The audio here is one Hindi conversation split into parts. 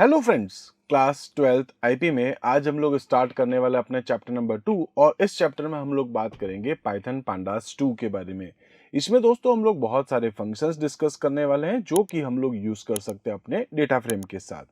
Hello friends, class 12th IP में आज हम लोग स्टार्ट करने वाले अपने चैप्टर नंबर 2 और इस चैप्टर में हम लोग बात करेंगे पाइथन पांडास 2 के बारे में। इसमें दोस्तों हम लोग बहुत सारे फंक्शंस डिस्कस करने वाले हैं जो कि हम लोग यूज कर सकते हैं अपने डेटा फ्रेम के साथ।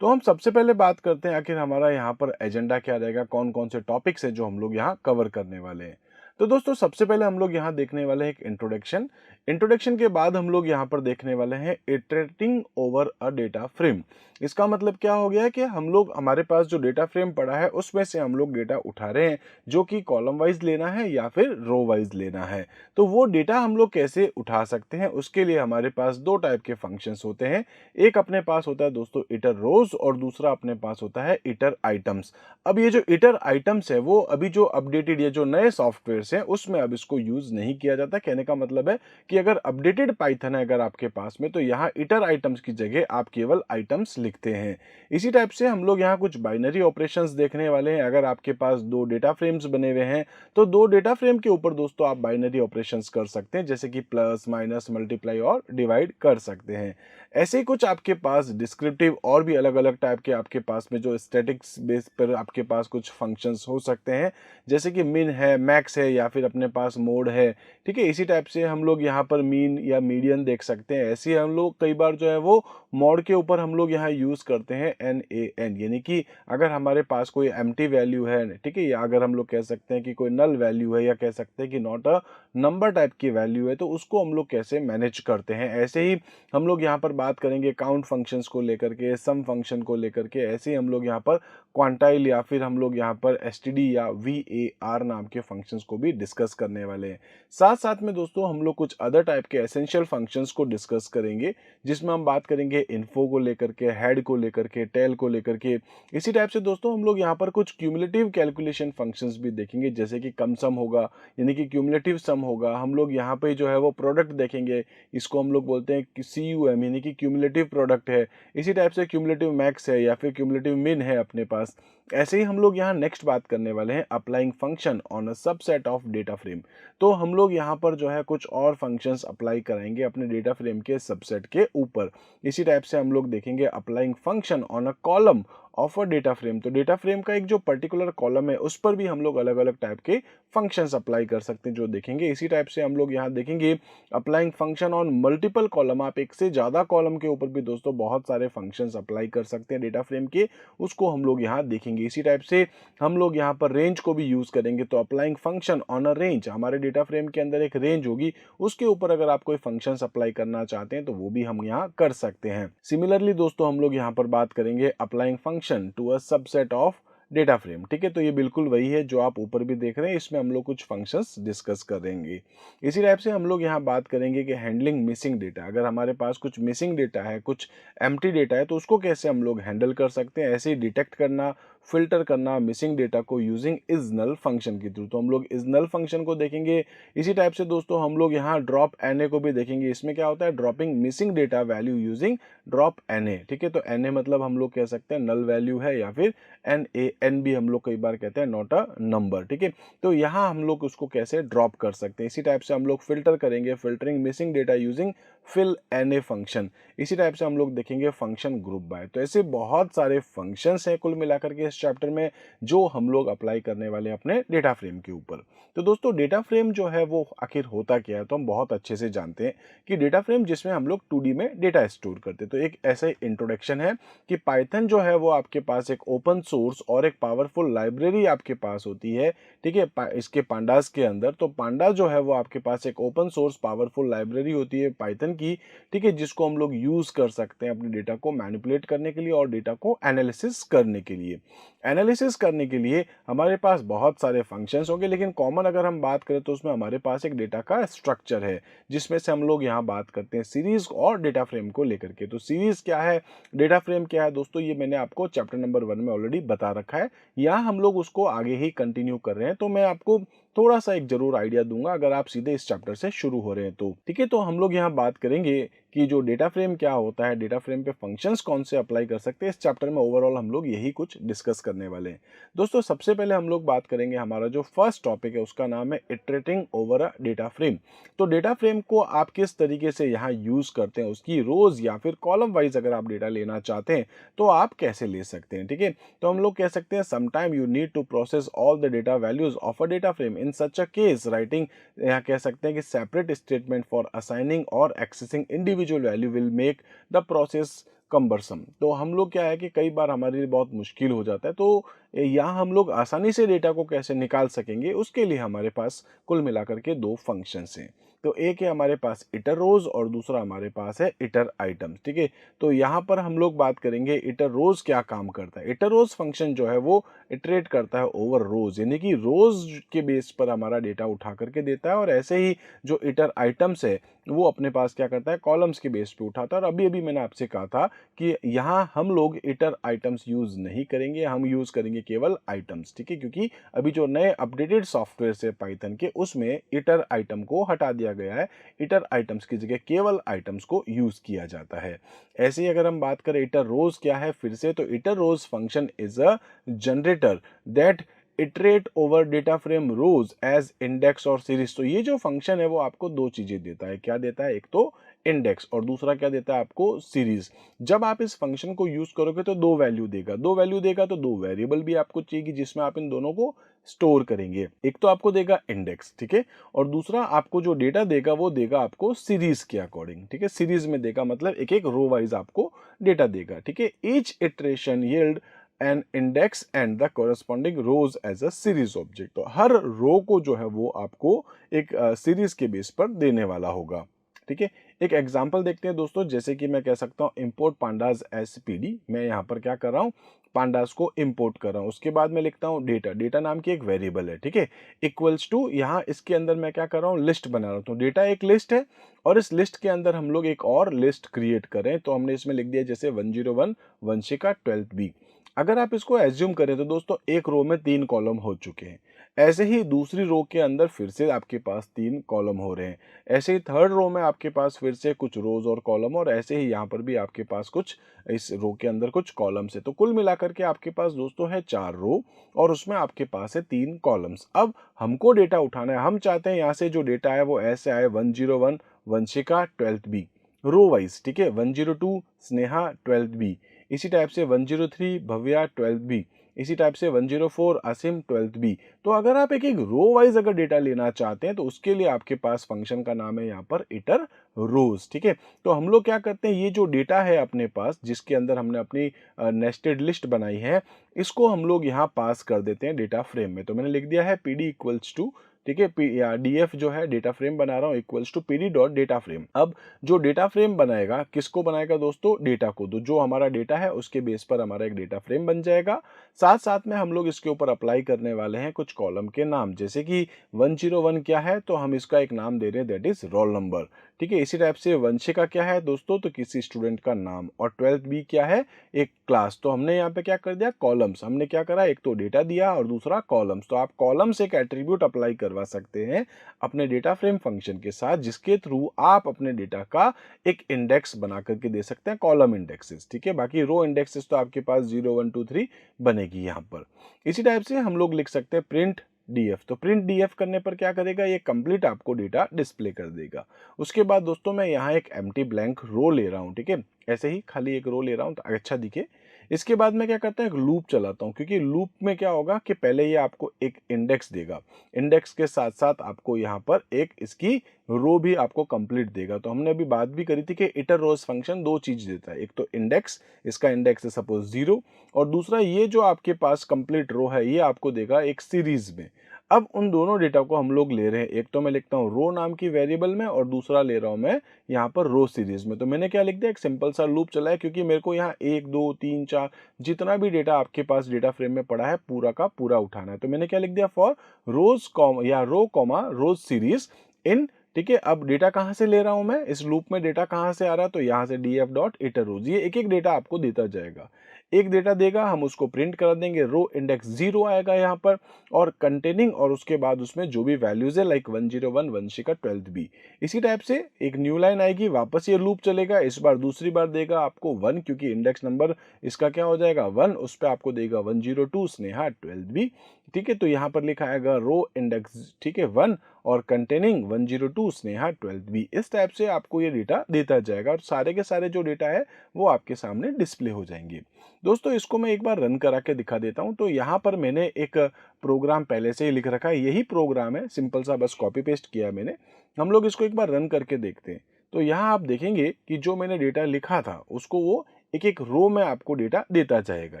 तो हम सबसे पहले बात करते हैं आखिर हमारा यहाँ पर एजेंडा क्या रहेगा, कौन कौन से टॉपिक्स है जो हम लोग यहाँ कवर करने वाले हैं। तो दोस्तों सबसे पहले हम लोग यहाँ देखने वाले हैं एक इंट्रोडक्शन। इंट्रोडक्शन के बाद हम लोग यहाँ पर देखने वाले हैं iterating over a data frame. इसका मतलब क्या हो गया है कि हम लोग हमारे पास जो डेटा फ्रेम पड़ा है उसमें से हम लोग डेटा उठा रहे हैं जो कि कॉलम वाइज लेना है या फिर रो वाइज लेना है। तो वो डेटा हम लोग कैसे उठा सकते हैं, उसके लिए हमारे पास दो टाइप के फंक्शंस होते हैं। एक अपने पास होता है दोस्तों इटर रोज और दूसरा अपने पास होता है इटर आइटम्स। अब ये जो इटर आइटम्स है वो अभी जो अपडेटेड या जो नए सॉफ्टवेयर हैं उसमें अब इसको यूज नहीं किया जाता। कहने का मतलब है कि अगर अपडेटेड पाइथन है अगर आपके पास में, तो यहाँ इटर आइटम्स की जगह आप केवल आइटम्स लिखते हैं। इसी टाइप से हम लोग यहाँ कुछ बाइनरी ऑपरेशंस देखने वाले हैं। अगर आपके पास दो डेटा फ्रेम्स बने हुए हैं तो दो डेटा फ्रेम के ऊपर दोस्तों आप बाइनरी ऑपरेशंस कर सकते हैं, जैसे कि प्लस माइनस मल्टीप्लाई और डिवाइड कर सकते हैं। ऐसे ही कुछ आपके पास डिस्क्रिप्टिव और भी अलग अलग टाइप के आपके पास में जो स्टैटिक्स बेस पर आपके पास कुछ फंक्शंस हो सकते हैं, जैसे कि मिन है, मैक्स है या फिर अपने पास मोड है। ठीक है, इसी टाइप से हम लोग यहाँ पर मीन या मीडियन देख सकते हैं। ऐसे ही हम लोग कई बार जो है वो मॉड के ऊपर हम लोग यहाँ यूज करते हैं NaN, यानी कि अगर हमारे पास कोई एम्प्टी वैल्यू है, ठीक है, या अगर हम लोग कह सकते हैं कि कोई नल वैल्यू है या कह सकते हैं कि नॉट अ नंबर टाइप की वैल्यू है, तो उसको हम लोग कैसे मैनेज करते हैं। ऐसे ही हम लोग यहाँ पर बात करेंगे काउंट फंक्शंस को लेकर के, सम फंक्शन को लेकर के। ऐसे ही हम लोग यहाँ पर क्वांटाइल या फिर हम लोग यहाँ पर एसटीडी या VAR नाम के फंक्शंस को भी डिस्कस करने वाले हैं। साथ साथ में दोस्तों हम लोग कुछ अदर टाइप के एसेंशियल फंक्शंस को डिस्कस करेंगे, जिसमें हम बात करेंगे इन्फो को लेकर के, हेड को लेकर के, टेल को लेकर के। इसी टाइप से दोस्तों हम लोग यहाँ पर कुछ क्यूमुलेटिव कैलकुलेशन फंक्शंस भी देखेंगे, जैसे कि कम सम होगा यानी कि क्यूमुलेटिव सम होगा। हम लोग यहाँ पे जो है वो प्रोडक्ट देखेंगे, इसको हम लोग बोलते हैं कि CUM यानी कि क्यूमुलेटिव प्रोडक्ट है। इसी टाइप से क्यूमुलेटिव मैक्स है या फिर क्यूमुलेटिव मिन है अपने पास। ऐसे ही हम लोग यहाँ नेक्स्ट बात करने वाले हैं applying function on a subset of data frame. तो हम लोग यहाँ पर जो है कुछ और फंक्शंस अप्लाई कराएंगे अपने डेटा फ्रेम के सबसेट के ऊपर। इसी टाइप से हम लोग देखेंगे applying function on a column of a data frame. तो डेटा फ्रेम का एक जो पर्टिकुलर कॉलम है उस पर भी हम लोग अलग अलग टाइप के फंक्शंस अप्लाई कर सकते हैं जो देखेंगे। इसी टाइप से हम लोग यहाँ देखेंगे applying function on multiple column. आप एक से ज़्यादा कॉलम के ऊपर भी दोस्तों बहुत सारे फंक्शंस अप्लाई कर सकते हैं डेटा फ्रेम के, उसको हम लोग यहाँ देखेंगे। इसी टाइप से हम लोग यहाँ पर रेंज को भी यूज़ करेंगे। तो applying function on a range, हमारे डेटा फ्रेम के अंदर एक रेंज होगी, उसके ऊपर अगर आप कोई फंक्शंस अप्लाई करना चाहते हैं तो वो भी हम यहाँ कर सकते हैं। सिमिलरली दोस्तों हम लोग यहाँ पर बात करेंगे applying function to a subset of data frame. ठीक है, तो ये बिल्कुल वही है जो आप ऊपर भी देख रहे हैं, इसमें हम लोग कुछ फंक्शंस डिस्कस करेंगे। इसी टाइप से हम लोग यहाँ बात करेंगे कि हैंडलिंग मिसिंग डेटा। अगर हमारे पास कुछ मिसिंग डेटा है, कुछ एम्प्टी डेटा है, तो उसको कैसे हम लोग हैंडल कर सकते हैं। ऐसे ही डिटेक्ट करना, फिल्टर करना मिसिंग डेटा को यूजिंग इज नल फंक्शन के थ्रू। तो हम लोग इज नल फंक्शन को देखेंगे। इसी टाइप से दोस्तों हम लोग यहाँ ड्रॉप NA को भी देखेंगे। इसमें क्या होता है, dropping missing data value using drop NA। ठीक है, तो NA मतलब हम लोग कह सकते हैं नल वैल्यू है, या फिर NaN भी हम लोग कई बार कहते हैं नॉट अ नंबर। ठीक है, तो यहाँ हम लोग उसको कैसे ड्रॉप कर सकते हैं। इसी टाइप से हम लोग फिल्टर करेंगे, filtering missing data using fill NA function. इसी टाइप से हम लोग देखेंगे फंक्शन ग्रुप बाय। तो ऐसे बहुत सारे फंक्शंस हैं कुल मिलाकर के इस चैप्टर में जो हम लोग अप्लाई करने वाले हैं अपने डेटा फ्रेम के ऊपर। तो दोस्तों डेटा फ्रेम जो है वो आखिर होता क्या है, तो हम बहुत अच्छे से जानते हैं कि डेटा फ्रेम जिसमें हम लोग 2D में डेटा स्टोर करते हैं। तो एक ऐसा इंट्रोडक्शन है कि पाइथन जो है वो आपके पास एक ओपन सोर्स और एक पावरफुल लाइब्रेरी आपके पास होती है। ठीक है, इसके पांडास के अंदर। तो पांडास जो है वो आपके पास एक ओपन सोर्स पावरफुल लाइब्रेरी होती है पाइथन की। ठीक है, जिसको हम लोग यूज कर सकते हैं अपने डेटा को मैनिपुलेट करने के लिए और डेटा को एनालिसिस करने के लिए। एनालिसिस करने के लिए हमारे पास बहुत सारे फंक्शंस होंगे, लेकिन कॉमन अगर हम बात करें तो उसमें हमारे पास एक डेटा का स्ट्रक्चर है, जिसमें से हम लोग यहाँ बात करते हैं सीरीज और डेटा फ्रेम को लेकर के। तो सीरीज क्या है, डेटा फ्रेम क्या है दोस्तों, ये मैंने आपको चैप्टर नंबर 1 में ऑलरेडी बता रखा है। यहाँ हम लोग उसको आगे ही कंटिन्यू कर रहे हैं, तो मैं आपको थोड़ा सा एक जरूर आइडिया दूंगा अगर आप सीधे इस चैप्टर से शुरू हो रहे हैं तो। ठीक है, तो हम लोग यहाँ बात करेंगे कि जो डेटा फ्रेम क्या होता है, डेटा फ्रेम पे फंक्शंस कौन से अप्लाई कर सकते हैं, इस चैप्टर में ओवरऑल हम लोग यही कुछ डिस्कस करने वाले हैं। दोस्तों सबसे पहले हम लोग बात करेंगे, हमारा जो फर्स्ट टॉपिक है उसका नाम है iterating over a data frame. तो डेटा फ्रेम को आप किस तरीके से यहाँ यूज़ करते हैं, उसकी रोज़ या फिर कॉलम वाइज अगर आप डेटा लेना चाहते हैं तो आप कैसे ले सकते हैं, ठीक है। तो हम लोग कह सकते हैं sometime you need to process all the data values of a data frame in such a case writing, यहाँ कह सकते हैं कि सेपरेट स्टेटमेंट फॉर असाइनिंग और accessing individual value will make the process cumbersome. तो हम लोग क्या है कि कई बार हमारे लिए बहुत मुश्किल हो जाता है, तो यहाँ हम लोग आसानी से डेटा को कैसे निकाल सकेंगे, उसके लिए हमारे पास कुल मिलाकर के दो फंक्शंस हैं। तो एक है हमारे पास इटर रोज और दूसरा हमारे पास है इटर आइटम्स, ठीक है। तो यहाँ पर हम लोग बात करेंगे इटर रोज क्या काम करता है। इटर रोज फंक्शन जो है वो इटरेट करता है ओवर रोज, यानी कि रोज के बेस पर हमारा डेटा उठा करके देता है, और ऐसे ही जो इटर आइटम्स है वो अपने पास क्या करता है, कॉलम्स के बेस पे उठाता है। और अभी अभी मैंने आपसे कहा था कि यहाँ हम लोग इटर आइटम्स यूज नहीं करेंगे, हम यूज करेंगे केवल आइटम्स, ठीक है, क्योंकि अभी जो नए अपडेटेड सॉफ्टवेयर है पाइथन के उसमें इटर आइटम को हटा दिया गया है, इटर आइटम्स की जगह केवल आइटम्स को यूज किया जाता है। ऐसे ही अगर हम बात करें इटर रोज क्या है फिर से, तो iter rows function is a generator that iterate over data frame rows as index और सीरीज। तो ये जो फंक्शन है वो आपको दो चीजें देता है, क्या देता है, एक तो इंडेक्स और दूसरा क्या देता है आपको, सीरीज। जब आप इस फंक्शन को यूज करोगे तो दो वैल्यू देगा, दो वैल्यू देगा तो दो वेरिएबल भी आपको चाहिए जिसमें आप इन दोनों को स्टोर करेंगे। एक तो आपको देगा इंडेक्स, ठीक है, और दूसरा आपको जो डेटा देगा वो देगा आपको सीरीज के अकॉर्डिंग, ठीक है। सीरीज में देगा मतलब एक एक रो वाइज आपको डेटा देगा, ठीक है। Each iteration yield an index and the corresponding rows as a series object. तो हर रो को जो है वो आपको एक सीरीज के बेस पर देने वाला होगा, ठीक है। एक एग्जांपल देखते हैं दोस्तों, जैसे कि मैं कह सकता हूँ import pandas S P D. मैं यहाँ पर क्या कर रहा हूँ, पांडास को इंपोर्ट कर रहा हूँ। उसके बाद मैं लिखता हूँ डेटा, डेटा नाम की एक वेरिएबल है, ठीक है, इक्वल्स टू, यहाँ इसके अंदर मैं क्या कर रहा हूँ, लिस्ट बना रहा हूँ। तो डेटा एक लिस्ट है और इस लिस्ट के अंदर हम लोग एक और लिस्ट क्रिएट करें, तो हमने इसमें लिख दिया जैसे 101 वंशिका 12th बी। अगर आप इसको एज्यूम करें तो दोस्तों एक रो में 3 कॉलम हो चुके हैं। ऐसे ही दूसरी रो के अंदर फिर से आपके पास 3 कॉलम हो रहे हैं। ऐसे ही थर्ड रो में आपके पास फिर से कुछ रोज और कॉलम, और ऐसे ही यहाँ पर भी आपके पास कुछ इस रो के अंदर कुछ कॉलम्स है। तो कुल मिलाकर के आपके पास दोस्तों है 4 रो और उसमें आपके पास है 3 कॉलम्स। अब हमको डेटा उठाना है, हम चाहते हैं यहाँ से जो डेटा है वो ऐसे आए 101 Vanshika 12th B row wise, ठीक है, 102 स्नेहा 12th बी, इसी टाइप से 103 भव्या 12th बी, इसी टाइप से 104 असीम 12th बी। तो अगर आप एक एक रो वाइज अगर डेटा लेना चाहते हैं तो उसके लिए आपके पास फंक्शन का नाम है यहाँ पर इटर रोज, ठीक है। तो हम लोग क्या करते हैं, ये जो डेटा है अपने पास जिसके अंदर हमने अपनी नेस्टेड लिस्ट बनाई है, इसको हम लोग यहाँ पास कर देते हैं डेटा फ्रेम में। तो मैंने लिख दिया है पी डी इक्वल्स टू, ठीक है, डी एफ जो है डेटा फ्रेम बना रहा हूँ equals to P D dot data frame. अब जो डेटा फ्रेम बनाएगा किसको बनाएगा दोस्तों, डेटा को। तो जो हमारा डेटा है उसके बेस पर हमारा एक डेटा फ्रेम बन जाएगा। साथ साथ में हम लोग इसके ऊपर अप्लाई करने वाले हैं कुछ कॉलम के नाम, जैसे कि 101 क्या है, तो हम इसका एक नाम दे रहे हैं दैट इज रोल नंबर, ठीक है। इसी टाइप से वंशिका क्या है दोस्तों, तो किसी स्टूडेंट का नाम, और 12th बी क्या है, एक क्लास। तो हमने यहाँ पे क्या कर दिया, कॉलम्स। हमने क्या करा, एक तो डेटा दिया और दूसरा कॉलम्स। तो आप कॉलम्स एक एट्रीब्यूट अप्लाई करवा सकते हैं अपने डेटा फ्रेम फंक्शन के साथ, जिसके थ्रू आप अपने डेटा का एक इंडेक्स बना करके दे सकते हैं, कॉलम इंडेक्सेस, ठीक है। बाकी रो इंडेक्सेस तो आपके पास 0 1 2 3 बनेगी यहाँ पर। इसी टाइप से हम लोग लिख सकते हैं प्रिंट डीएफ। तो प्रिंट डीएफ करने पर क्या करेगा, ये कंप्लीट आपको डेटा डिस्प्ले कर देगा। उसके बाद दोस्तों मैं यहाँ एक एम्प्टी ब्लैंक रो ले रहा हूँ, ठीक है, ऐसे ही खाली एक रो ले रहा हूँ तो अच्छा दिखे। इसके बाद मैं क्या करता हूँ, एक लूप चलाता हूँ, क्योंकि लूप में क्या होगा कि पहले ये आपको एक इंडेक्स देगा, इंडेक्स के साथ साथ आपको यहाँ पर एक इसकी रो भी आपको कंप्लीट देगा। तो हमने अभी बात भी करी थी कि इटर रोज फंक्शन दो चीज देता है, एक तो इंडेक्स, इसका इंडेक्स है सपोज 0, और दूसरा ये जो आपके पास कंप्लीट रो है ये आपको देगा एक सीरीज में। अब उन दोनों डेटा को हम लोग ले रहे हैं, एक तो मैं लिखता हूँ रो नाम की वेरिएबल में और दूसरा ले रहा हूँ मैं यहाँ पर रो सीरीज में। तो मैंने क्या लिख दिया, एक सिंपल सा लूप चलाया, क्योंकि मेरे को यहाँ 1 2 3 4 जितना भी डेटा आपके पास डेटा फ्रेम में पड़ा है पूरा का पूरा उठाना है। तो मैंने क्या लिख दिया, फॉर रोज कॉमा या row comma rose series in, ठीक है, अब डेटा कहाँ से ले रहा हूँ मैं, इस लूप में डेटा कहाँ से आ रहा है, तो यहाँ से df डॉट इटर रोज, ये एक एक डेटा आपको देता जाएगा। एक डेटा देगा, हम उसको प्रिंट कर देंगे, रो इंडेक्स 0 आएगा यहाँ पर, और कंटेनिंग, और उसके बाद उसमें जो भी वैल्यूज है लाइक 101 वंशी का 12th बी। इसी टाइप से एक न्यू लाइन आएगी, वापस ये लूप चलेगा, इस बार दूसरी बार देगा आपको 1, क्योंकि इंडेक्स नंबर इसका क्या हो जाएगा 1, उस पर आपको देगा 102 स्नेहा 12th बी। ठीक है, तो यहाँ पर लिखा आएगा रो इंडेक्स, ठीक है 1, और कंटेनिंग 102 स्नेहा 12th बी। इस टाइप से आपको ये डेटा देता जाएगा, और सारे के सारे जो डेटा है वो आपके सामने डिस्प्ले हो जाएंगे। दोस्तों इसको मैं एक बार रन करा के दिखा देता हूं। तो यहाँ पर मैंने एक प्रोग्राम पहले से ही लिख रखा है, यही प्रोग्राम है, सिंपल सा बस कॉपी पेस्ट किया मैंने। हम लोग इसको एक बार रन करके देखते हैं। तो यहाँ आप देखेंगे कि जो मैंने डेटा लिखा था उसको वो एक एक रो में आपको डेटा देता जाएगा।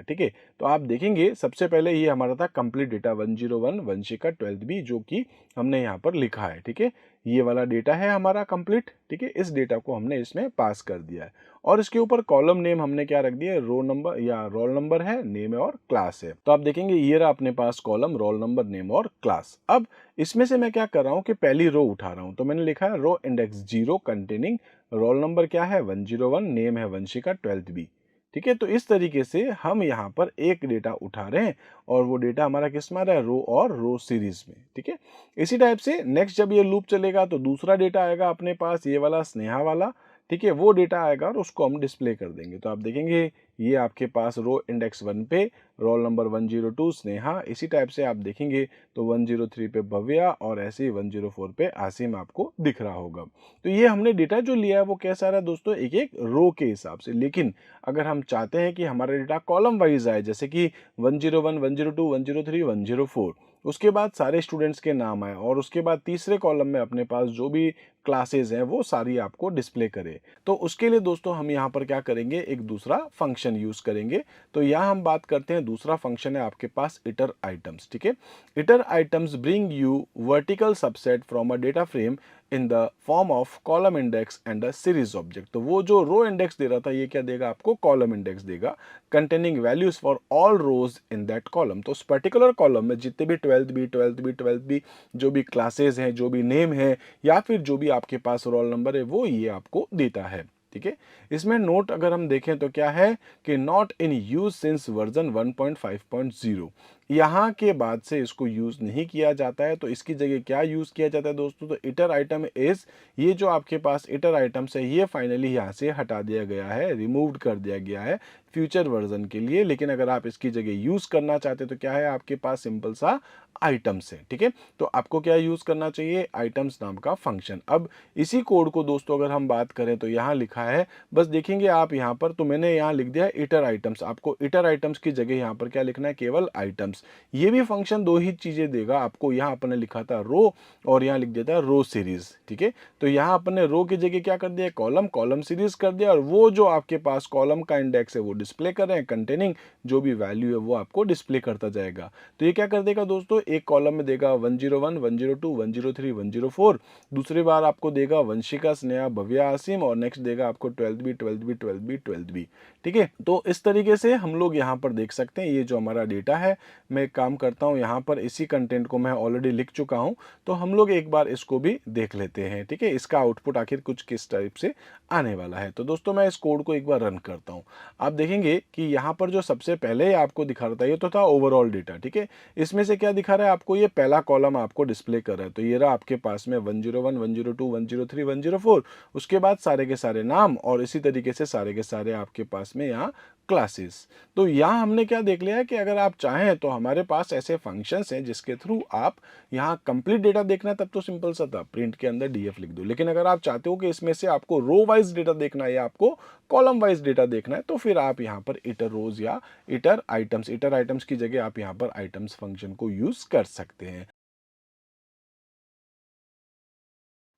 ठीक है, तो आप देखेंगे सबसे पहले ये हमारा था कंप्लीट डेटा 101 वंशी का 12th बी, जो कि हमने यहाँ पर लिखा है। ठीक है, ये वाला डेटा है हमारा कंप्लीट। ठीक है, इस डेटा को हमने इसमें पास कर दिया है, और इसके ऊपर कॉलम नेम हमने क्या रख दिया है, रो नंबर या रोल नंबर है, नेम है और क्लास है। तो आप देखेंगे ये रहा अपने पास कॉलम, रोल नंबर, नेम और क्लास। अब इसमें से मैं क्या कर रहा हूँ कि पहली रो उठा रहा हूँ, तो मैंने लिखा है row index 0 containing roll number क्या है 101, नेम है वंशिका 12th बी। ठीक है, तो इस तरीके से हम यहाँ पर एक डेटा उठा रहे हैं, और वो डेटा हमारा किस में आ रहा है, रो और रो सीरीज में। ठीक है, इसी टाइप से नेक्स्ट जब ये लूप चलेगा तो दूसरा डेटा आएगा अपने पास, ये वाला स्नेहा वाला। ठीक है, वो डेटा आएगा और उसको हम डिस्प्ले कर देंगे। तो आप देखेंगे ये आपके पास रो इंडेक्स 1 पे रोल नंबर 102 स्नेहा, इसी टाइप से आप देखेंगे तो 103 पे भव्या, और ऐसे ही 104 पे आसिम आपको दिख रहा होगा। तो ये हमने डेटा जो लिया है वो कैसा रहा दोस्तों, एक एक रो के हिसाब से। लेकिन अगर हम चाहते हैं कि हमारा डेटा कॉलम वाइज आए, जैसे कि 101, 102, 103, 104, उसके बाद सारे स्टूडेंट्स के नाम आए, और उसके बाद तीसरे कॉलम में अपने पास जो भी क्लासेस हैं वो सारी आपको डिस्प्ले करे, तो उसके लिए दोस्तों हम यहाँ पर क्या करेंगे, एक दूसरा फंक्शन यूज करेंगे। तो यहाँ हम बात करते हैं, दूसरा फंक्शन है आपके पास इटर आइटम्स। ठीक है, hitter items bring you vertical subset from a data frame in the form of column index and a series object. तो वो जो रो इंडेक्स दे रहा था, ये क्या देगा आपको, कॉलम इंडेक्स देगा, containing values for all rows in that column. तो उस पर्टिकुलर कॉलम में जितने भी 12th बी जो भी क्लासेस हैं, जो भी नेम है, या फिर जो भी आपके पास रोल नंबर है, वो ये आपको देता है। ठीक है, इसमें नोट अगर हम देखें तो क्या है कि not in use since version 1.5.0, यहाँ के बाद से इसको यूज नहीं किया जाता है। तो इसकी जगह क्या यूज किया जाता है दोस्तों, तो इटर आइटम इज, ये जो आपके पास इटर आइटम्स है ये फाइनली यहाँ से हटा दिया गया है, रिमूव्ड कर दिया गया है फ्यूचर वर्जन के लिए। लेकिन अगर आप इसकी जगह यूज करना चाहते हैं तो क्या है, आपके पास सिंपल सा आइटम्स है। ठीक है, तो आपको क्या यूज करना चाहिए, आइटम्स नाम का फंक्शन। अब इसी कोड को दोस्तों अगर हम बात करें तो यहाँ लिखा है, बस देखेंगे आप यहाँ पर, तो मैंने यहाँ लिख दिया इटर आइटम्स। आपको इटर आइटम्स की जगह यहाँ पर क्या लिखना है, केवल आइटम्स। ये भी फंक्शन दो ही चीजें देगा आपको, यहाँ अपन ने लिखा था रो, और यहाँ लिख देता है रो सीरीज। ठीक है, तो यहाँ अपन ने रो की जगह क्या कर दिया, कॉलम, कॉलम सीरीज कर दिया, और वो जो आपके पास कॉलम का इंडेक्स है वो डिस्प्ले कर रहे हैं, कंटेनिंग जो भी वैल्यू है वो आपको डिस्प्ले करता जाएगा। तो ये क्या कर देगा दोस्तों, एक कॉलम में देगा 101, 102, 103, 104, दूसरी बार आपको देगा वंशिका, स्नेहा, भव्या, आसिम, और नेक्स्ट देगा आपको 12th B, 12th B, 12th B, 12th B. ठीक है, तो इस तरीके से हम लोग यहाँ पर देख सकते हैं, ये जो हमारा डेटा है, मैं एक काम करता हूँ, यहाँ पर इसी कंटेंट को मैं ऑलरेडी लिख चुका हूँ, तो हम लोग एक बार इसको भी देख लेते हैं। ठीक है, इसका आउटपुट आखिर कुछ किस टाइप से आने वाला है। तो दोस्तों मैं इस कोड को एक बार रन करता हूँ। आप देखेंगे कि यहाँ पर जो सबसे पहले आपको दिखा रहा था, ये तो था ओवरऑल डेटा। ठीक है, इसमें से क्या दिखा रहा है आपको, ये पहला कॉलम आपको डिस्प्ले कर रहा है। तो ये रहा आपके पास में 101, 102, 103, 104, उसके बाद सारे के सारे नाम, और इसी तरीके से सारे के सारे आपके पास में यहाँ क्लासेस। तो यहाँ हमने क्या देख लिया है कि अगर आप चाहें तो हमारे पास ऐसे फंक्शंस हैं जिसके थ्रू आप यहाँ कंप्लीट डेटा देखना है, तब तो सिंपल सा था, प्रिंट के अंदर डीएफ लिख दो। लेकिन अगर आप चाहते हो कि इसमें से आपको रो वाइज डेटा देखना है या आपको कॉलम वाइज डेटा देखना है, तो फिर आप यहाँ पर इटर रोज या इटर आइटम्स की जगह आप यहाँ पर आइटम्स फंक्शन को यूज कर सकते हैं।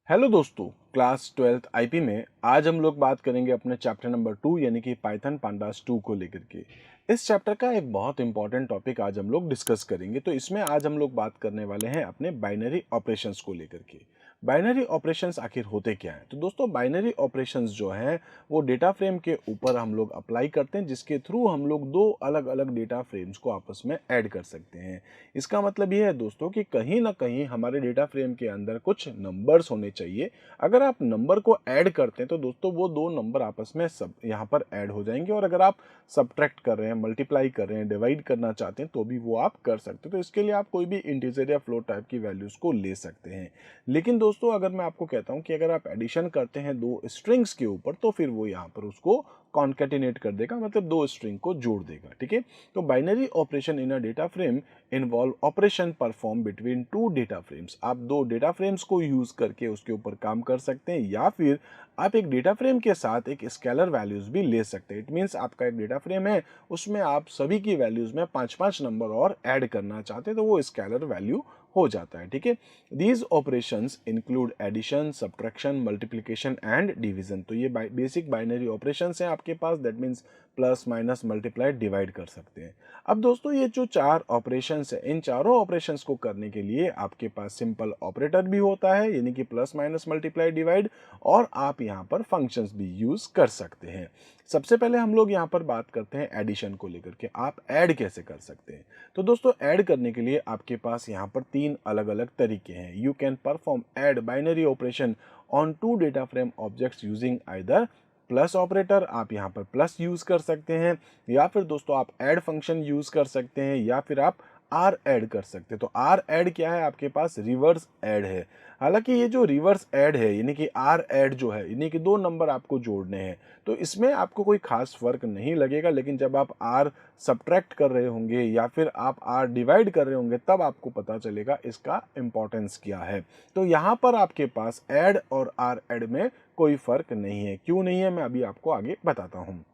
हेलो दोस्तों, क्लास 12th आईपी में आज हम लोग बात करेंगे अपने चैप्टर नंबर 2 यानी कि पाइथन पांडास 2 को लेकर के। इस चैप्टर का एक बहुत इंपॉर्टेंट टॉपिक आज हम लोग डिस्कस करेंगे। तो इसमें आज हम लोग बात करने वाले हैं अपने बाइनरी ऑपरेशंस को लेकर के। बाइनरी ऑपरेशंस आखिर होते क्या हैं? तो दोस्तों बाइनरी ऑपरेशंस जो हैं वो डेटा फ्रेम के ऊपर हम लोग अप्लाई करते हैं, जिसके थ्रू हम लोग दो अलग अलग डेटा फ्रेम्स को आपस में ऐड कर सकते हैं। इसका मतलब ये है दोस्तों कि कहीं ना कहीं हमारे डेटा फ्रेम के अंदर कुछ नंबर्स होने चाहिए। अगर आप नंबर को ऐड करते हैं तो दोस्तों वो दो नंबर आपस में सब यहाँ पर ऐड हो जाएंगे, और अगर आप सब्ट्रैक्ट कर रहे हैं, मल्टीप्लाई कर रहे हैं, डिवाइड करना चाहते हैं तो भी वो आप कर सकते हैं। तो इसके लिए आप कोई भी इंटीजर या फ्लोट टाइप की वैल्यूज को ले सकते हैं। लेकिन दोस्तों अगर मैं आपको कहता हूं कि अगर आप एडिशन करते हैं दो स्ट्रिंग्स के ऊपर, तो फिर वो यहाँ पर उसको कॉन्केटिनेट कर देगा, मतलब दो स्ट्रिंग को जोड़ देगा। ठीक है, तो binary operation in a data frame involve operation perform between two data frames. आप दो डेटा फ्रेम्स को यूज करके उसके ऊपर काम कर सकते हैं, या फिर आप एक डेटा फ्रेम के साथ एक स्केलर वैल्यूज भी ले सकते हैं। इट मीन्स आपका एक डेटा फ्रेम है, उसमें आप सभी की वैल्यूज में 5-5 नंबर और ऐड करना चाहते हैं, तो वो स्केलर वैल्यू हो जाता है। ठीक है, these operations include addition, subtraction, multiplication and division. तो ये बेसिक बाइनरी ऑपरेशंस हैं आपके पास, that means plus, minus, multiply, divide कर सकते हैं। अब दोस्तों ये जो चार ऑपरेशंस है, इन चारों ऑपरेशंस को करने के लिए आपके पास सिंपल ऑपरेटर भी होता है, यानी कि प्लस, माइनस, मल्टीप्लाई, डिवाइड, और आप यहाँ पर फंक्शंस भी यूज कर सकते हैं। सबसे पहले हम लोग यहाँ पर बात करते हैं एडिशन को लेकर के, आप ऐड कैसे कर सकते हैं। तो दोस्तों ऐड करने के लिए आपके पास यहाँ पर तीन अलग अलग तरीके हैं। You can perform add binary operation on two data frame objects using either plus operator, आप यहाँ पर प्लस यूज कर सकते हैं, या फिर दोस्तों आप ऐड फंक्शन यूज कर सकते हैं, या फिर आप आर ऐड कर सकते हैं। तो आर ऐड क्या है, आपके पास रिवर्स ऐड है। हालांकि ये जो रिवर्स ऐड है, यानी कि आर ऐड जो है, यानी कि दो नंबर आपको जोड़ने हैं, तो इसमें आपको कोई खास फर्क नहीं लगेगा। लेकिन जब आप आर सब्ट्रैक्ट कर रहे होंगे या फिर आप आर डिवाइड कर रहे होंगे, तब आपको पता चलेगा इसका इंपॉर्टेंस क्या है। तो यहाँ पर आपके पास ऐड और आर ऐड में कोई फर्क नहीं है। क्यों नहीं है, मैं अभी आपको आगे बताता हूँ।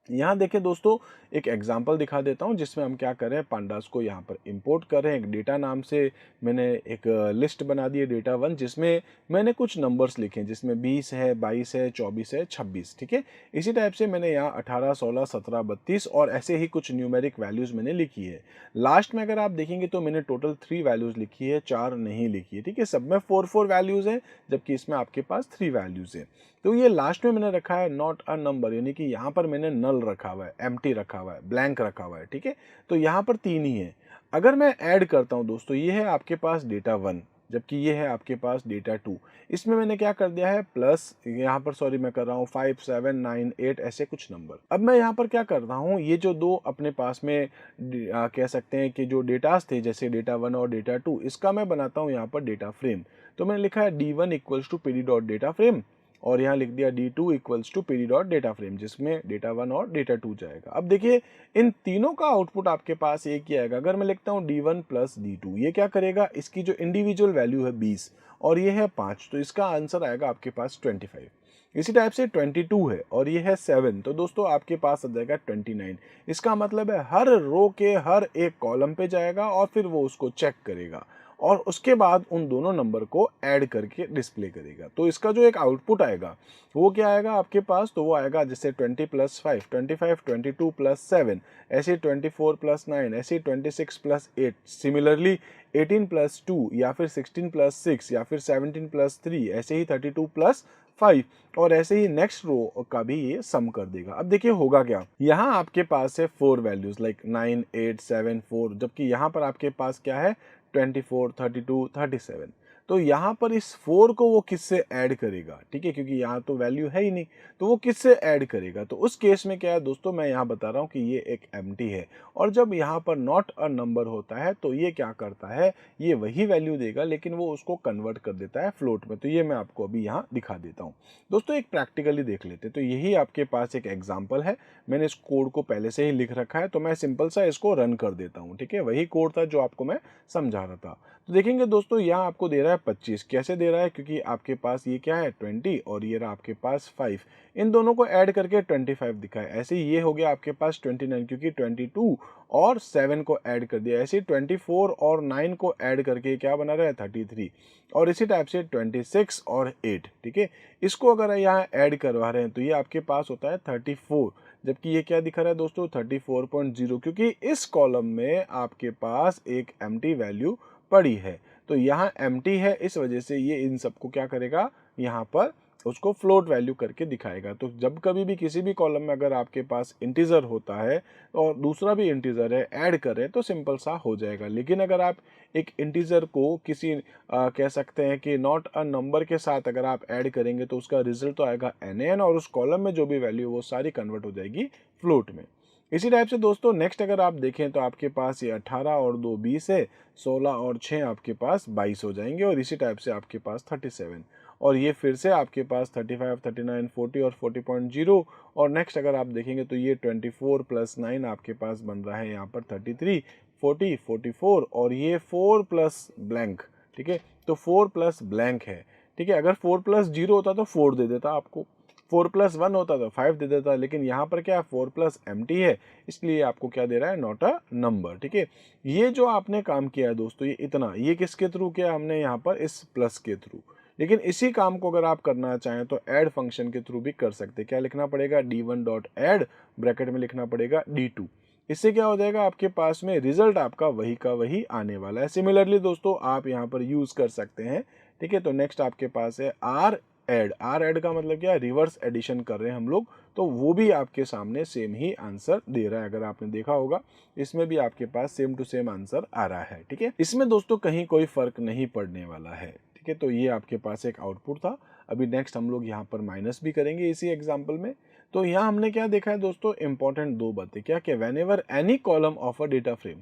यहाँ देखिए दोस्तों, एक एग्जांपल दिखा देता हूँ जिसमें हम क्या कर रहे हैं, पांडास को यहाँ पर इंपोर्ट कर रहे हैं। एक डेटा नाम से मैंने एक लिस्ट बना दी है, डेटा वन, जिसमें मैंने कुछ नंबर्स लिखे हैं, जिसमें 20 है, 22 है, 24 है, 26। ठीक है, इसी टाइप से मैंने यहाँ 18, 16, 17, 32 और ऐसे ही कुछ न्यूमेरिक वैल्यूज मैंने लिखी है। लास्ट में अगर आप देखेंगे तो मैंने टोटल 3 वैल्यूज लिखी है, 4 नहीं लिखी है। ठीक है, सब में 4 वैल्यूज है, जबकि इसमें आपके पास 3 वैल्यूज है। तो ये लास्ट में मैंने रखा है नॉट अ नंबर, यानी कि यहाँ पर मैंने नल रखा हुआ है, एम्प्टी रखा हुआ है, ब्लैंक रखा हुआ है। ठीक है, तो यहाँ पर 3 ही है। अगर मैं ऐड करता हूँ दोस्तों, ये है आपके पास डेटा वन, जबकि ये है आपके पास डेटा टू। इसमें मैंने क्या कर दिया है, प्लस यहाँ पर, सॉरी मैं कर रहा हूँ 5, 7, 9, 8 ऐसे कुछ नंबर। अब मैं यहाँ पर क्या कर रहा हूँ, ये जो दो अपने पास में कह सकते हैं कि जो डेटास थे, जैसे डेटा वन और डेटा टू, इसका मैं बनाता हूँ यहाँ पर डेटा फ्रेम। तो मैंने लिखा है D1 equals to PD dot data frame, और यहाँ लिख दिया D2 equals to PD dot data frame, जिसमें डेटा वन और डेटा टू जाएगा। अब देखिए इन तीनों का आउटपुट आपके पास एक ही आएगा। अगर मैं लिखता हूँ D1 प्लस D2, ये क्या करेगा, इसकी जो इंडिविजुअल वैल्यू है 20 और ये है 5, तो इसका आंसर आएगा आपके पास 25। इसी टाइप से 22 है और ये है 7, तो दोस्तों आपके पास आ जाएगा 29। इसका मतलब है हर रो के हर एक कॉलम पे जाएगा और फिर वो उसको चेक करेगा, और उसके बाद उन दोनों नंबर को ऐड करके डिस्प्ले करेगा। तो इसका जो एक आउटपुट आएगा वो क्या आएगा आपके पास, तो वो आएगा जैसे 20 प्लस 5, 25, 22 प्लस 7, ऐसे 24 प्लस 9, ऐसे 26 प्लस 8, सिमिलरली 18 प्लस 2, या फिर 16 प्लस 6, या फिर 17 प्लस 3, ऐसे ही 32 प्लस 5, और ऐसे ही नेक्स्ट रो का भी ये सम कर देगा। अब देखिए होगा क्या, यहाँ आपके पास है 4 वैल्यूज लाइक 9, 8, 7, 4, जबकि यहाँ पर आपके पास क्या है 24, 32, 37। तो यहाँ पर इस 4 को वो किससे ऐड करेगा, ठीक है, क्योंकि यहाँ तो वैल्यू है ही नहीं, तो वो किससे ऐड करेगा। तो उस केस में क्या है दोस्तों, मैं यहाँ बता रहा हूँ कि ये एक एम्प्टी है, और जब यहाँ पर नॉट अ नंबर होता है तो ये क्या करता है, ये वही वैल्यू देगा लेकिन वो उसको कन्वर्ट कर देता है फ्लोट में। तो ये मैं आपको अभी यहाँ दिखा देता हूँ दोस्तों, एक प्रैक्टिकली देख लेते। तो यही आपके पास एक एग्जाम्पल है, मैंने इस कोड को पहले से ही लिख रखा है, तो मैं सिंपल सा इसको रन कर देता हूँ। ठीक है, वही कोड था जो आपको मैं समझा रहा था। तो देखेंगे दोस्तों, यहाँ आपको दे रहा है 25, कैसे दे रहा है, क्योंकि आपके पास ये क्या है 20 और ये रहा आपके पास 5, इन दोनों को ऐड करके 25 दिखा है। ऐसे ही ये हो गया आपके पास 29, क्योंकि 22 और 7 को ऐड कर दिया। ऐसे ही 24 और 9 को ऐड करके क्या बना रहा है 33, और इसी टाइप से 26 और 8। ठीक है, इसको अगर यहाँ ऐड करवा रहे हैं तो ये आपके पास होता है 34, जबकि ये क्या दिखा रहा है दोस्तों 34.0, क्योंकि इस कॉलम में आपके पास एक एम्प्टी वैल्यू पड़ी है। तो यहाँ एम्प्टी है, इस वजह से ये इन सबको क्या करेगा, यहाँ पर उसको फ्लोट वैल्यू करके दिखाएगा। तो जब कभी भी किसी भी कॉलम में अगर आपके पास इंटीजर होता है और दूसरा भी इंटीजर है, ऐड करें तो सिंपल सा हो जाएगा। लेकिन अगर आप एक इंटीजर को किसी कह सकते हैं कि नॉट अ नंबर के साथ अगर आप ऐड करेंगे तो उसका रिजल्ट तो आएगा NaN, और उस कॉलम में जो भी वैल्यू वो सारी कन्वर्ट हो जाएगी फ्लोट में। इसी टाइप से दोस्तों नेक्स्ट अगर आप देखें तो आपके पास ये 18 और 2 20 है, 16 और 6 आपके पास 22 हो जाएंगे, और इसी टाइप से आपके पास 37, और ये फिर से आपके पास 35, 39, 40 और 40.0। और नेक्स्ट अगर आप देखेंगे तो ये 24 + 9 आपके पास बन रहा है यहाँ पर 33, 40, 44, और ये 4 प्लस ब्लैंक, ठीक है। तो 4 प्लस ब्लैंक है, ठीक है। अगर 4 + 0 होता तो 4 दे देता आपको, 4 + 1 होता तो 5 दे देता, लेकिन यहाँ पर क्या 4 प्लस एम्प्टी है, इसलिए आपको क्या दे रहा है, नॉट अ नंबर, ठीक है। ये जो आपने काम किया है दोस्तों, ये इतना, ये किसके थ्रू किया हमने, यहाँ पर इस प्लस के थ्रू। लेकिन इसी काम को अगर आप करना चाहें तो ऐड फंक्शन के थ्रू भी कर सकते हैं। क्या लिखना पड़ेगा, d1.add, ब्रैकेट में लिखना पड़ेगा d2। इससे क्या हो जाएगा, आपके पास में रिजल्ट आपका वही का वही आने वाला है। सिमिलरली दोस्तों आप यहाँ पर यूज कर सकते हैं, ठीक है। तो नेक्स्ट आपके पास है आर एड का मतलब क्या है, रिवर्स एडिशन कर रहे हैं हम लोग, तो वो भी आपके सामने सेम ही आंसर दे रहा है। अगर आपने देखा होगा इसमें भी आपके पास सेम टू सेम आंसर आ रहा है, ठीक है। इसमें दोस्तों कहीं कोई फर्क नहीं पड़ने वाला है, ठीक है। तो ये आपके पास एक आउटपुट था। अभी नेक्स्ट हम लोग यहाँ पर माइनस भी करेंगे इसी एग्जाम्पल में। तो यहाँ हमने क्या देखा है दोस्तों, इंपॉर्टेंट दो बातें, क्या कि when ever any column of a data frame,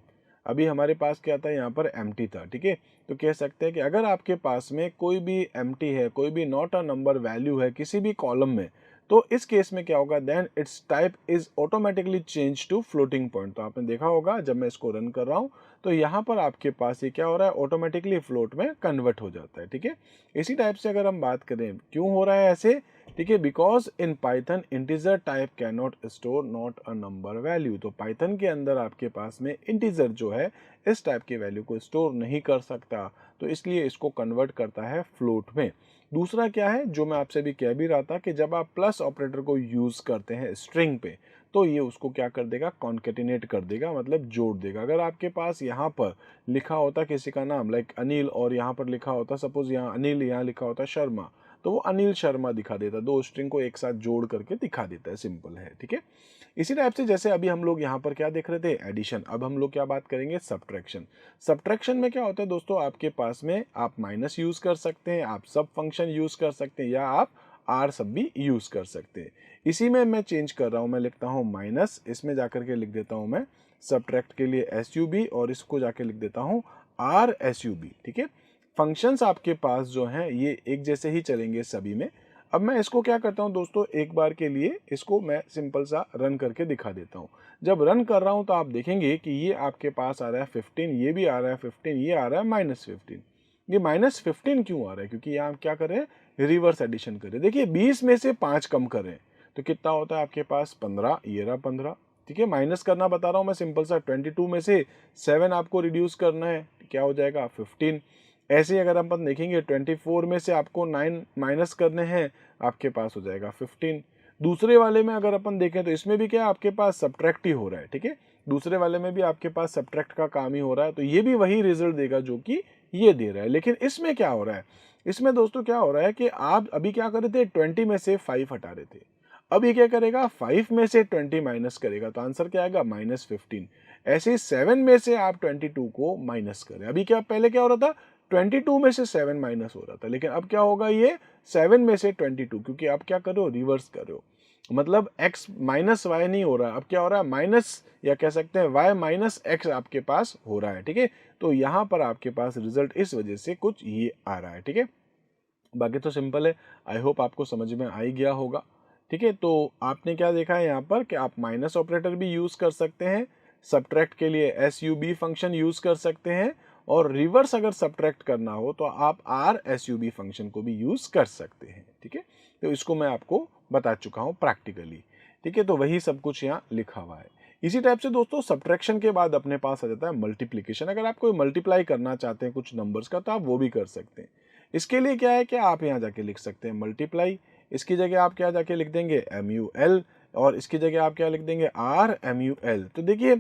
अभी हमारे पास क्या था, यहाँ पर एम्प्टी था, ठीक है। तो कह सकते हैं कि अगर आपके पास में कोई भी एम्प्टी है, कोई भी नॉट अ नंबर वैल्यू है किसी भी कॉलम में, तो इस केस में क्या होगा, then its type is automatically change to floating point. तो आपने देखा होगा जब मैं इसको रन कर रहा हूँ तो यहाँ पर आपके पास ये क्या हो रहा है, ऑटोमेटिकली फ्लोट में कन्वर्ट हो जाता है, ठीक है। इसी टाइप से अगर हम बात करें क्यों हो रहा है ऐसे, ठीक है, because in Python integer type can not store not a number value. तो पाइथन के अंदर आपके पास में इंटीजर जो है इस टाइप की वैल्यू को स्टोर नहीं कर सकता, तो इसलिए इसको कन्वर्ट करता है फ्लोट में। दूसरा क्या है, जो मैं आपसे भी कह भी रहा था कि जब आप प्लस ऑपरेटर को यूज करते हैं स्ट्रिंग पे, तो ये उसको क्या कर देगा, कॉन्केटिनेट कर देगा, मतलब जोड़ देगा। अगर आपके पास यहाँ पर लिखा होता किसी का नाम लाइक अनिल, और यहाँ पर लिखा होता सपोज यहाँ अनिल, यहाँ लिखा होता शर्मा, तो वो अनिल शर्मा दिखा देता, दो स्ट्रिंग को एक साथ जोड़ करके दिखा देता है, सिंपल है, ठीक है। इसी टाइप से जैसे अभी हम लोग यहाँ पर क्या देख रहे थे, एडिशन, अब हम लोग क्या बात करेंगे, सब्ट्रैक्शन। सब्ट्रैक्शन में क्या होता है दोस्तों, आपके पास में आप माइनस यूज कर सकते हैं, आप सब फंक्शन यूज कर सकते हैं, या आप आर सब भी यूज कर सकते हैं। इसी में मैं चेंज कर रहा हूँ, मैं लिखता हूँ माइनस, इसमें जाकर के लिख देता हूँ मैं सब्ट्रैक्ट के लिए SUB, और इसको जाके लिख देता हूँ RSUB, ठीक है। फंक्शंस आपके पास जो हैं ये एक जैसे ही चलेंगे सभी में। अब मैं इसको क्या करता हूं दोस्तों, एक बार के लिए इसको मैं सिंपल सा रन करके दिखा देता हूं। जब रन कर रहा हूं तो आप देखेंगे कि ये आपके पास आ रहा है 15, ये भी आ रहा है 15, ये आ रहा है -15। ये -15 क्यों आ रहा है, क्योंकि यहाँ आप क्या कर रहे हैं, रिवर्स एडिशन कर रहे हैं। देखिए 20 में से 5 कम कर रहे हैं तो कितना होता है आपके पास, 15, ये रहा 15, ठीक है। माइनस करना बता रहा हूँ मैं सिंपल सा, 22 में से 7 आपको रिड्यूस करना है, क्या हो जाएगा 15। ऐसे ही अगर अपन देखेंगे 24 में से आपको 9 माइनस करने हैं, आपके पास हो जाएगा 15। दूसरे वाले में अगर अपन देखें तो इसमें भी क्या आपके पास सब्ट्रैक्ट ही हो रहा है, ठीक है। दूसरे वाले में भी आपके पास सब्ट्रैक्ट का काम ही हो रहा है, तो ये भी वही रिजल्ट देगा जो कि ये दे रहा है। लेकिन इसमें क्या हो रहा है, इसमें दोस्तों क्या हो रहा है कि आप अभी क्या कर रहे थे, 20 में से 5 हटा रहे थे, अब ये क्या करेगा, 5 में से 20 माइनस करेगा, तो आंसर क्या आएगा, -15। ऐसे ही 7 में से आप 22 को माइनस करें, अभी क्या पहले क्या हो रहा था, 22 में से 7 माइनस हो रहा था, लेकिन अब क्या होगा, ये 7 में से 22, क्योंकि आप क्या कर रहे हो, रिवर्स कर रहे हो, मतलब x माइनस वाई नहीं हो रहा है, अब क्या हो रहा है, माइनस, या कह सकते हैं y माइनस x आपके पास हो रहा है, ठीक है। तो यहाँ पर आपके पास रिजल्ट इस वजह से कुछ ये आ रहा है, ठीक है। बाकी तो सिंपल है, आई होप आपको समझ में आ ही गया होगा, ठीक है। तो आपने क्या देखा है यहाँ पर कि आप माइनस ऑपरेटर भी यूज कर सकते हैं, सब्ट्रैक्ट के लिए SUB फंक्शन यूज कर सकते हैं, और रिवर्स अगर सब्ट्रैक्ट करना हो तो आप RSUB फंक्शन को भी यूज कर सकते हैं, ठीक है। तो इसको मैं आपको बता चुका हूँ प्रैक्टिकली, ठीक है। तो वही सब कुछ यहाँ लिखा हुआ है। इसी टाइप से दोस्तों सब्ट्रैक्शन के बाद अपने पास आ जाता है मल्टीप्लिकेशन। अगर आप कोई मल्टीप्लाई करना चाहते हैं कुछ नंबर्स का तो आप वो भी कर सकते हैं। इसके लिए क्या है कि आप यहाँ जाके लिख सकते हैं मल्टीप्लाई, इसकी जगह आप क्या जाके लिख देंगे MUL, और इसकी जगह आप क्या लिख देंगे RMUL। तो देखिए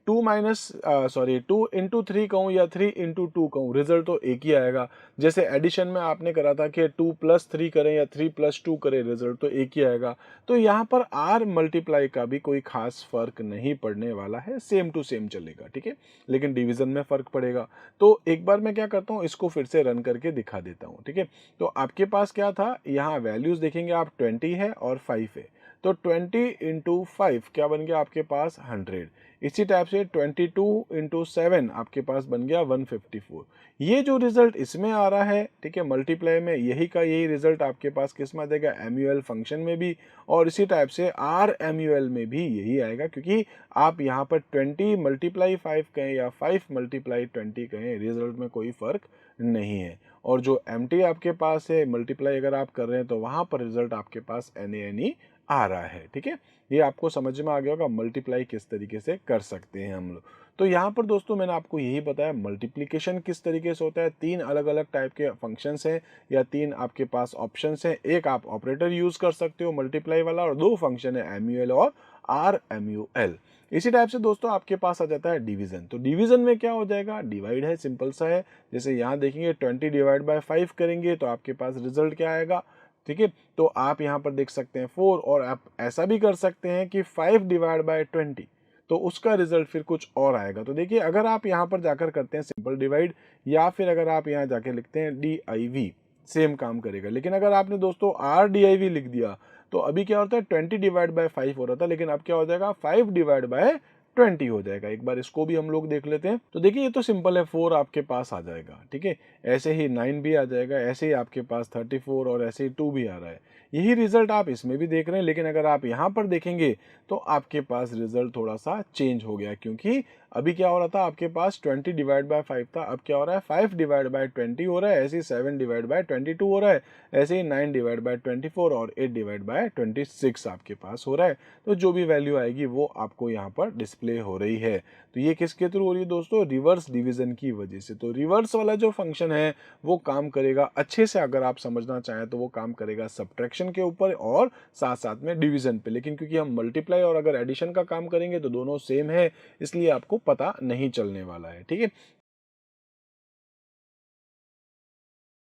टू इंटू थ्री कहूँ या 3 into 2 कहूँ, रिजल्ट तो एक ही आएगा। जैसे एडिशन में आपने करा था कि 2+3 करें या 3+2 करें, रिजल्ट तो एक ही आएगा। तो यहाँ पर आर मल्टीप्लाई का भी कोई खास फर्क नहीं पड़ने वाला है, सेम टू सेम चलेगा, ठीक है। लेकिन डिवीजन में फर्क पड़ेगा। तो एक बार मैं क्या करता हूँ, इसको फिर से रन करके दिखा देता हूँ, ठीक है। तो आपके पास क्या था, यहाँ वैल्यूज देखेंगे आप, 20 है और 5 है। तो 20 into 5 क्या बन गया आपके पास, 100। इसी टाइप से 22 into 7 आपके पास बन गया 154। ये जो रिजल्ट इसमें आ रहा है, ठीक है, मल्टीप्लाई में, यही का यही रिजल्ट आपके पास किस में आ जाएगा, एमयूएल फंक्शन में भी, और इसी टाइप से आर एमयूएल में भी यही आएगा। क्योंकि आप यहाँ पर 20×5 कहें या 5×20 कहें, रिजल्ट में कोई फर्क नहीं है। और जो एमटी आपके पास है, मल्टीप्लाई अगर आप कर रहे हैं तो वहां पर रिजल्ट आपके पास एन आ रहा है, ठीक है। ये आपको समझ में आ गया होगा मल्टीप्लाई किस तरीके से कर सकते हैं हम लोग। तो यहाँ पर दोस्तों मैंने आपको यही बताया मल्टीप्लिकेशन किस तरीके से होता है। 3 अलग अलग टाइप के फंक्शंस हैं या 3 आपके पास ऑप्शंस हैं। एक आप ऑपरेटर यूज कर सकते हो मल्टीप्लाई वाला, और 2 फंक्शन है एमयूएल और आर एमयूएल। इसी टाइप से दोस्तों आपके पास आ जाता है डिवीजन। तो डिवीजन में क्या हो जाएगा, डिवाइड है, सिंपल सा है। जैसे यहाँ देखेंगे 20/5 करेंगे तो आपके पास रिजल्ट क्या आएगा, ठीक है। तो आप यहाँ पर देख सकते हैं 4, और आप ऐसा भी कर सकते हैं कि 5/20, तो उसका रिजल्ट फिर कुछ और आएगा। तो देखिए, अगर आप यहाँ पर जाकर करते हैं सिंपल डिवाइड, या फिर अगर आप यहाँ जाके लिखते हैं DIV, सेम काम करेगा। लेकिन अगर आपने दोस्तों RDIV लिख दिया तो अभी क्या होता है, 20/5 हो रहा था, लेकिन अब क्या हो जाएगा, 5/20 हो जाएगा। एक बार इसको भी हम लोग देख लेते हैं। तो देखिए, ये तो सिंपल है, 4 आपके पास आ जाएगा, ठीक है। ऐसे ही 9 भी आ जाएगा, ऐसे ही आपके पास 34, और ऐसे ही 2 भी आ रहा है। यही रिजल्ट आप इसमें भी देख रहे हैं। लेकिन अगर आप यहाँ पर देखेंगे तो आपके पास रिजल्ट थोड़ा सा चेंज हो गया, क्योंकि अभी क्या हो रहा था, आपके पास 20/5 था, अब क्या हो रहा है, 5/20 हो रहा है। ऐसे ही 7/22 हो रहा है, ऐसे ही 9/24 और 8/26 आपके पास हो रहा है। तो जो भी वैल्यू आएगी वो आपको यहाँ पर डिस्प्ले हो रही है। तो ये किसके थ्रू हो रही है दोस्तों, रिवर्स डिवीजन की वजह से। तो रिवर्स वाला जो फंक्शन है वो काम करेगा अच्छे से, अगर आप समझना चाहें तो वो काम करेगा सब्ट्रैक्शन के ऊपर और साथ साथ में डिवीजन पे। लेकिन क्योंकि हम मल्टीप्लाई और अगर एडिशन का काम करेंगे तो दोनों सेम है, इसलिए आपको पता नहीं चलने वाला है, ठीक है।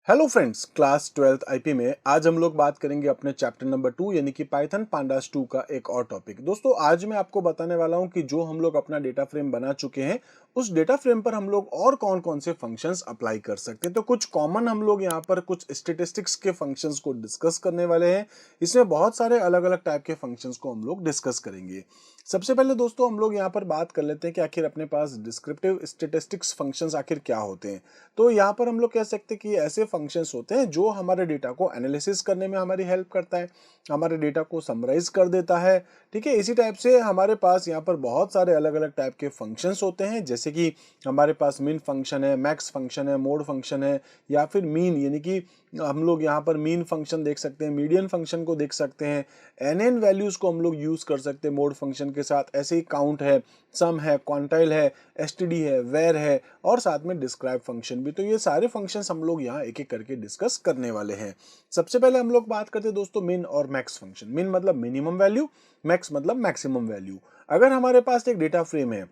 Hello friends, class 12th IP में आज हम लोग बात करेंगे अपने चैप्टर नंबर 2 यानी कि पाइथन पांडास 2 का एक और टॉपिक। दोस्तों, आज मैं आपको बताने वाला हूं कि जो हम लोग अपना डेटा फ्रेम बना चुके हैं, उस डेटा फ्रेम पर हम लोग और कौन कौन से फंक्शंस अप्लाई कर सकते हैं। तो कुछ कॉमन हम लोग यहाँ पर कुछ स्टेटिस्टिक्स के फंक्शंस को डिस्कस करने वाले हैं। इसमें बहुत सारे अलग अलग टाइप के फंक्शंस को हम लोग डिस्कस करेंगे। सबसे पहले दोस्तों हम लोग यहाँ पर बात कर लेते हैं कि आखिर अपने पास डिस्क्रिप्टिव स्टेटिस्टिक्स फंक्शंस आखिर क्या होते हैं। तो यहाँ पर हम लोग कह सकते हैं कि ऐसे फंक्शंस होते हैं जो हमारे डेटा को एनालिसिस करने में हमारी हेल्प करता है, हमारे डेटा को समराइज कर देता है, ठीक है। इसी टाइप से हमारे पास यहाँ पर बहुत सारे अलग अलग टाइप के फंक्शंस होते हैं, जैसे कि हमारे पास मिन फंक्शन है, मैक्स फंक्शन है, मोड फंक्शन है, या फिर मीन, यानी कि हम लोग यहाँ पर मीन फंक्शन देख सकते हैं, मीडियन फंक्शन को देख सकते हैं, एन वैल्यूज को हम लोग यूज कर सकते हैं मोड फंक्शन के साथ। ऐसे ही काउंट है, सम है, क्वांटाइल है, एसटीडी है, वेर है, और साथ में डिस्क्राइब फंक्शन भी। तो ये सारे फंक्शंस हम लोग यहाँ एक एक करके डिस्कस करने वाले हैं। सबसे पहले हम लोग बात करते हैं दोस्तों मिन और मैक्स फंक्शन। मिन मतलब मिनिमम वैल्यू, मैक्स मतलब मैक्सिमम वैल्यू। अगर हमारे पास एक डेटा फ्रेम है,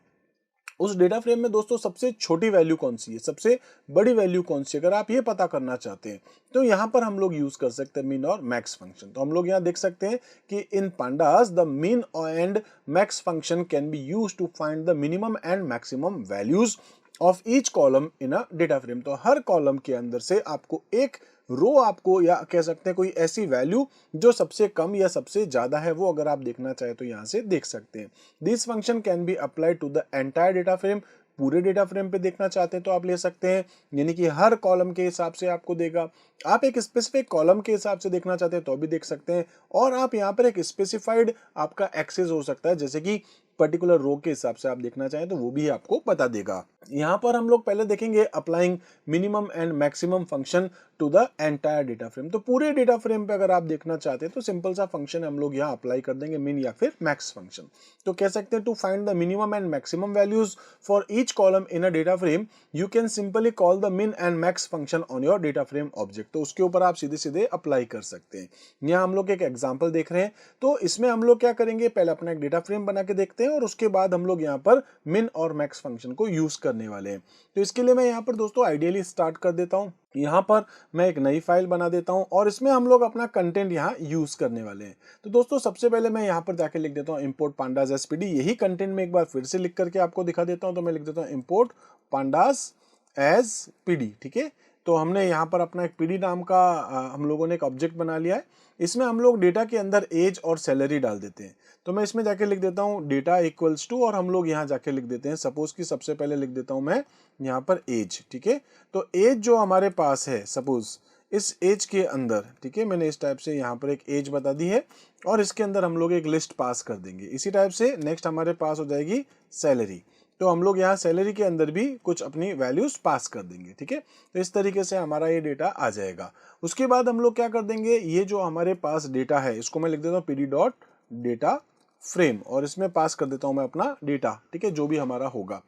उस डेटा फ्रेम में दोस्तों सबसे छोटी वैल्यू कौन सी है, सबसे बड़ी वैल्यू कौन सी, अगर आप ये पता करना चाहते हैं तो यहाँ पर हम लोग यूज कर सकते हैं मिन और मैक्स फंक्शन। तो हम लोग यहाँ देख सकते हैं कि in pandas the min and max function can be use to find the minimum and maximum values of each column in a data frame. तो हर कॉलम के अंदर से आपको एक रो, आपको या कह सकते हैं कोई ऐसी वैल्यू जो सबसे कम या सबसे ज्यादा है, वो अगर आप देखना चाहे तो यहाँ से देख सकते हैं। This function can be apply to the entire data frame. पूरे डेटा फ्रेम पे देखना चाहते हैं तो आप ले सकते हैं, यानी कि हर कॉलम के हिसाब से आपको देगा। आप एक स्पेसिफिक कॉलम के हिसाब से देखना चाहते हैं तो भी देख सकते हैं, और आप यहाँ पर एक स्पेसिफाइड आपका एक्सेस हो सकता है, जैसे कि पर्टिकुलर रो के हिसाब से आप देखना चाहें तो वो भी आपको बता देगा। यहाँ पर हम लोग पहले देखेंगे applying minimum and maximum function to the entire data frame. तो पूरे डेटा फ्रेम पे अगर आप देखना चाहते हैं तो सिंपल सा फंक्शन हम लोग यहाँ अप्लाई कर देंगे, मिन या फिर मैक्स फंक्शन। तो कह सकते हैं to find the minimum and maximum values for each column in a data frame you can simply call the min and max function on your data frame object. तो उसके ऊपर आप सीधे सीधे अप्लाई कर सकते हैं। यहाँ हम लोग एक एग्जाम्पल देख रहे हैं, तो इसमें हम लोग क्या करेंगे, पहले अपना एक डेटा फ्रेम बना के देखते हैं और उसके बाद हम लोग यहाँ पर मिन और मैक्स फंक्शन को यूज करने वाले हैं। तो इसके लिए मैं यहाँ पर दोस्तों आइडियली स्टार्ट कर देता हूँ। यहाँ पर मैं एक नई फाइल बना देता हूँ और इसमें हम लोग अपना कंटेंट यहाँ यूज करने वाले हैं। तो दोस्तों सबसे पहले मैं यहाँ पर जाके लिख देता हूँ import pandas spd। यही कंटेंट में एक बार फिर से लिख करके आपको दिखा देता हूँ। तो मैं लिख देता हूँ import pandas as pd। ठीक है, तो हमने यहाँ पर अपना एक pd नाम का हम लोगों ने एक ऑब्जेक्ट बना लिया है। इसमें हम लोग डेटा के अंदर एज और सैलरी डाल देते हैं। तो मैं इसमें जाके लिख देता हूँ डेटा इक्वल्स टू, और हम लोग यहाँ जाके लिख देते हैं, सपोज कि सबसे पहले लिख देता हूँ मैं यहाँ पर एज। ठीक है, तो एज जो हमारे पास है, सपोज इस एज के अंदर, ठीक है, मैंने इस टाइप से यहाँ पर एक एज बता दी है और इसके अंदर हम लोग एक लिस्ट पास कर देंगे। इसी टाइप से नेक्स्ट हमारे पास हो जाएगी सैलरी। तो हम लोग यहाँ सैलरी के अंदर भी कुछ अपनी वैल्यूज पास कर देंगे। ठीक है, तो इस तरीके से हमारा ये डेटा आ जाएगा। उसके बाद हम लोग क्या कर देंगे, ये जो हमारे पास डेटा है इसको मैं लिख देता हूँ pd डॉट डेटा फ्रेम और इसमें पास कर देता हूँ मैं अपना डेटा। ठीक है, जो भी हमारा होगा।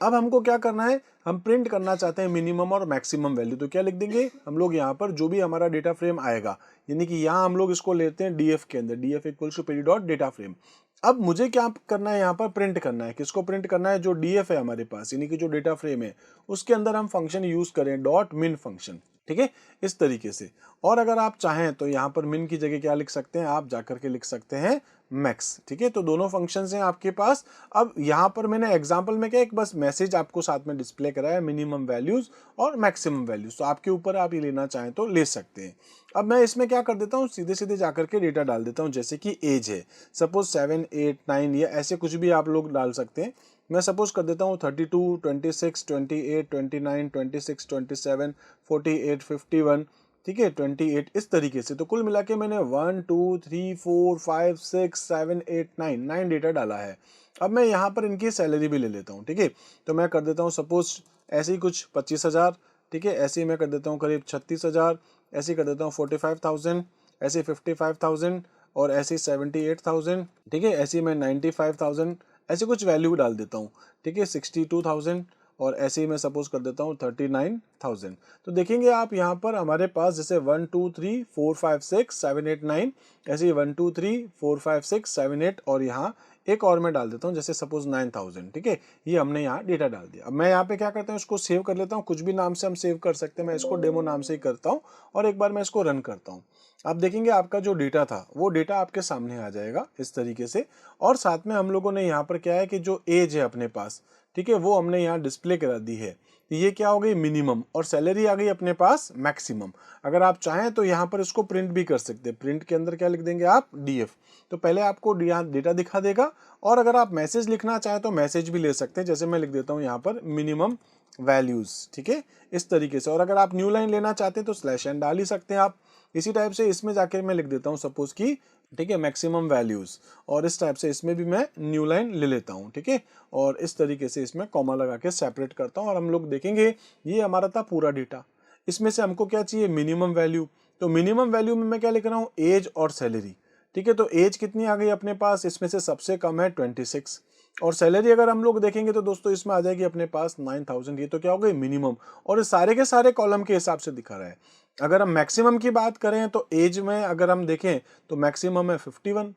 अब हमको क्या करना है, हम प्रिंट करना चाहते हैं मिनिमम और मैक्सिमम वैल्यू। तो क्या लिख देंगे हम लोग यहाँ पर, जो भी हमारा डेटा फ्रेम आएगा, यानी कि यहाँ हम लोग इसको लेते हैं डीएफ के अंदर, DF equals to pd dot data frame. अब मुझे क्या करना है, यहाँ पर प्रिंट करना है। किसको प्रिंट करना है, जो डीएफ है हमारे पास, यानी कि जो डेटा फ्रेम है उसके अंदर हम फंक्शन यूज करें डॉट मिन फंक्शन। ठीक है, इस तरीके से। और अगर आप चाहें तो यहाँ पर मिन की जगह क्या लिख सकते हैं, आप जाकर के लिख सकते हैं मैक्स। ठीक है, तो दोनों फंक्शंस हैं आपके पास। अब यहाँ पर मैंने एग्जांपल में क्या एक बस मैसेज आपको साथ में डिस्प्ले कराया, मिनिमम वैल्यूज और मैक्सिमम वैल्यूज। तो आपके ऊपर आप ये लेना चाहें तो ले सकते हैं। अब मैं इसमें क्या कर देता हूँ, सीधे सीधे जाकर के डेटा डाल देता हूँ। जैसे कि एज है सपोज 7, 8, 9 या ऐसे कुछ भी आप लोग डाल सकते हैं। मैं सपोज कर देता हूँ 32, 26, 28, 29, 26, 27, 48, 51। ठीक है, 28, इस तरीके से। तो कुल मिला के मैंने 1, 2, 3, 4, 5, 6, 7, 8, 9 डेटा डाला है। अब मैं यहाँ पर इनकी सैलरी भी ले लेता हूँ। ठीक है, तो मैं कर देता हूँ सपोज ऐसे ही कुछ 25,000। ठीक है, ऐसे ही मैं कर देता हूँ करीब 36,000। ऐसे ही कर देता हूँ 45,000, ऐसे 55,000 और ऐसे 78,000। ठीक है, ऐसे मैं 95,000 ऐसे कुछ वैल्यू डाल देता हूँ। ठीक है, 62,000 और ऐसे ही मैं सपोज कर देता हूँ 39,000। तो देखेंगे आप यहाँ पर हमारे पास जैसे 1, 2, 3, 4, 5, 6, 7, 8, 9, ऐसे ही 1, 2, 3, 4, 5, 6, 7, 8 और यहाँ एक और मैं डाल देता हूँ जैसे सपोज 9,000। ठीक है, ये हमने यहाँ डेटा डाल दिया। अब मैं यहाँ पे क्या करता हूँ, इसको सेव कर लेता हूँ। कुछ भी नाम से हम सेव कर सकते हैं, मैं इसको डेमो नाम से ही करता हूँ और एक बार मैं इसको रन करता हूँ। आप देखेंगे आपका जो डेटा था वो डेटा आपके सामने आ जाएगा इस तरीके से। और साथ में हम लोगों ने यहाँ पर क्या है कि जो एज है अपने पास, ठीक है, वो हमने यहाँ डिस्प्ले करा दी है। ये क्या हो गई मिनिमम और सैलरी आ गई अपने पास मैक्सिमम। अगर आप चाहें तो यहाँ पर इसको प्रिंट भी कर सकते हैं। प्रिंट के अंदर क्या लिख देंगे आप, डीएफ। तो पहले आपको यहाँ डेटा दिखा देगा और अगर आप मैसेज लिखना चाहें तो मैसेज भी ले सकते हैं। जैसे मैं लिख देता हूँ यहाँ पर मिनिमम वैल्यूज। ठीक है, इस तरीके से। और अगर आप न्यू लाइन लेना चाहते हैं तो स्लैश एन डाल ही सकते हैं आप। इसी टाइप से इसमें जाकर मैं लिख देता हूँ सपोज की, ठीक है, मैक्सिमम वैल्यूज, और इस टाइप से इसमें भी मैं न्यू लाइन ले लेता हूँ। ठीक है, और इस तरीके से इसमें कॉमा लगा के सेपरेट करता हूँ और हम लोग देखेंगे ये हमारा था पूरा डेटा। इसमें से हमको क्या चाहिए, मिनिमम वैल्यू। तो मिनिमम वैल्यू में मैं क्या लिख रहा हूँ, एज और सैलरी। ठीक है, तो एज कितनी आ गई अपने पास, इसमें से सबसे कम है 26। और सैलरी अगर हम लोग देखेंगे तो दोस्तों इसमें आ जाएगी अपने पास 9,000। ये तो क्या हो गई मिनिमम, और इस सारे के सारे कॉलम के हिसाब से दिखा रहा है। अगर हम मैक्सिमम की बात करें तो एज में अगर हम देखें तो मैक्सिमम है 51।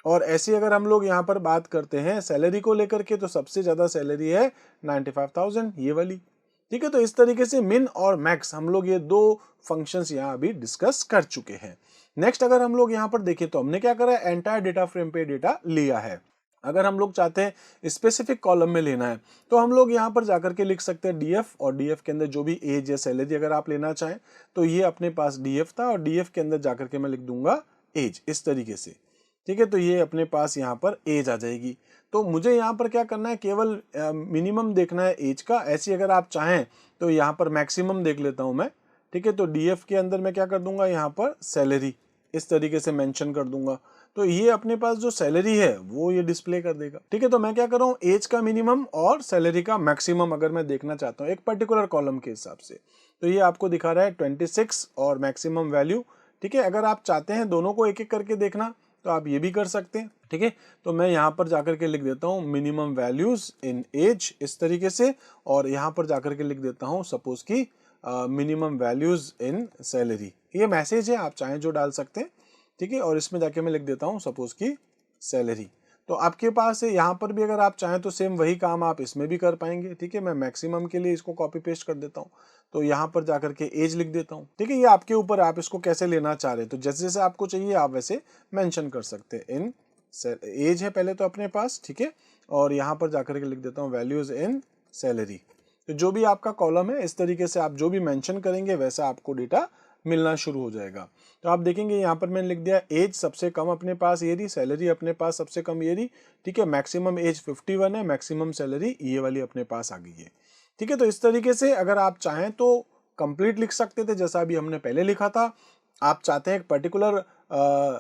और ऐसी अगर हम लोग यहाँ पर बात करते हैं सैलरी को लेकर के तो सबसे ज्यादा सैलरी है 95,000, ये वाली। ठीक है, तो इस तरीके से मिन और मैक्स हम लोग ये दो फंक्शंस यहाँ अभी डिस्कस कर चुके हैं। नेक्स्ट अगर हम लोग यहाँ पर देखें तो हमने क्या करा है, एंटायर डेटा फ्रेम पे डेटा लिया है। अगर हम लोग चाहते हैं स्पेसिफिक कॉलम में लेना है तो हम लोग यहाँ पर जाकर के लिख सकते हैं डीएफ, और डीएफ के अंदर जो भी एज या सैलरी अगर आप लेना चाहें तो ये अपने पास डीएफ था और डीएफ के अंदर जाकर के मैं लिख दूंगा एज, इस तरीके से। ठीक है, तो ये अपने पास यहाँ पर एज आ जाएगी। तो मुझे यहाँ पर क्या करना है, केवल मिनिमम देखना है एज का। ऐसी अगर आप चाहें तो यहाँ पर मैक्सिमम देख लेता हूँ मैं। ठीक है, तो डीएफ के अंदर मैं क्या कर दूंगा, यहाँ पर सैलरी इस तरीके से मेंशन कर दूंगा। तो ये अपने पास जो सैलरी है वो ये डिस्प्ले कर देगा। ठीक है, तो मैं क्या कर रहा हूँ, एज का मिनिमम और सैलरी का मैक्सिमम अगर मैं देखना चाहता हूँ एक पर्टिकुलर कॉलम के हिसाब से, तो ये आपको दिखा रहा है 26 और मैक्सिमम वैल्यू। ठीक है, अगर आप चाहते हैं दोनों को एक एक करके देखना तो आप ये भी कर सकते हैं। ठीक है, तो मैं यहाँ पर जाकर के लिख देता हूँ मिनिमम वैल्यूज इन एज इस तरीके से, और यहाँ पर जाकर के लिख देता हूँ सपोज की मिनिमम वैल्यूज इन सैलरी। ये मैसेज है, आप चाहें जो डाल सकते हैं। ठीक है, और इसमें जाके मैं लिख देता हूँ सपोज की सैलरी। तो आपके पास यहाँ पर भी अगर आप चाहें तो सेम वही काम आप इसमें भी कर पाएंगे। ठीक है, मैं मैक्सिमम के लिए इसको कॉपी पेस्ट कर देता हूँ, तो यहाँ पर जाकर के एज लिख देता हूँ। ठीक है, ये आपके ऊपर, आप इसको कैसे लेना चाह रहे हैं, तो जैसे जैसे आपको चाहिए आप वैसे मेंशन कर सकते हैं। इन एज है पहले तो अपने पास, ठीक है, और यहाँ पर जाकर के लिख देता हूँ वैल्यूज इन सैलरी। तो जो भी आपका कॉलम है इस तरीके से आप जो भी मेंशन करेंगे वैसा आपको डेटा मिलना शुरू हो जाएगा। तो आप देखेंगे यहाँ पर मैंने लिख दिया एज सबसे कम अपने पास ये रही, सैलरी अपने पास सबसे कम ये रही। ठीक है, मैक्सिमम एज 51 है, मैक्सिमम सैलरी ये वाली अपने पास आ गई है। ठीक है, तो इस तरीके से अगर आप चाहें तो कंप्लीट लिख सकते थे जैसा अभी हमने पहले लिखा था। आप चाहते हैं एक पर्टिकुलर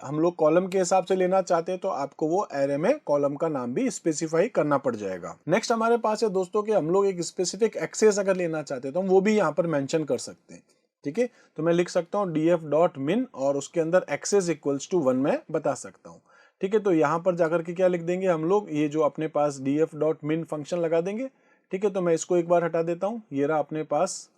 हम लोग कॉलम के हिसाब से लेना चाहते हैं तो आपको वो एरे में कॉलम का नाम भी स्पेसिफाई करना पड़ जाएगा। नेक्स्ट हमारे पास है दोस्तों कि हम लोग एक स्पेसिफिक एक्सेस अगर लेना चाहते हैं तो हम वो भी यहाँ पर मेंशन कर सकते हैं। ठीक है, तो मैं लिख सकता हूँ df.min और उसके अंदर एक्सेस इक्वल्स टू 1 मैं बता सकता हूँ। ठीक है, तो यहाँ पर जाकर के क्या लिख देंगे हम लोग, ये जो अपने पास df.min फंक्शन लगा देंगे। ठीक है, तो मैं इसको एक बार हटा देता हूँ, ये रहा अपने पास।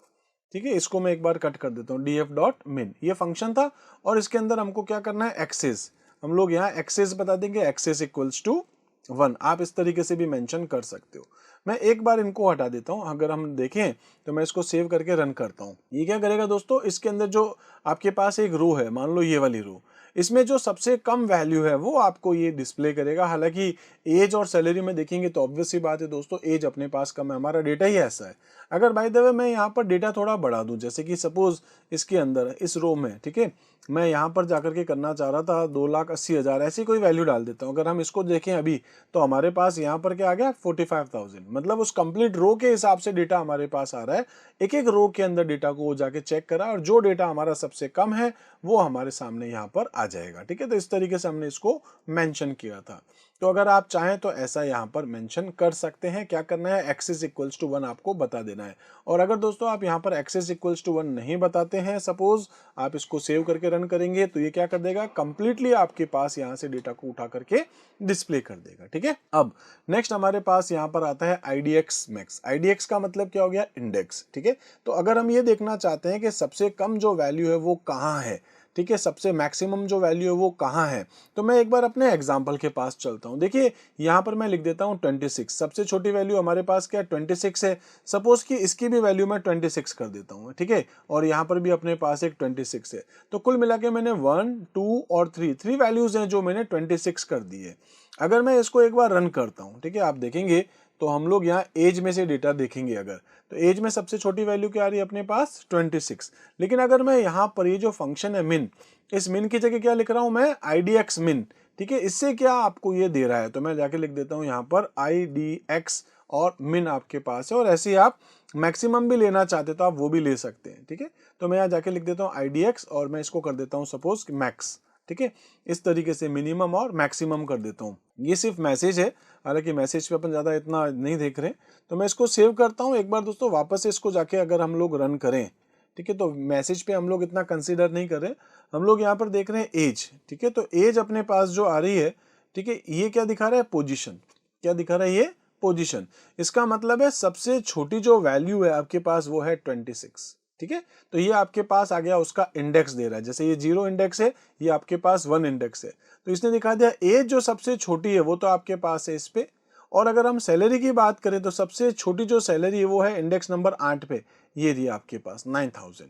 ठीक है, इसको मैं एक बार कट कर देता हूँ, df.min ये फंक्शन था और इसके अंदर हमको क्या करना है, एक्सेस। हम लोग यहाँ एक्सेस बता देंगे, एक्सेस इक्वल्स टू 1। आप इस तरीके से भी मेंशन कर सकते हो। मैं एक बार इनको हटा देता हूं, अगर हम देखें तो मैं इसको सेव करके रन करता हूं। ये क्या करेगा दोस्तों, इसके अंदर जो आपके पास एक रो है, मान लो ये वाली रो, इसमें जो सबसे कम वैल्यू है वो आपको ये डिस्प्ले करेगा। हालांकि एज और सैलरी में देखेंगे तो ऑब्वियस सी बात है दोस्तों, एज अपने पास कम है, हमारा डेटा ही ऐसा है। अगर बाय द वे मैं यहाँ पर डेटा थोड़ा बढ़ा दूं, जैसे कि सपोज इसके अंदर इस रो में, ठीक है, मैं यहाँ पर जाकर के करना चाह रहा था 2,80,000 ऐसी कोई वैल्यू डाल देता हूँ। अगर हम इसको देखें अभी तो हमारे पास यहाँ पर क्या आ गया 45,000, मतलब उस कंप्लीट रो के हिसाब से डेटा हमारे पास आ रहा है। एक एक रो के अंदर डेटा को वो जाके चेक करा और जो डेटा हमारा सबसे कम है वो हमारे सामने यहाँ पर आ जाएगा। ठीक है, तो इस तरीके से हमने इसको मेंशन किया था। तो अगर आप चाहें तो ऐसा यहाँ पर मेंशन कर सकते हैं। क्या करना है, एक्सेस इक्वल्स टू 1 आपको बता देना है। और अगर दोस्तों आप यहाँ पर एक्सेस इक्वल्स टू 1 नहीं बताते हैं, सपोज आप इसको सेव करके रन करेंगे तो ये क्या कर देगा, कंप्लीटली आपके पास यहाँ से डेटा को उठा करके डिस्प्ले कर देगा। ठीक है, अब नेक्स्ट हमारे पास यहाँ पर आता है IDX मैक्स। IDX का मतलब क्या हो गया, इंडेक्स। ठीक है, तो अगर हम ये देखना चाहते हैं कि सबसे कम जो वैल्यू है वो कहाँ है, ठीक है, सबसे मैक्सिमम जो वैल्यू है वो कहाँ है, तो मैं एक बार अपने एग्जांपल के पास चलता हूँ। देखिए यहाँ पर मैं लिख देता हूँ 26, सबसे छोटी वैल्यू हमारे पास क्या 26 है। सपोज कि इसकी भी वैल्यू मैं 26 कर देता हूँ। ठीक है, और यहाँ पर भी अपने पास एक 26 है। तो कुल मिला के मैंने 1, 2 और 3 वैल्यूज हैं जो मैंने 26 कर दी है। अगर मैं इसको एक बार रन करता हूँ, ठीक है, आप देखेंगे तो हम लोग यहाँ एज में से डेटा देखेंगे। अगर तो एज में सबसे छोटी वैल्यू क्या आ रही है अपने पास 26। लेकिन अगर मैं यहाँ पर ये जो फंक्शन है मिन, इस मिन की जगह क्या लिख रहा हूँ मैं, IDX min। ठीक है, इससे क्या आपको ये दे रहा है, तो मैं जाके लिख देता हूँ यहाँ पर IDX और मिन आपके पास है। और ऐसे ही आप मैक्सिमम भी लेना चाहते तो आप वो भी ले सकते हैं। ठीक है, तो मैं यहाँ जाके लिख देता हूँ IDX और मैं इसको कर देता हूँ सपोज मैक्स। ठीक है, इस तरीके से मिनिमम और मैक्सिमम कर देता हूँ। ये सिर्फ मैसेज है, हालांकि मैसेज पे अपन ज़्यादा इतना नहीं देख रहे। तो मैं इसको सेव करता हूँ। एक बार दोस्तों वापस से इसको जाके अगर हम लोग रन करें, ठीक है, तो मैसेज पे हम लोग इतना कंसीडर नहीं कर रहे, हम लोग यहाँ पर देख रहे हैं एज। ठीक है, तो एज अपने पास जो आ रही है, ठीक है, ये क्या दिखा रहा है, पोजीशन। क्या दिखा रहा है ये, पोजीशन। इसका मतलब है सबसे छोटी जो वैल्यू है आपके पास वो है 26। ठीक है, तो ये आपके पास आ गया, उसका इंडेक्स दे रहा है। जैसे ये 0 इंडेक्स है, ये आपके पास 1 इंडेक्स है, तो इसने दिखा दिया एज जो सबसे छोटी है वो तो आपके पास है इस पे। और अगर हम सैलरी की बात करें तो सबसे छोटी जो सैलरी है वो है इंडेक्स नंबर 8 पे, ये रही आपके पास 9,000।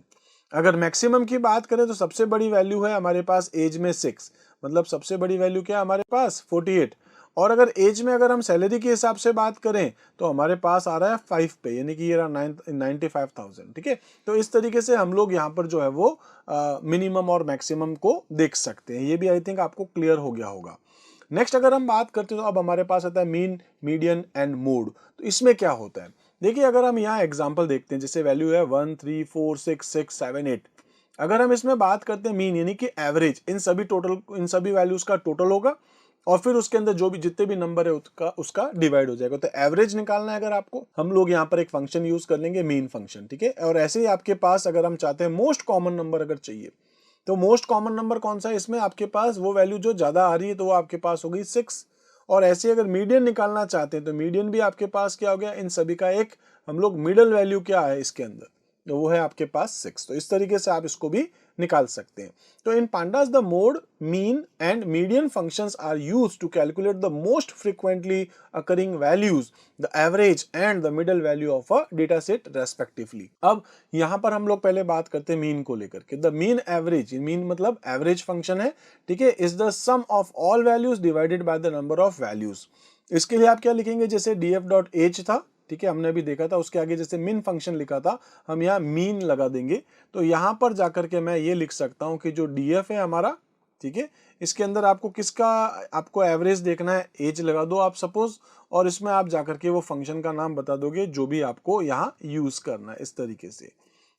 अगर मैक्सिमम की बात करें तो सबसे बड़ी वैल्यू है हमारे पास एज में 6, मतलब सबसे बड़ी वैल्यू क्या है हमारे पास 48। और अगर एज में अगर हम सैलरी के हिसाब से बात करें तो हमारे पास आ रहा है 5 पे, यानी कि ये रहा 95,000। ठीक है, तो इस तरीके से हम लोग यहाँ पर जो है वो मिनिमम और मैक्सिमम को देख सकते हैं। ये भी आई थिंक आपको क्लियर हो गया होगा। नेक्स्ट अगर हम बात करते हैं तो अब हमारे पास आता है मीन, मीडियन एंड मोड। तो इसमें क्या होता है, देखिए अगर हम यहाँ एग्जांपल देखते हैं, जैसे वैल्यू है 1, 3, 4, 6, 6, 7, 8। अगर हम इसमें बात करते हैं मीन यानी कि एवरेज, इन सभी वैल्यूज का टोटल होगा और फिर उसके अंदर जो भी जितने भी नंबर है उसका डिवाइड हो जाएगा। तो एवरेज निकालना है अगर आपको, हम लोग यहाँ पर एक फंक्शन यूज कर लेंगे मीन फंक्शन, ठीक है। और ऐसे ही आपके पास अगर हम चाहते हैं मोस्ट कॉमन नंबर अगर चाहिए, तो मोस्ट कॉमन नंबर कौन सा है, इसमें आपके पास वो वैल्यू जो ज्यादा आ रही है तो वो आपके पास होगी 6। और ऐसे अगर मीडियन निकालना चाहते हैं तो मीडियन भी आपके पास क्या हो गया, इन सभी का एक हम लोग मिडल वैल्यू क्या है इसके अंदर, तो वो है आपके पास 6। तो इस तरीके से आप इसको भी निकाल सकते हैं। तो in pandas the mode, mean and median functions are used to calculate the most frequently occurring values, the average and the middle value of a data set respectively. अब यहां पर हम लोग पहले बात करते हैं मीन को लेकर के। द मीन एवरेज, मीन मतलब एवरेज फंक्शन है, ठीक है, is the sum of all values divided by the number of values. इसके लिए आप क्या लिखेंगे, जैसे df डॉट एच था, ठीक है, हमने अभी देखा था, उसके आगे जैसे मिन फंक्शन लिखा था, हम यहाँ मीन लगा देंगे। तो यहां पर जाकर के मैं ये लिख सकता हूं कि जो df है हमारा, ठीक है, इसके अंदर आपको किसका, आपको एवरेज देखना है, एज लगा दो आप सपोज, और इसमें आप जाकर के वो फंक्शन का नाम बता दोगे जो भी आपको यहाँ यूज करना है, इस तरीके से,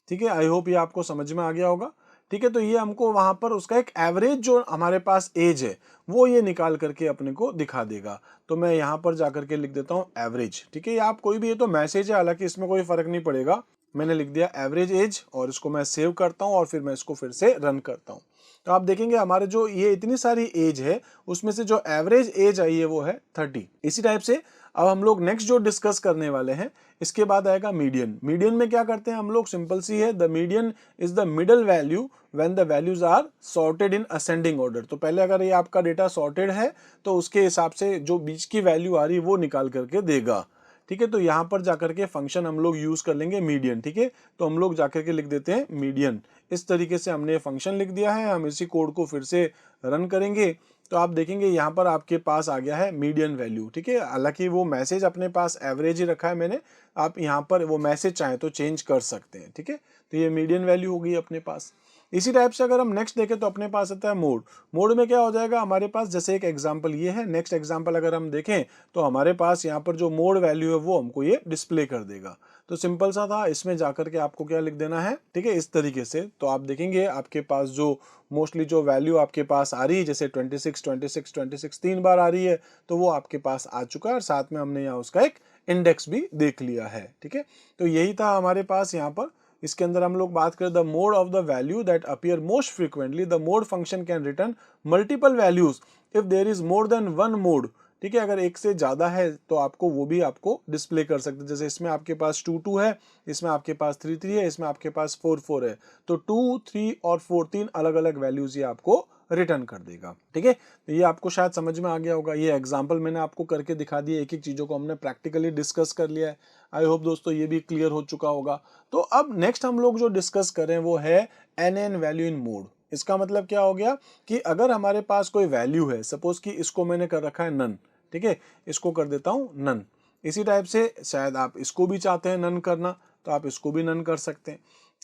ठीक है। आई होप ये आपको समझ में आ गया होगा, ठीक है। तो ये हमको वहां पर उसका एक एवरेज जो हमारे पास एज है वो ये निकाल करके अपने को दिखा देगा। तो मैं यहाँ पर जाकर के लिख देता हूँ एवरेज, ठीक है। आप कोई भी, ये तो मैसेज है, हालांकि इसमें कोई फर्क नहीं पड़ेगा, मैंने लिख दिया एवरेज एज और इसको मैं सेव करता हूँ और फिर मैं इसको फिर से रन करता हूँ। तो आप देखेंगे हमारे जो ये इतनी सारी एज है उसमें से जो एवरेज एज आई है वो है 30। इसी टाइप से अब हम लोग नेक्स्ट जो डिस्कस करने वाले हैं, इसके बाद आएगा मीडियन। मीडियन में क्या करते हैं हम लोग, सिंपल सी है, the median is the middle value when the values are sorted in ascending order. तो पहले अगर ये आपका डेटा सॉर्टेड है तो उसके हिसाब से जो बीच की वैल्यू आ रही है वो निकाल करके देगा, ठीक है। तो यहाँ पर जाकर के फंक्शन हम लोग यूज कर लेंगे मीडियन, ठीक है। तो हम लोग जाकर के लिख देते हैं मीडियन। इस तरीके से हमने फंक्शन लिख दिया है। हम इसी कोड को फिर से रन करेंगे तो आप देखेंगे यहाँ पर आपके पास आ गया है मीडियन वैल्यू, ठीक है। हालांकि वो मैसेज अपने पास एवरेज ही रखा है मैंने, आप यहाँ पर वो मैसेज चाहे तो चेंज कर सकते हैं, ठीक है। तो ये मीडियन वैल्यू होगी अपने पास। इसी टाइप से अगर हम नेक्स्ट देखें तो अपने पास आता है मोड। मोड में क्या हो जाएगा हमारे पास, जैसे एक एग्जांपल ये है, नेक्स्ट एग्जांपल अगर हम देखें तो हमारे पास यहाँ पर जो मोड वैल्यू है वो हमको ये डिस्प्ले कर देगा। तो सिंपल सा था, इसमें जाकर के आपको क्या लिख देना है, ठीक है, इस तरीके से। तो आप देखेंगे आपके पास जो मोस्टली जो वैल्यू आपके पास आ रही है, जैसे 26 26 26 3 बार आ रही है, तो वो आपके पास आ चुका है और साथ में हमने यहाँ उसका एक इंडेक्स भी देख लिया है, ठीक है। तो यही था हमारे पास यहाँ पर। इसके अंदर हम लोग बात करें the mode of the value that appear most frequently, the mode function can return multiple values if there is more than one mode, ठीक है। अगर एक से ज्यादा है तो आपको वो भी आपको डिस्प्ले कर सकते हैं। जैसे इसमें आपके पास 2 2 है, इसमें आपके पास 3 3 है, इसमें आपके पास 4 4 है। तो 2 3 और 4 तीन अलग अलग वैल्यूज ये आपको रिटर्न कर देगा, ठीक है। तो ये आपको शायद समझ में आ गया होगा। ये एग्जांपल मैंने आपको करके दिखा दिया, एक एक चीजों को हमने प्रैक्टिकली डिस्कस कर लिया है। आई होप दोस्तों ये भी क्लियर हो चुका होगा। तो अब नेक्स्ट हम लोग जो डिस्कस करें वो है एन वैल्यू इन मोड। इसका मतलब क्या हो गया कि अगर हमारे पास कोई वैल्यू है, सपोज कि इसको मैंने कर रखा है नन, ठीक है, इसको कर देता हूं नन। इसी टाइप से शायद आप इसको भी चाहते हैं नन करना, तो आप इसको भी नन कर सकते हैं।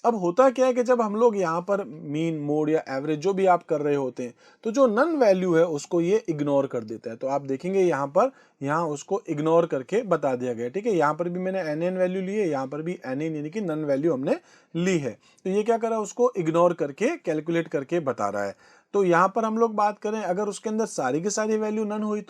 अब होता क्या है कि जब हम लोग यहाँ पर मीन, मोड या एवरेज जो भी आप कर रहे होते हैं, तो जो नन वैल्यू है उसको ये इग्नोर कर देता है। तो आप देखेंगे यहाँ पर, यहाँ उसको इग्नोर करके बता दिया गया, ठीक है। यहाँ पर भी मैंने एन वैल्यू ली है, यहाँ पर भी एन यानी कि नन वैल्यू हमने ली है। तो ये क्या कर रहा है, उसको इग्नोर करके कैलकुलेट करके बता रहा है। तो यहाँ पर हम लोग बात करें, अगर उसके अंदर सारी की सारी वैल्यू नन हुई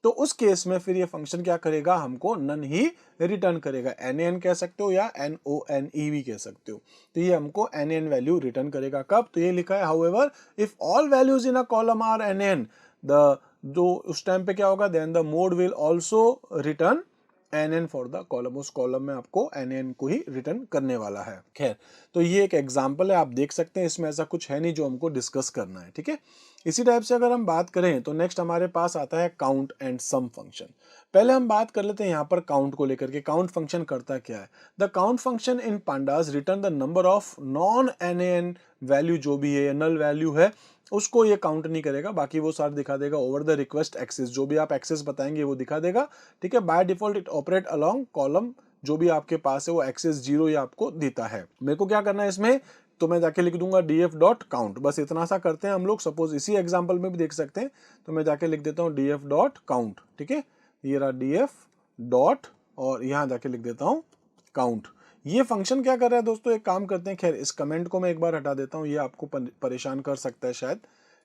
तो उस केस में फिर ये फंक्शन क्या करेगा, हमको नन ही रिटर्न करेगा। एन कह सकते हो या NONE भी कह सकते हो। तो ये हमको एन वैल्यू रिटर्न करेगा कब, तो ये लिखा है however if all values in a column are N, the जो उस टाइम पे क्या होगा, then the mode will also return N for the column. उस कॉलम में आपको एन को ही रिटर्न करने वाला है। खैर, तो ये एक एग्जांपल है, आप देख सकते हैं, इसमें ऐसा कुछ है नहीं जो हमको डिस्कस करना है, ठीक है। इसी टाइप से अगर हम बात करें तो नेक्स्ट हमारे पास आता है काउंट एंड सम फंक्शन। पहले हम बात कर लेते हैं यहाँ पर काउंट को लेकर के। काउंट फंक्शन करता क्या है, the count function in pandas return the number of non N value, जो भी है नल वैल्यू है उसको ये काउंट नहीं करेगा, बाकी वो सारा दिखा देगा ओवर द रिक्वेस्ट एक्सेस। जो भी आप एक्सेस बताएंगे वो दिखा देगा, ठीक है। By default it operate along column, जो भी आपके पास है वो एक्सेस 0 ये आपको देता है। मेरे को क्या करना है इसमें, तो मैं जाके लिख दूंगा df डॉट काउंट, बस इतना सा करते हैं हम लोग। सपोज इसी एग्जांपल में भी देख सकते हैं, तो मैं जाके लिख देता हूँ df डॉट काउंट, ठीक है। ये रहा df डॉट और यहाँ जाके लिख देता हूँ काउंट। ये फंक्शन क्या कर रहा है दोस्तों, एक काम करते हैं, खैर इस कमेंट को मैं एक बार हटा देता हूँ, ये आपको परेशान कर सकता है शायद,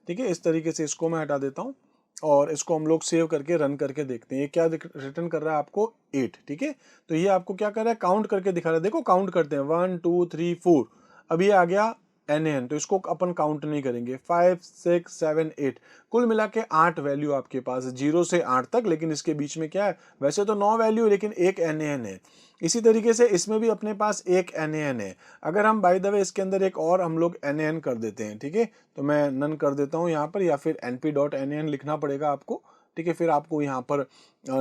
ठीक है। इस तरीके से इसको मैं हटा देता हूँ और इसको हम लोग सेव करके रन करके देखते हैं। ये क्या रिटर्न कर रहा है आपको, 8, ठीक है। तो ये आपको क्या कर रहा है, काउंट करके दिखा रहा है। देखो काउंट करते हैं, 1 2 3 4, अब ये आ गया NaN, तो इसको अपन काउंट नहीं करेंगे। 5 6 7 8, कुल मिला के 8 वैल्यू आपके पास है, 0 से 8 तक। लेकिन इसके बीच में क्या है, वैसे तो 9 वैल्यू लेकिन एक NaN है। इसी तरीके से इसमें भी अपने पास एक NaN है। अगर हम बाय द वे इसके अंदर एक और हम लोग NaN कर देते हैं, ठीक है, तो मैं नन कर देता हूँ यहाँ पर, या फिर np.nan लिखना पड़ेगा आपको, ठीक है। फिर आपको यहाँ पर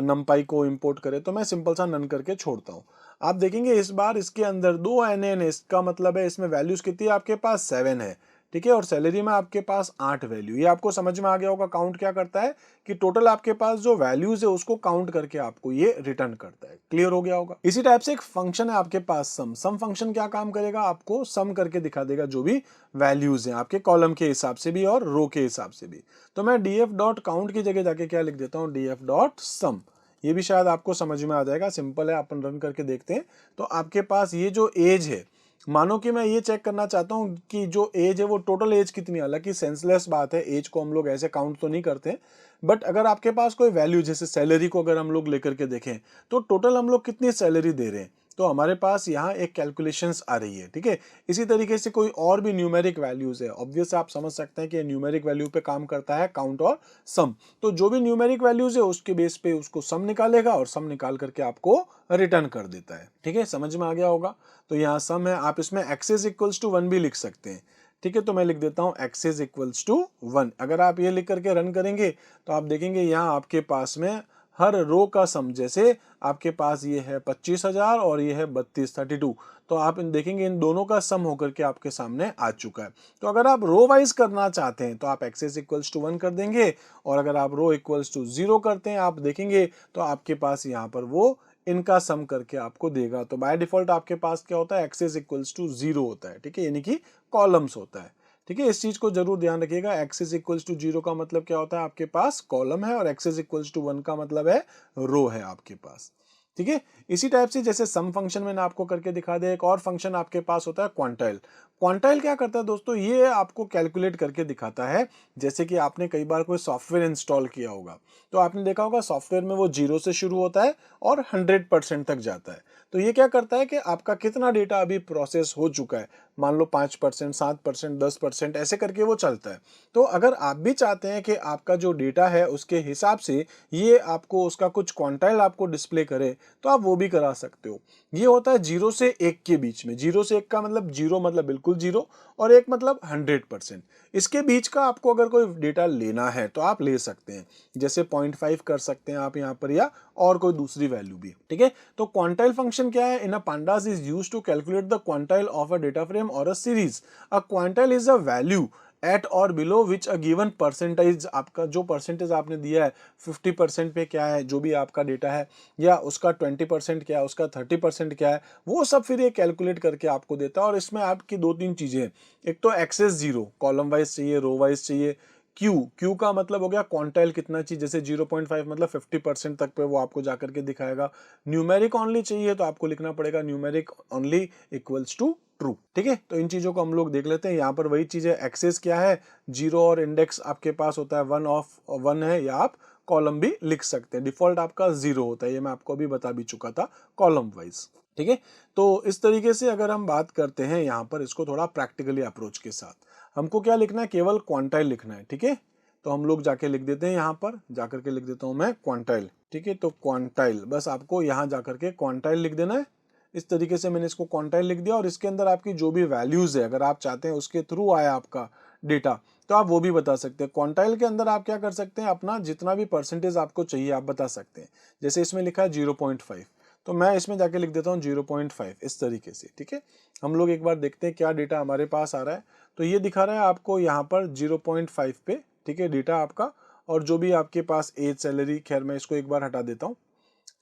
numpy को इंपोर्ट करे, तो मैं सिंपल सा नन करके छोड़ता हूँ। आप देखेंगे इस बार इसके अंदर 2 NaN है, इसका मतलब है इसमें वैल्यूज कितनी है आपके पास, 7 है, ठीक है। और सैलरी में आपके पास 8 वैल्यू। ये आपको समझ में आ गया होगा, काउंट क्या करता है कि टोटल आपके पास जो वैल्यूज है उसको काउंट करके आपको ये रिटर्न करता है। क्लियर हो गया होगा। इसी टाइप से एक फंक्शन है आपके पास सम फंक्शन क्या काम करेगा, आपको सम करके दिखा देगा जो भी वैल्यूज हैं आपके कॉलम के हिसाब से भी और रो के हिसाब से भी। तो मैं df.count की जगह जाके क्या लिख देता हूँ, df.sum। ये भी शायद आपको समझ में आ जाएगा, सिंपल है, अपन रन करके देखते हैं। तो आपके पास ये जो एज है, मानो कि मैं ये चेक करना चाहता हूँ कि जो एज है वो टोटल एज कितनी है। हालांकि सेंसलेस बात है, एज को हम लोग ऐसे काउंट तो नहीं करते, बट अगर आपके पास कोई वैल्यू, जैसे सैलरी को अगर हम लोग लेकर के देखें तो टोटल हम लोग कितनी सैलरी दे रहे हैं, तो हमारे पास यहाँ एक कैलकुलेशंस आ रही है, ठीक है। इसी तरीके से कोई और भी न्यूमेरिक वैल्यूज है, ऑब्वियस आप समझ सकते हैं कि न्यूमेरिक वैल्यू पे काम करता है काउंट और सम। तो जो भी न्यूमेरिक वैल्यूज है उसके बेस पे उसको सम निकालेगा और सम निकाल करके आपको रिटर्न कर देता है, ठीक है। समझ में आ गया होगा। तो यहाँ सम है, आप इसमें x इज इक्वल्स टू 1 भी लिख सकते हैं, ठीक है। तो मैं लिख देता हूँ x इज इक्वल्स टू 1। अगर आप ये लिख करके रन करेंगे तो आप देखेंगे यहाँ आपके पास में हर रो का सम, जैसे आपके पास ये है 25,000 और ये है 32 तो आप देखेंगे इन दोनों का सम होकर के आपके सामने आ चुका है। तो अगर आप रो वाइज करना चाहते हैं तो आप x इज इक्वल्स टू 1 कर देंगे, और अगर आप रो इक्वल्स टू 0 करते हैं आप देखेंगे तो आपके पास यहाँ पर वो इनका सम करके आपको देगा। तो बाय डिफॉल्ट आपके पास क्या होता है, x इज इक्वल्स टू 0 होता है, ठीक है, यानी कि कॉलम्स होता है, ठीक है। इस चीज को जरूर ध्यान रखिएगा, x इज इक्वल्स टू 0 का मतलब क्या होता है, आपके पास कॉलम है, और x इज इक्वल्स टू 1 का मतलब है रो है आपके पास, ठीक है। इसी टाइप से जैसे सम फंक्शन मैंने आपको करके दिखा दिया, एक और फंक्शन आपके पास होता है क्वांटाइल। क्वांटाइल क्या करता है दोस्तों, ये आपको कैलकुलेट करके दिखाता है। जैसे कि आपने कई बार कोई सॉफ्टवेयर इंस्टॉल किया होगा तो आपने देखा होगा सॉफ्टवेयर में वो 0 से शुरू होता है और 100% तक जाता है। तो ये क्या करता है कि आपका कितना डेटा अभी प्रोसेस हो चुका है, मान लो 5%, 7%, 10%, ऐसे करके वो चलता है। तो अगर आप भी चाहते हैं कि आपका जो डेटा है उसके हिसाब से ये आपको उसका कुछ क्वांटाइल आपको डिस्प्ले करे, तो आप वो भी करा सकते हो। ये होता है 0 से 1 के बीच में। 0 से 1 का मतलब 0 मतलब बिल्कुल 0 और 1 मतलब 100%। इसके बीच का आपको अगर कोई डेटा लेना है तो आप ले सकते हैं, जैसे 0.5 कर सकते हैं आप यहाँ पर, या और कोई दूसरी वैल्यू भी, ठीक है। तो क्वांटाइल फंक्शन क्या है, in a pandas is used to calculate the quantile of a data frame or a series. A quantile is a value at or below which a given percentage, आपका जो परसेंटेज आपने दिया है 50% पे क्या है जो भी आपका डेटा है, या उसका 20% क्या है, उसका 30% क्या है, वो सब फिर ये कैलकुलेट करके आपको देता है। और इसमें आपकी 2-3 चीजें हैं, एक तो एक्सेस 0, कॉलम वाइज चाहिए, रो वाइज चाहिए। क्यू का मतलब हो गया क्वांटाइल कितना चाहिए, जैसे 0.5 मतलब 50% तक पे वो आपको जाकर के दिखाएगा। न्यूमेरिक ओनली चाहिए तो आपको लिखना पड़ेगा numeric only equals to true, ठीक है। तो इन चीजों को हम लोग देख लेते हैं। यहाँ पर वही चीज है, एक्सेस क्या है 0 और इंडेक्स आपके पास होता है 1 है, या आप कॉलम भी लिख सकते हैं। डिफॉल्ट आपका 0 होता है, ये मैं आपको अभी बता भी चुका था कॉलम वाइज, ठीक है। तो इस तरीके से अगर हम बात करते हैं यहाँ पर इसको थोड़ा प्रैक्टिकली अप्रोच के साथ, हमको क्या लिखना है, केवल क्वांटाइल लिखना है, ठीक है। तो हम लोग जाके लिख देते हैं, यहाँ पर जाकर के लिख देता हूं मैं क्वांटाइल, ठीक है। तो क्वांटाइल, बस आपको यहाँ जाकर के क्वांटाइल लिख देना है। इस तरीके से मैंने इसको क्वांटाइल लिख दिया, और इसके अंदर आपकी जो भी वैल्यूज है अगर आप चाहते हैं उसके थ्रू आया आपका डेटा तो आप वो भी बता सकते हैं। क्वांटाइल के अंदर आप क्या कर सकते हैं, अपना जितना भी परसेंटेज आपको चाहिए आप बता सकते हैं। जैसे इसमें लिखा है 0.5, तो मैं इसमें जाके लिख देता हूँ 0.5, इस तरीके से, ठीक है। हम लोग एक बार देखते हैं क्या डेटा हमारे पास आ रहा है। तो ये दिखा रहा है आपको यहाँ पर 0.5 पे, ठीक है, डेटा आपका, और जो भी आपके पास एज, सैलरी, खैर मैं इसको एक बार हटा देता हूँ,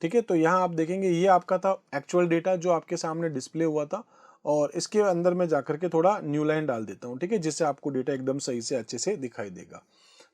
ठीक है। तो यहाँ आप देखेंगे ये आपका था एक्चुअल डेटा जो आपके सामने डिस्प्ले हुआ था, और इसके अंदर मैं जाकर के थोड़ा न्यू लाइन डाल देता हूँ, ठीक है, जिससे आपको डेटा एकदम सही से अच्छे से दिखाई देगा।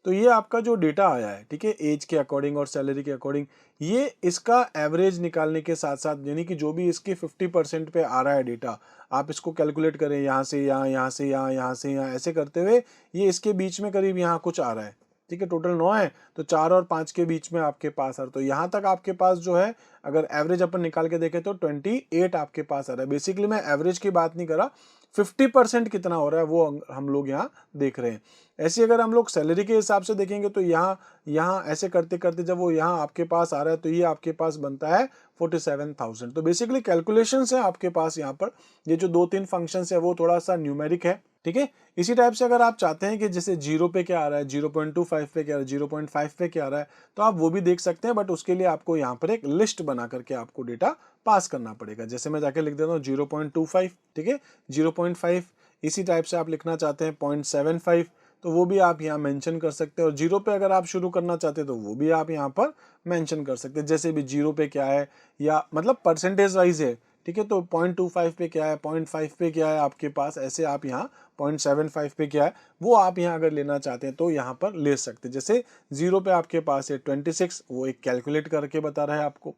तो ये आपका जो डेटा आया है, ठीक है, एज के अकॉर्डिंग और सैलरी के अकॉर्डिंग, ये इसका एवरेज निकालने के साथ साथ, यानी कि जो भी इसके 50% पे आ रहा है डेटा, आप इसको कैलकुलेट करें यहाँ से यहाँ, यहाँ से यहाँ, यहाँ से यहाँ, ऐसे करते हुए ये इसके बीच में करीब यहाँ कुछ आ रहा है, ठीक है। टोटल 9 है तो 4 और 5 के बीच में आपके पास आ रहा है, तो यहाँ तक आपके पास जो है अगर एवरेज अपन निकाल के देखें तो 28 आपके पास आ रहा है। बेसिकली मैं एवरेज की बात नहीं कर रहा, 50% कितना हो रहा है वो हम लोग यहाँ देख रहे हैं। ऐसे अगर हम लोग सैलरी के हिसाब से देखेंगे तो यहाँ यहाँ ऐसे करते करते जब वो यहाँ आपके पास आ रहा है तो ये आपके पास बनता है 47,000। तो बेसिकली कैलकुलेशंस है आपके पास यहाँ पर, ये जो 2-3 फंक्शंस है वो थोड़ा सा न्यूमेरिक है, ठीक है। इसी टाइप से अगर आप चाहते हैं कि जैसे 0 पे क्या आ रहा है, 0.25 पे क्या आ रहा है, 0.5 पे क्या आ रहा है, तो आप वो भी देख सकते हैं, बट उसके लिए आपको यहाँ पर एक लिस्ट बना करके आपको डेटा पास करना पड़ेगा। जैसे मैं जाके लिख देता हूँ 0.25, ठीक है, 0.5। इसी टाइप से आप लिखना चाहते हैं 0.75, तो वो भी आप यहाँ मेंशन कर सकते हैं। और 0 पे अगर आप शुरू करना चाहते हैं तो वो भी आप यहाँ पर मेंशन कर सकते हैं। जैसे भी 0 पे क्या है, या मतलब परसेंटेज वाइज है, ठीक है, तो 0.25 पे क्या है, 0.5 पे क्या है आपके पास, ऐसे आप यहाँ 0.75 पे क्या है वो आप यहाँ अगर लेना चाहते हैं तो यहाँ पर ले सकते हैं। जैसे 0 पे आपके पास है 26, वो एक कैलकुलेट करके बता रहा है आपको,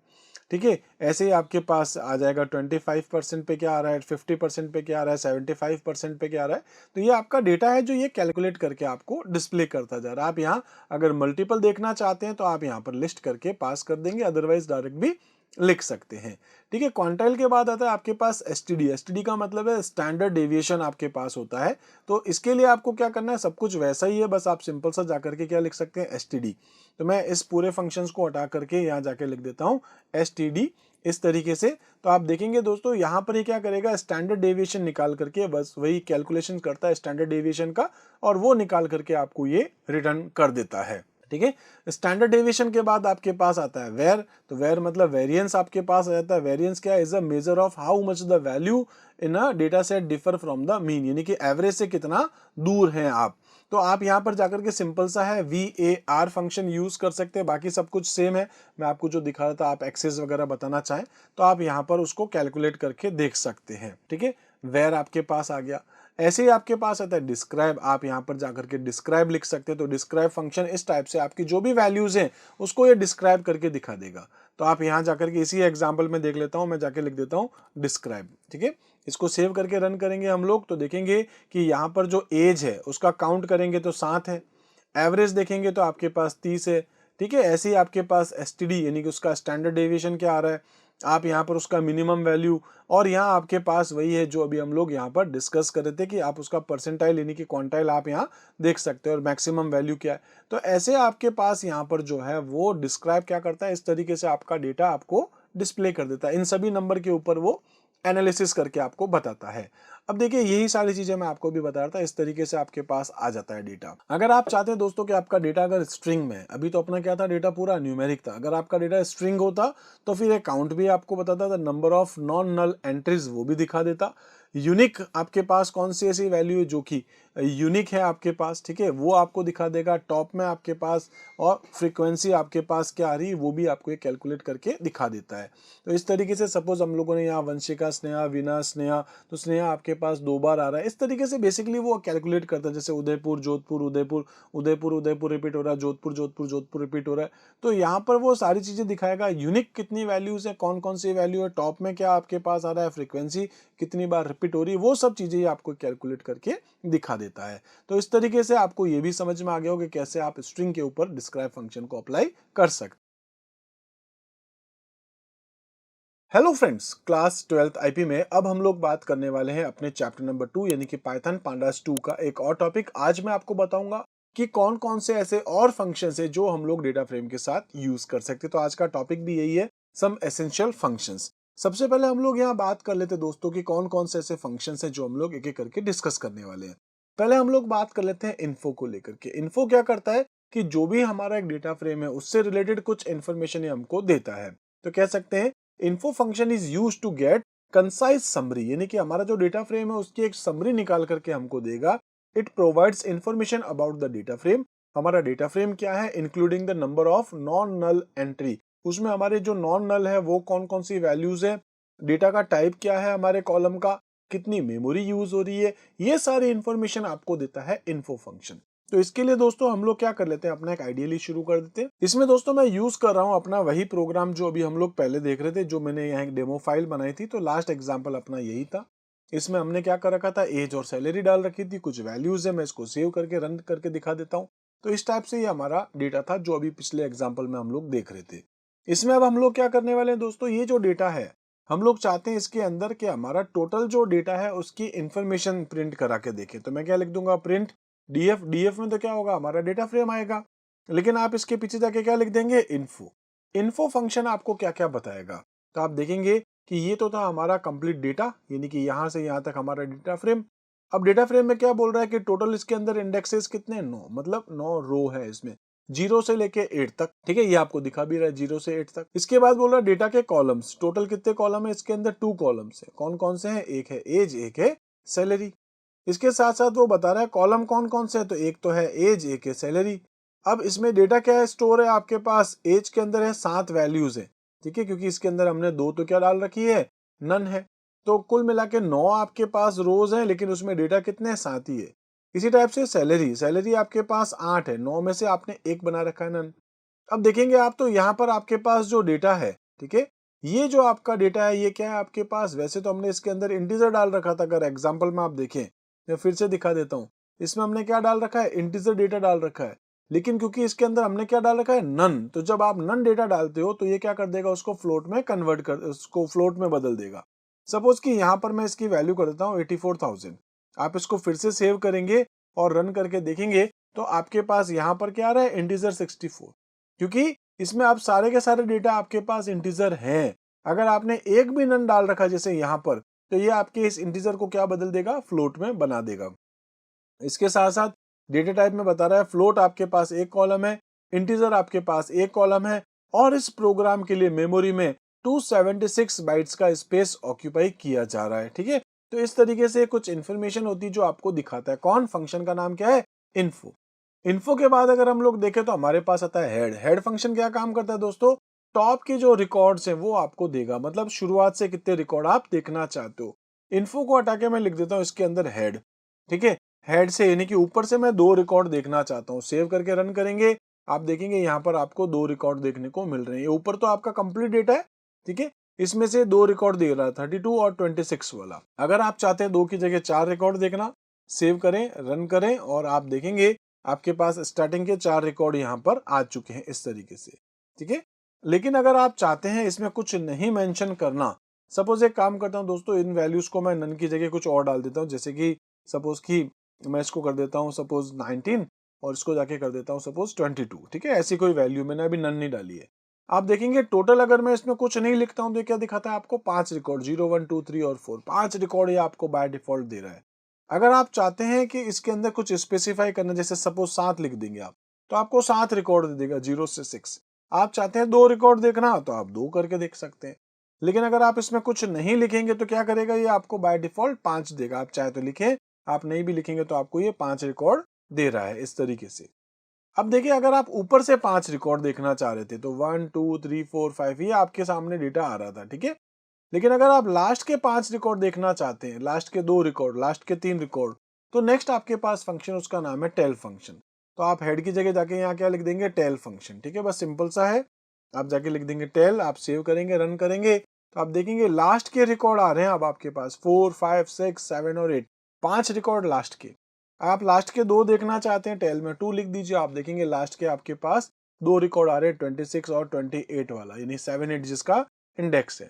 ठीक है। ऐसे ही आपके पास आ जाएगा 25% पे क्या आ रहा है, 50% पे क्या आ रहा है, 75% पे क्या आ रहा है। तो ये आपका डेटा है जो ये कैलकुलेट करके आपको डिस्प्ले करता जा रहा है। आप यहाँ अगर मल्टीपल देखना चाहते हैं तो आप यहाँ पर लिस्ट करके पास कर देंगे, अदरवाइज डायरेक्ट भी लिख सकते हैं, ठीक है। क्वांटाइल के बाद आता है आपके पास एसटीडी। एसटीडी का मतलब है स्टैंडर्ड डेविएशन आपके पास होता है। तो इसके लिए आपको क्या करना है, सब कुछ वैसा ही है, बस आप सिंपल सा जाकर के क्या लिख सकते हैं, एसटीडी। तो मैं इस पूरे फंक्शंस को हटा करके यहाँ जाके लिख देता हूँ एसटीडी, इस तरीके से। तो आप देखेंगे दोस्तों यहाँ पर ये क्या करेगा, स्टैंडर्ड डेविएशन निकाल करके बस वही कैलकुलेशन करता है स्टैंडर्ड डेविएशन का, और वो निकाल करके आपको ये रिटर्न कर देता है, ठीक है। स्टैंडर्ड डेविएशन के बाद आपके पास आता है वेर। तो वेर मतलब वेरिएंस आपके पास आ जाता है। वेरिएंस क्या है, is a measure of how much the value in a data set differ from the mean, यानी कि एवरेज से कितना दूर हैं आप। तो आप यहाँ पर जाकर के सिंपल सा है VAR फंक्शन यूज कर सकते हैं, बाकी सब कुछ सेम है। मैं आपको जो दिखा रहा था, आप एक्सेस वगैरह बताना चाहें तो आप यहाँ पर उसको कैलकुलेट करके देख सकते हैं, ठीक है। वेर आपके पास आ गया। ऐसे ही आपके पास आता है डिस्क्राइब। आप यहाँ पर जाकर के डिस्क्राइब लिख सकते हैं। तो डिस्क्राइब फंक्शन इस टाइप से आपकी जो भी वैल्यूज हैं उसको ये डिस्क्राइब करके दिखा देगा। तो आप यहाँ जाकर के इसी एग्जाम्पल में देख लेता हूँ, मैं जाके लिख देता हूँ डिस्क्राइब, ठीक है। इसको सेव करके रन करेंगे हम लोग तो देखेंगे कि यहाँ पर जो एज है उसका काउंट करेंगे तो 7 है। एवरेज देखेंगे तो आपके पास 30 है, ठीक है। ऐसे ही आपके पास एसटीडी यानी कि उसका स्टैंडर्ड डेविएशन क्या आ रहा है, आप यहाँ पर उसका मिनिमम वैल्यू, और यहाँ आपके पास वही है जो अभी हम लोग यहाँ पर डिस्कस कर रहे थे कि आप उसका परसेंटाइल यानी कि क्वांटाइल आप यहाँ देख सकते हो, और मैक्सिमम वैल्यू क्या है। तो ऐसे आपके पास यहाँ पर जो है वो डिस्क्राइब क्या करता है, इस तरीके से आपका डेटा आपको डिस्प्ले कर देता है। इन सभी नंबर के ऊपर वो एनालिसिस करके आपको बताता है। अब देखिए यही सारी चीजें मैं आपको भी बता रहा था, इस तरीके से आपके पास आ जाता है डेटा। अगर आप चाहते हैं दोस्तों कि आपका डेटा अगर स्ट्रिंग में, अभी तो अपना क्या था, डेटा पूरा न्यूमेरिक था, अगर आपका डेटा स्ट्रिंग होता तो फिर एक काउंट भी आपको बताता था, number of non null entries वो भी दिखा देता, यूनिक आपके पास कौन सी ऐसी वैल्यू है जो कि यूनिक है आपके पास, ठीक है, वो आपको दिखा देगा टॉप में आपके पास, और फ्रीक्वेंसी आपके पास क्या आ रही है वो भी आपको एक कैलकुलेट करके दिखा देता है। तो इस तरीके से सपोज हम लोगों ने यहाँ वंशिका, स्नेहा, वीना, स्नेहा, तो स्नेहा आपके पास 2 बार आ रहा है। इस तरीके से बेसिकली वो कैलकुलेट करता है, जैसे उदयपुर जोधपुर उदयपुर उदयपुर उदयपुर रिपीट हो रहा है, जोधपुर जोधपुर जोधपुर रिपीट हो रहा है। तो यहाँ पर वो सारी चीजें दिखाएगा, यूनिक कितनी वैल्यूज है, कौन कौन सी वैल्यू है, टॉप में क्या आपके पास आ रहा है, फ्रीक्वेंसी कितनी बार रिपीट हो रही है, वो सब चीजें आपको कैलकुलेट करके दिखा देता है। तो इस तरीके से आपको ये भी समझ में आ गया हो कि कैसे आप स्ट्रिंग के ऊपर डिस्क्राइब फंक्शन को अप्लाई कर सकते। Hello friends, class 12th IP में अब हम लोग बात करने वाले हैं अपने चैप्टर नंबर 2 यानी कि पाइथन पांडास 2 का एक और टॉपिक। आज मैं आपको बताऊंगा कि कौन कौन से ऐसे और फंक्शंस है जो हम लोग डेटा फ्रेम के साथ यूज कर सकते हैं। तो आज का टॉपिक भी यही है, सम एसेंशियल फंक्शंस। सबसे पहले हम लोग यहाँ बात कर लेते हैं दोस्तों कि कौन कौन से ऐसे फंक्शंस है जो हम लोग एक एक करके डिस्कस करने वाले हैं। पहले हम लोग बात कर लेते हैं इन्फो को लेकर के। इन्फो क्या करता है कि जो भी हमारा एक डेटा फ्रेम है उससे रिलेटेड कुछ इन्फॉर्मेशन हमको देता है। तो कह सकते हैं info function is use to get concise summary, यानी कि हमारा जो डेटा फ्रेम है उसकी एक समरी निकाल करके हमको देगा। It provides information about the data frame. हमारा डेटा फ्रेम क्या है, including the number of non null entry, उसमें हमारे जो नॉन नल है वो कौन कौन सी वैल्यूज है, डेटा का टाइप क्या है हमारे कॉलम का, कितनी मेमोरी यूज हो रही है, ये सारी इंफॉर्मेशन आपको देता है इन्फो फंक्शन। तो इसके लिए दोस्तों हम लोग क्या कर लेते हैं, अपना एक आइडियली शुरू कर देते हैं। इसमें दोस्तों मैं यूज कर रहा हूँ अपना वही प्रोग्राम जो अभी हम लोग पहले देख रहे थे, जो मैंने यहाँ एक डेमो फाइल बनाई थी। तो लास्ट एग्जाम्पल अपना यही था। इसमें हमने क्या कर रखा था, एज और सैलरी डाल रखी थी, कुछ वैल्यूज है, मैं इसको सेव करके रन करके दिखा देता हूँ। तो इस टाइप से ये हमारा डेटा था जो अभी पिछले एग्जाम्पल में हम लोग देख रहे थे। इसमें अब हम लोग क्या करने वाले हैं दोस्तों, ये जो डेटा है हम लोग चाहते हैं इसके अंदर कि हमारा टोटल जो डेटा है उसकी इंफॉर्मेशन प्रिंट करा के देखें। तो मैं क्या लिख दूंगा, प्रिंट डीएफ। डीएफ में तो क्या होगा, हमारा डेटा फ्रेम आएगा, लेकिन आप इसके पीछे जाके क्या लिख देंगे, इन्फो। इन्फो फंक्शन आपको क्या क्या बताएगा, तो आप देखेंगे कि ये तो था हमारा कंप्लीट डेटा, यानी कि यहां से यहां तक हमारा डेटा फ्रेम। अब डेटा फ्रेम में क्या बोल रहा है कि टोटल इसके अंदर इंडेक्सेस कितने, 9, मतलब 9 रो है इसमें, 0 से लेके 8 तक। ठीक है, ये आपको दिखा भी रहा है 0 से 8 तक। इसके बाद बोल रहा है डेटा के कॉलम्स, टोटल कितने कॉलम है इसके अंदर, 2 कॉलम्स है। कौन कौन से हैं, एक है एज, एक है सैलरी। इसके साथ साथ वो बता रहा है कॉलम कौन कौन से है, तो एक तो है एज, एक है सैलरी। अब इसमें डेटा क्या है, स्टोर है आपके पास, एज के अंदर है 7 वैल्यूज है। ठीक है, क्योंकि इसके अंदर हमने 2 तो क्या डाल रखी है, नन है। तो कुल मिला के 9 आपके पास रोज है, लेकिन उसमें डेटा कितने हैं, 7 ही है। इसी टाइप से सैलरी, सैलरी आपके पास 8 है, 9 में से आपने एक बना रखा है नन। अब देखेंगे आप, तो यहाँ पर आपके पास जो डेटा है, ठीक है, ये जो आपका डेटा है ये क्या है आपके पास, वैसे तो हमने इसके अंदर इंटीजर डाल रखा था। अगर एग्जांपल में आप देखें, मैं फिर से दिखा देता हूँ, इसमें हमने क्या डाल रखा है, इंटीजर डेटा डाल रखा है। लेकिन क्योंकि इसके अंदर हमने क्या डाल रखा है, नन, तो जब आप नन डेटा डालते हो तो ये क्या कर देगा, उसको फ्लोट में कन्वर्ट कर, उसको फ्लोट में बदल देगा। सपोज कि यहाँ पर मैं इसकी वैल्यू कर देता हूँ 84,000। आप इसको फिर से सेव करेंगे और रन करके देखेंगे तो आपके पास यहाँ पर क्या आ रहा है, इंटीजर 64, क्योंकि इसमें आप सारे के सारे डेटा आपके पास इंटीजर हैं। अगर आपने एक भी नन डाल रखा जैसे यहाँ पर, तो ये आपके इस इंटीजर को क्या बदल देगा, फ्लोट में बना देगा। इसके साथ साथ डेटा टाइप में बता रहा है, फ्लोट आपके पास एक कॉलम है, इंटीजर आपके पास एक कॉलम है, और इस प्रोग्राम के लिए मेमोरी में 276 बाइट्स का स्पेस ऑक्यूपाई किया जा रहा है। ठीक है, तो इस तरीके से कुछ इन्फॉर्मेशन होती है जो आपको दिखाता है। कौन, फंक्शन का नाम क्या है, इन्फो। इन्फो के बाद अगर हम लोग देखें तो हमारे पास आता है हेड। हेड फंक्शन क्या काम करता है दोस्तों, टॉप के जो रिकॉर्ड्स हैं वो आपको देगा, मतलब शुरुआत से कितने रिकॉर्ड आप देखना चाहते हो। इन्फो को हटा के मैं लिख देता हूँ इसके अंदर हेड। ठीक है, हेड से यानी कि ऊपर से मैं 2 रिकॉर्ड देखना चाहता हूँ। सेव करके रन करेंगे, आप देखेंगे यहाँ पर आपको 2 रिकॉर्ड देखने को मिल रहे हैं। ऊपर तो आपका कंप्लीट डेटा है, ठीक है, इसमें से 2 रिकॉर्ड दे रहा है, 32 और 26 वाला। अगर आप चाहते हैं 2 की जगह 4 रिकॉर्ड देखना, सेव करें, रन करें, और आप देखेंगे आपके पास स्टार्टिंग के 4 रिकॉर्ड यहाँ पर आ चुके हैं इस तरीके से। ठीक है, लेकिन अगर आप चाहते हैं इसमें कुछ नहीं मेंशन करना, सपोज एक काम करता हूँ दोस्तों, इन वैल्यूज को मैं नन की जगह कुछ और डाल देता हूँ। जैसे कि सपोज कि मैं इसको कर देता हूँ सपोज 19, और इसको जाके कर देता हूँ सपोज 22। ठीक है, ऐसी कोई वैल्यू मैंने अभी नन नहीं डाली है। आप देखेंगे टोटल अगर मैं इसमें कुछ नहीं लिखता हूँ तो क्या दिखाता है आपको, 5 रिकॉर्ड, 0, 1, 2, 3 और 4, 5 रिकॉर्ड ये आपको बाय डिफॉल्ट दे रहा है। अगर आप चाहते हैं कि इसके अंदर कुछ स्पेसिफाई करना, जैसे सपोज 7 लिख देंगे आप, तो आपको 7 रिकॉर्ड दे देगा, 0 से 6। आप चाहते हैं 2 रिकॉर्ड देखना, तो आप 2 करके देख सकते हैं। लेकिन अगर आप इसमें कुछ नहीं लिखेंगे तो क्या करेगा, ये आपको बाय डिफॉल्ट 5 देगा। आप चाहे तो लिखें, आप नहीं भी लिखेंगे तो आपको ये 5 रिकॉर्ड दे रहा है इस तरीके से। अब देखिए, अगर आप ऊपर से 5 रिकॉर्ड देखना चाह रहे थे तो 1, 2, 3, 4, 5 ये आपके सामने डेटा आ रहा था। ठीक है, लेकिन अगर आप लास्ट के 5 रिकॉर्ड देखना चाहते हैं, लास्ट के 2 रिकॉर्ड, लास्ट के 3 रिकॉर्ड, तो नेक्स्ट आपके पास फंक्शन, उसका नाम है टेल फंक्शन। तो आप हेड की जगह जाके यहाँ क्या लिख देंगे, टेल फंक्शन। ठीक है, बस सिंपल सा है, आप जाके लिख देंगे टेल, आप सेव करेंगे, रन करेंगे, तो आप देखेंगे लास्ट के रिकॉर्ड आ रहे हैं अब आपके पास 4, 5, 6, 7 और 8, 5 रिकॉर्ड लास्ट के। आप लास्ट के 2 देखना चाहते हैं, टेल में 2 लिख दीजिए, आप देखेंगे लास्ट के आपके पास 2 रिकॉर्ड आ रहे हैं, 26 और 28 वाला, यानी 7, 8 जिसका इंडेक्स है।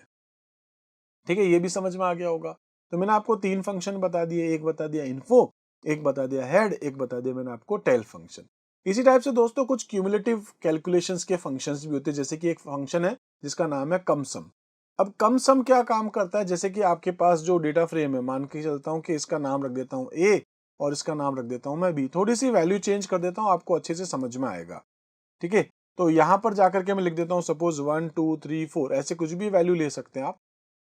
ठीक है, ये भी समझ में आ गया होगा। तो मैंने आपको 3 फंक्शन बता दिए, एक बता दिया इन्फो, एक बता दिया हेड, एक बता दिया मैंने आपको टेल फंक्शन। इसी टाइप से दोस्तों कुछ क्यूमुलेटिव कैलकुलेशंस के फंक्शंस भी होते हैं, जैसे कि एक फंक्शन है जिसका नाम है कम सम। अब कम सम क्या काम करता है, जैसे कि आपके पास जो डेटा फ्रेम है, मान के चलता हूँ कि इसका नाम रख देता हूँ ए और इसका नाम रख देता हूँ मैं बी, थोड़ी सी वैल्यू चेंज कर देता हूँ, आपको अच्छे से समझ में आएगा। ठीक है, तो यहाँ पर जाकर के मैं लिख देता हूँ सपोज 1, 2, 3, 4, ऐसे कुछ भी वैल्यू ले सकते हैं आप।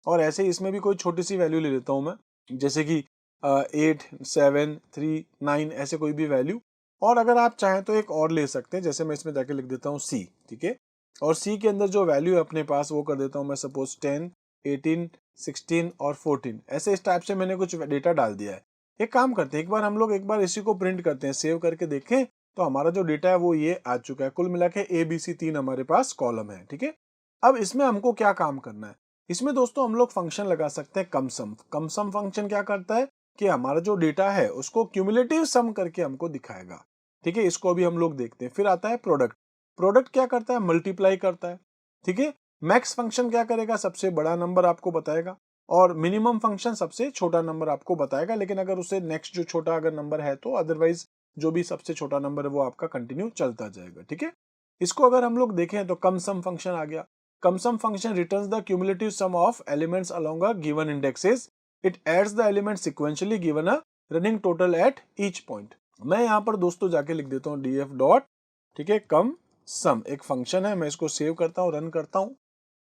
और ऐसे ही इसमें भी कोई छोटी सी वैल्यू ले लेता हूँ मैं, जैसे कि 8, 7, 3, 9, ऐसे कोई भी वैल्यू। और अगर आप चाहें तो एक और ले सकते हैं, जैसे मैं इसमें जाके लिख देता हूँ सी। ठीक है, और सी के अंदर जो वैल्यू है अपने पास वो कर देता हूँ मैं सपोज 10, 18, 16 और 14, ऐसे इस टाइप से मैंने कुछ डेटा डाल दिया है। एक काम करते हैं, एक बार इसी को प्रिंट करते हैं, सेव करके देखें तो हमारा जो डेटा है वो ये आ चुका है। कुल मिला के ABC 3 हमारे पास कॉलम है, ठीक है। अब इसमें हमको क्या काम करना है, इसमें दोस्तों हम लोग फंक्शन लगा सकते हैं कम सम। कम सम फंक्शन क्या करता है कि हमारा जो डेटा है उसको क्यूमुलेटिव सम करके हमको दिखाएगा, ठीक है। इसको भी हम लोग देखते हैं। फिर आता है प्रोडक्ट। प्रोडक्ट क्या करता है, मल्टीप्लाई करता है, ठीक है। मैक्स फंक्शन क्या करेगा, सबसे बड़ा नंबर आपको बताएगा, और मिनिमम फंक्शन सबसे छोटा नंबर आपको बताएगा, लेकिन अगर उसे नेक्स्ट जो छोटा अगर नंबर है तो अदरवाइज जो भी सबसे छोटा नंबर है वो आपका कंटिन्यू चलता जाएगा, ठीक है। इसको अगर हम लोग देखें तो कम सम फंक्शन आ गया। Cum sum function returns the cumulative sum of elements along a given indexes, it adds the element sequentially given a running total at each point. मैं यहाँ पर दोस्तों जाके लिख देता हूँ df डॉट, ठीक है, कम सम एक फंक्शन है। मैं इसको सेव करता हूँ, रन करता हूँ।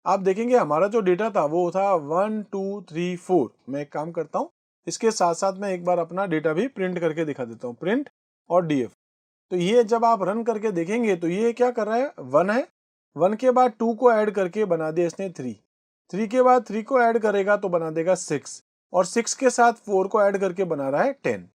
आप देखेंगे हमारा जो डेटा था वो था 1 2 3 4। मैं एक काम करता हूँ, इसके साथ साथ मैं एक बार अपना डेटा भी प्रिंट करके दिखा देता हूँ, प्रिंट और df। तो ये जब आप रन करके देखेंगे तो ये क्या कर रहा है, 1 है, 1 के बाद 2 को ऐड करके बना दिया इसने 3, 3 के बाद 3 को ऐड करेगा तो बना देगा 6, और 6 के साथ 4 को ऐड करके बना रहा है 10,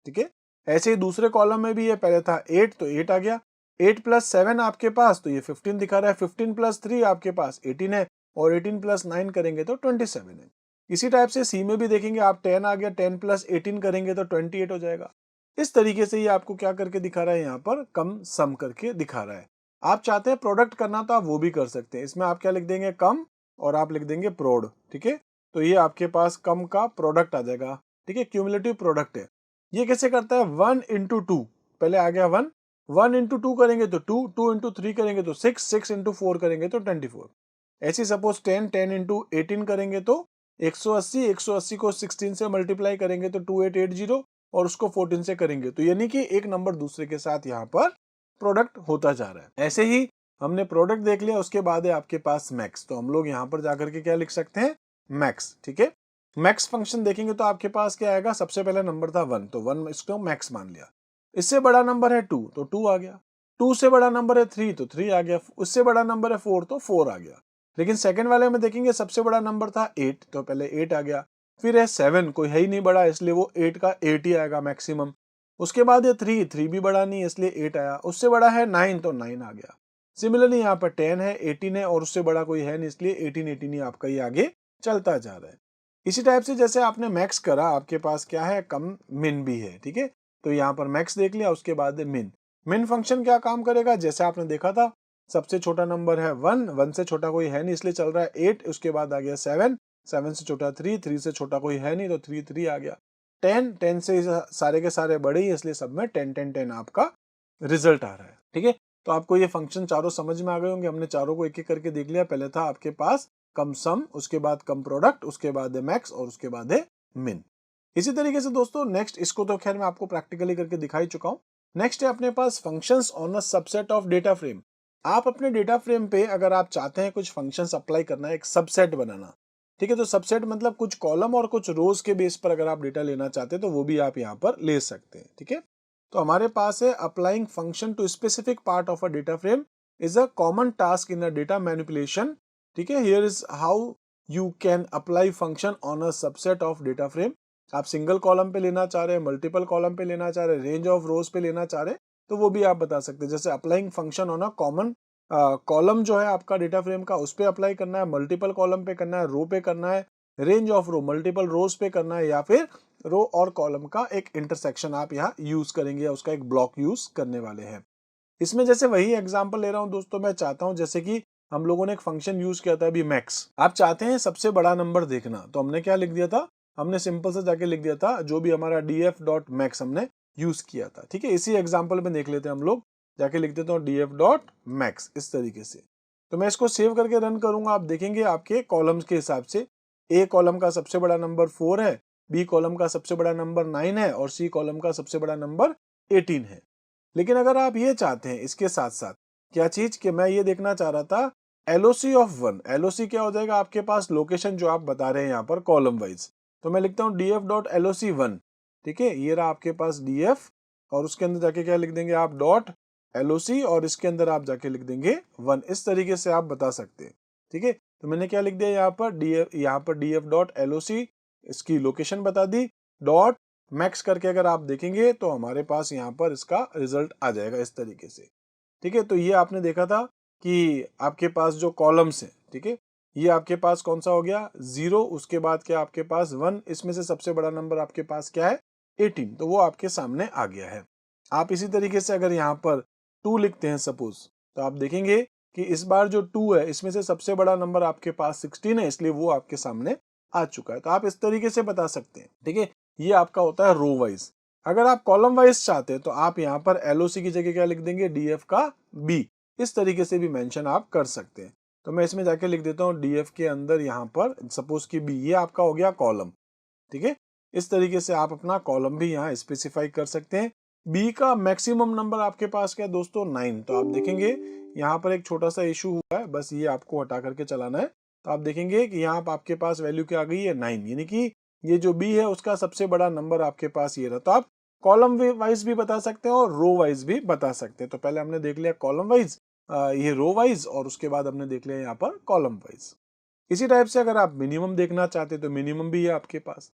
ठीक है। ऐसे ही दूसरे कॉलम में भी ये पहले था 8 तो 8 आ गया, 8 प्लस 7 आपके पास तो ये 15 दिखा रहा है, 15 प्लस 3 आपके पास 18 है, और 18 प्लस 9 करेंगे तो 27 है। इसी टाइप से सी में भी देखेंगे आप, 10 आ गया, 10 प्लस 18 करेंगे तो 28 हो जाएगा। इस तरीके से ये आपको क्या करके दिखा रहा है, यहाँ पर कम सम करके दिखा रहा है। आप चाहते हैं प्रोडक्ट करना तो आप वो भी कर सकते हैं। इसमें आप क्या लिख देंगे, कम, और आप लिख देंगे प्रोड, ठीक है। तो ये आपके पास कम का प्रोडक्ट आ जाएगा, ठीक है, क्यूमुलेटिव प्रोडक्ट है। ये कैसे करता है, 1 इंटू 2, पहले आ गया 1, 1 इंटू 2 करेंगे तो 2, 2 इंटू 3 करेंगे तो 6, 6 इंटू 4 करेंगे तो 24। ऐसे सपोज 10, 10 इंटू 18 करेंगे तो 180, 180 को 16 से मल्टीप्लाई करेंगे तो 2880, और उसको 14 से करेंगे तो यानी कि एक नंबर दूसरे के साथ यहाँ पर प्रोडक्ट होता जा रहा है। ऐसे ही हमने प्रोडक्ट देख लिया, उसके बाद है आपके पास मैक्स। तो हम लोग यहाँ पर जाकर के क्या लिख सकते हैं, मैक्स, ठीक है। मैक्स फंक्शन देखेंगे तो आपके पास क्या आएगा, सबसे पहला नंबर था 1 तो 1 इसको मैक्स मान लिया। इससे बड़ा नंबर है 2 तो 2 आ गया, 2 से बड़ा नंबर है 3 तो 3 आ गया, उससे बड़ा नंबर है 4 तो 4 आ गया। लेकिन सेकंड वाले में देखेंगे सबसे बड़ा नंबर था 8 तो पहले 8 आ गया, फिर है 7, कोई है ही नहीं बड़ा इसलिए वो 8 का 8 ही आएगा मैक्सिमम। उसके बाद है 3, 3 भी बड़ा नहीं इसलिए 8 आया, उससे बड़ा है 9 तो 9 आ गया। सिमिलरली यहाँ पर 10 है, 18 है, और उससे बड़ा कोई है नहीं इसलिए 18, 18 ही आपका ये आगे चलता जा रहा है। इसी टाइप से जैसे आपने मैक्स करा, आपके पास क्या है, कम मिन भी है, ठीक है। तो यहाँ पर मैक्स देख लिया, उसके बाद मिन। मिन फंक्शन क्या काम करेगा, जैसे आपने देखा था, सबसे छोटा नंबर है 1, 1 से छोटा कोई है नहीं इसलिए चल रहा है 8, उसके बाद आ गया 7, 7 से छोटा 3, 3 से छोटा कोई है नहीं तो 3, 3 आ गया, 10, 10 से सारे के सारे बड़े ही इसलिए सब में 10, 10, 10 आपका रिजल्ट आ रहा है, ठीक है। तो आपको ये फंक्शन चारों समझ में आ गए होंगे। हमने चारों को एक एक करके देख लिया। पहले था आपके पास कम सम, उसके बाद कम प्रोडक्ट, उसके बाद है मैक्स, और उसके बाद है मिन। इसी तरीके से दोस्तों नेक्स्ट, इसको तो खैर मैं आपको प्रैक्टिकली करके दिखा ही चुका हूं। नेक्स्ट है अपने पास functions on a subset of data frame. आप अपने डेटा फ्रेम पे अगर आप चाहते हैं कुछ फंक्शंस अप्लाई करना है, एक सबसेट बनाना, ठीक है। तो सबसेट मतलब कुछ कॉलम और कुछ रोज के बेस पर अगर आप डेटा लेना चाहते हैं तो वो भी आप यहाँ पर ले सकते हैं, ठीक है। तो हमारे पास है applying function to specific part of a data frame is a common task in a data manipulation, ठीक है। Here is how you can apply function on a subset of data frame. आप सिंगल कॉलम पे लेना चाह रहे हैं, मल्टीपल कॉलम पे लेना चाह रहे हैं, रेंज ऑफ रोज पे लेना चाह रहे हैं, तो वो भी आप बता सकते हैं। जैसे applying function on a common column जो है आपका डेटा फ्रेम का, उस पे अप्लाई करना है, मल्टीपल कॉलम पे करना है, रो पे करना है, रेंज ऑफ रो मल्टीपल रोज पे करना है, या फिर रो और कॉलम का एक इंटरसेक्शन आप यहाँ यूज करेंगे या उसका एक ब्लॉक यूज करने वाले हैं। इसमें जैसे वही एग्जांपल ले रहा हूं दोस्तों, मैं चाहता हूं जैसे कि हम लोगों ने एक फंक्शन यूज किया था अभी मैक्स। आप चाहते हैं सबसे बड़ा नंबर देखना, तो हमने क्या लिख दिया था, हमने सिंपल से जाके लिख दिया था जो भी हमारा df डॉट मैक्स हमने यूज किया था, ठीक है। इसी एग्जाम्पल में देख लेते हैं हम लोग, जाके लिख देता हूँ df डॉट मैक्स इस तरीके से। तो मैं इसको सेव करके रन करूंगा, आप देखेंगे आपके कॉलम्स के हिसाब से ए कॉलम का सबसे बड़ा नंबर 4 है, बी कॉलम का सबसे बड़ा नंबर 9 है, और सी कॉलम का सबसे बड़ा नंबर 18 है। लेकिन अगर आप ये चाहते हैं इसके साथ साथ क्या चीज, कि मैं ये देखना चाह रहा था LOC ऑफ 1। LOC क्या हो जाएगा, आपके पास लोकेशन जो आप बता रहे हैं यहाँ पर कॉलम वाइज। तो मैं लिखता हूँ df डॉट LOC 1, ठीक है। ये रहा आपके पास df, और उसके अंदर जाके क्या लिख देंगे आप, डॉट LOC, और इसके अंदर आप जाके लिख देंगे 1। इस तरीके से आप बता सकते हैं, ठीक है। तो मैंने क्या लिख दिया यहाँ पर df डॉट LOC, इसकी लोकेशन बता दी, डॉट मैक्स करके अगर आप देखेंगे तो हमारे पास यहाँ पर इसका रिजल्ट आ जाएगा इस तरीके से। ठीक है, तो ये आपने देखा था कि आपके पास जो कॉलम्स हैं, ठीक है, ये आपके पास कौन सा हो गया 0, उसके बाद क्या आपके पास 1, इसमें से सबसे बड़ा नंबर आपके पास क्या है 18, तो वो आपके सामने आ गया है। आप इसी तरीके से अगर यहाँ पर 2 लिखते हैं सपोज, तो आप देखेंगे कि इस बार जो 2 है इसमें से सबसे बड़ा नंबर आपके पास 16 है, इसलिए वो आपके सामने आ चुका है। तो आप इस तरीके से बता सकते हैं। ठीक है, ये आपका होता है रो वाइज। अगर आप कॉलम वाइज चाहते हैं तो आप यहाँ पर एलओसी की जगह क्या लिख देंगे, डीएफ का बी, इस तरीके से भी मेंशन आप कर सकते हैं। तो मैं इसमें जाके लिख देता हूँ डीएफ के अंदर यहाँ पर सपोज की बी, ये आपका हो गया कॉलम। ठीक है, इस तरीके से आप अपना कॉलम भी यहाँ स्पेसिफाई कर सकते हैं। बी का मैक्सिमम नंबर आपके पास क्या है दोस्तों 9, तो आप देखेंगे यहाँ पर एक छोटा सा इशू हुआ है, बस ये आपको हटा करके चलाना है। तो आप देखेंगे कि यहाँ पर आपके पास वैल्यू क्या आ गई है 9, यानी कि ये जो बी है उसका सबसे बड़ा नंबर आपके पास ये रहा। तो आप कॉलम वाइज भी बता सकते हैं और रो वाइज भी बता सकते हैं। तो पहले हमने देख लिया कॉलम वाइज, ये रो वाइज, और उसके बाद हमने देख लिया यहाँ पर कॉलम वाइज। इसी टाइप से अगर आप मिनिमम देखना चाहते हैं तो मिनिमम भी है आपके पास।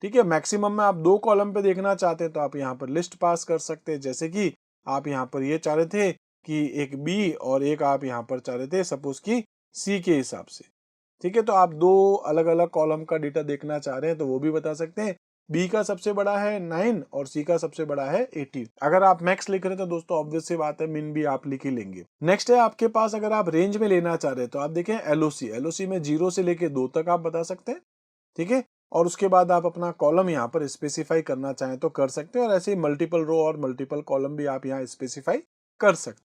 ठीक है, मैक्सिमम में आप 2 कॉलम पे देखना चाहते हैं तो आप यहाँ पर लिस्ट पास कर सकते हैं। जैसे कि आप यहाँ पर ये चाह रहे थे कि एक बी और एक आप यहाँ पर चाह रहे थे सपोज कि सी के हिसाब से। ठीक है, तो आप 2 अलग अलग कॉलम का डेटा देखना चाह रहे हैं तो वो भी बता सकते हैं। बी का सबसे बड़ा है 9 और सी का सबसे बड़ा है 18। अगर आप मैक्स लिख रहे हैं तो दोस्तों ऑब्वियस सी बात है मिन भी आप लिख ही लेंगे। नेक्स्ट है आपके पास, अगर आप रेंज में लेना चाह रहे हैं तो आप देखें एलओसी में 0 से लेके 2 तक आप बता सकते हैं। ठीक है, और उसके बाद आप अपना कॉलम यहाँ पर स्पेसिफाई करना चाहें तो कर सकते हैं, और ऐसे ही मल्टीपल रो और मल्टीपल कॉलम भी आप यहाँ स्पेसिफाई कर सकते हैं।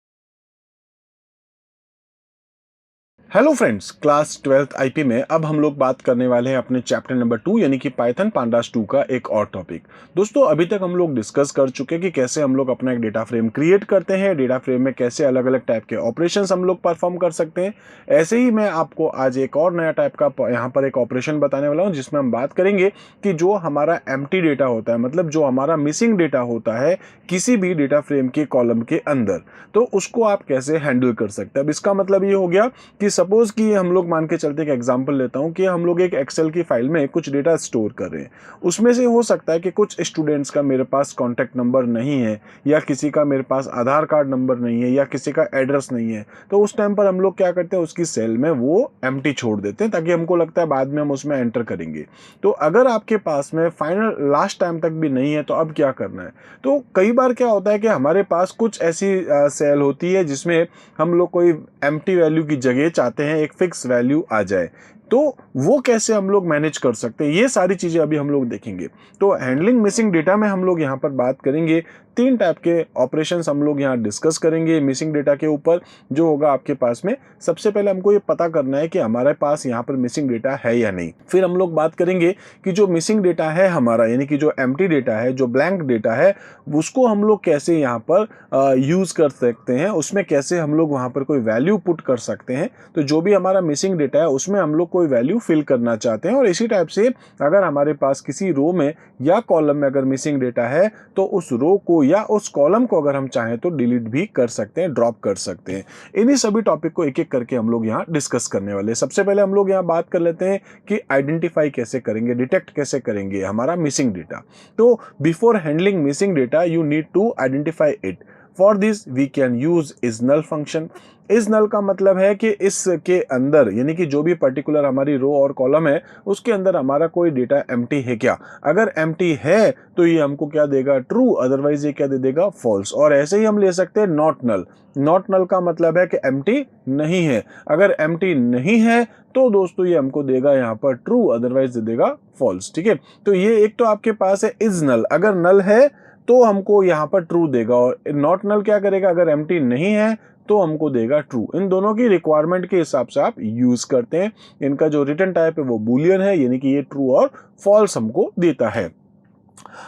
Hello friends, class 12th IP में अब हम लोग बात करने वाले हैं अपने चैप्टर नंबर 2 यानी कि पाइथन पांडास 2 का एक और टॉपिक। दोस्तों अभी तक हम लोग डिस्कस कर चुके हैं कि कैसे हम लोग अपना एक डेटा फ्रेम क्रिएट करते हैं, डेटा फ्रेम में कैसे अलग अलग टाइप के ऑपरेशंस हम लोग परफॉर्म कर सकते हैं। ऐसे ही मैं आपको आज एक और नया टाइप का यहाँ पर एक ऑपरेशन बताने वाला हूँ जिसमें हम बात करेंगे कि जो हमारा एम्प्टी डेटा होता है, मतलब जो हमारा मिसिंग डेटा होता है किसी भी डेटा फ्रेम के कॉलम के अंदर, तो उसको आप कैसे हैंडल कर सकते हैं। अब इसका मतलब ये हो गया कि सपोज कि हम लोग मान के चलते हैं, एग्जांपल लेता हूं कि हम लोग एक एक्सेल की फाइल में कुछ डेटा स्टोर कर रहे हैं। उसमें से हो सकता है कि कुछ स्टूडेंट्स का मेरे पास कॉन्टैक्ट नंबर नहीं है, या किसी का मेरे पास आधार कार्ड नंबर नहीं है, या किसी का एड्रेस नहीं है। तो उस टाइम पर हम लोग क्या करते हैं, उसकी सेल में वो एम्प्टी छोड़ देते हैं ताकि हमको लगता है बाद में हम उसमें एंटर करेंगे। तो अगर आपके पास में फाइनल लास्ट टाइम तक भी नहीं है तो अब क्या करना है। तो कई बार क्या होता है कि हमारे पास कुछ ऐसी सेल होती है जिसमें हम लोग कोई एम्प्टी वैल्यू की जगह चाहते हैं एक फिक्स वैल्यू आ जाए, तो वो कैसे हम लोग मैनेज कर सकते हैं, ये सारी चीजें अभी हम लोग देखेंगे। तो हैंडलिंग मिसिंग डेटा में हम लोग यहाँ पर बात करेंगे 3 टाइप के ऑपरेशंस हम लोग यहाँ डिस्कस करेंगे मिसिंग डेटा के ऊपर जो होगा आपके पास में। सबसे पहले हमको ये पता करना है कि हमारे पास यहाँ पर मिसिंग डेटा है या नहीं। फिर हम लोग बात करेंगे कि जो मिसिंग डेटा है हमारा, यानी कि जो एम्प्टी डेटा है, जो ब्लैंक डेटा है, उसको हम लोग कैसे यहाँ पर यूज कर सकते हैं, उसमें कैसे हम लोग वहाँ पर कोई वैल्यू पुट कर सकते हैं। तो जो भी हमारा मिसिंग डेटा है उसमें हम लोग कोई वैल्यू फिल करना चाहते हैं। और इसी टाइप से अगर हमारे पास किसी रो में या कॉलम में अगर मिसिंग डेटा है तो उस रो को या उस कॉलम को अगर हम चाहें तो डिलीट भी कर सकते हैं, ड्रॉप कर सकते हैं। इन्हीं सभी टॉपिक को एक एक करके हम लोग यहाँ डिस्कस करने वाले हैं। सबसे पहले हम लोग यहाँ बात कर लेते हैं कि आइडेंटिफाई कैसे करेंगे, डिटेक्ट कैसे करेंगे हमारा मिसिंग डेटा। तो before handling missing data you need to identify it. For this we can use is null function. Is null का मतलब है कि इसके अंदर, यानी कि जो भी पर्टिकुलर हमारी रो और कॉलम है उसके अंदर हमारा कोई डेटा एम्प्टी है क्या। अगर एम्प्टी है तो ये हमको क्या देगा, ट्रू, अदरवाइज ये क्या दे देगा, फॉल्स। और ऐसे ही हम ले सकते हैं नॉट नल। नॉट नल का मतलब है कि एम्प्टी नहीं है। अगर एम्प्टी नहीं है तो दोस्तों ये हमको देगा यहाँ पर ट्रू, अदरवाइज दे देगा फॉल्स। ठीक है, तो ये एक तो आपके पास है इज नल, अगर नल है तो हमको यहाँ पर ट्रू देगा, और नॉट नल क्या करेगा, अगर एम्प्टी नहीं है तो हमको देगा ट्रू। इन दोनों की रिक्वायरमेंट के हिसाब से आप यूज करते हैं। इनका जो रिटर्न टाइप है वो बूलियन है, यानी कि ये ट्रू और फॉल्स हमको देता है।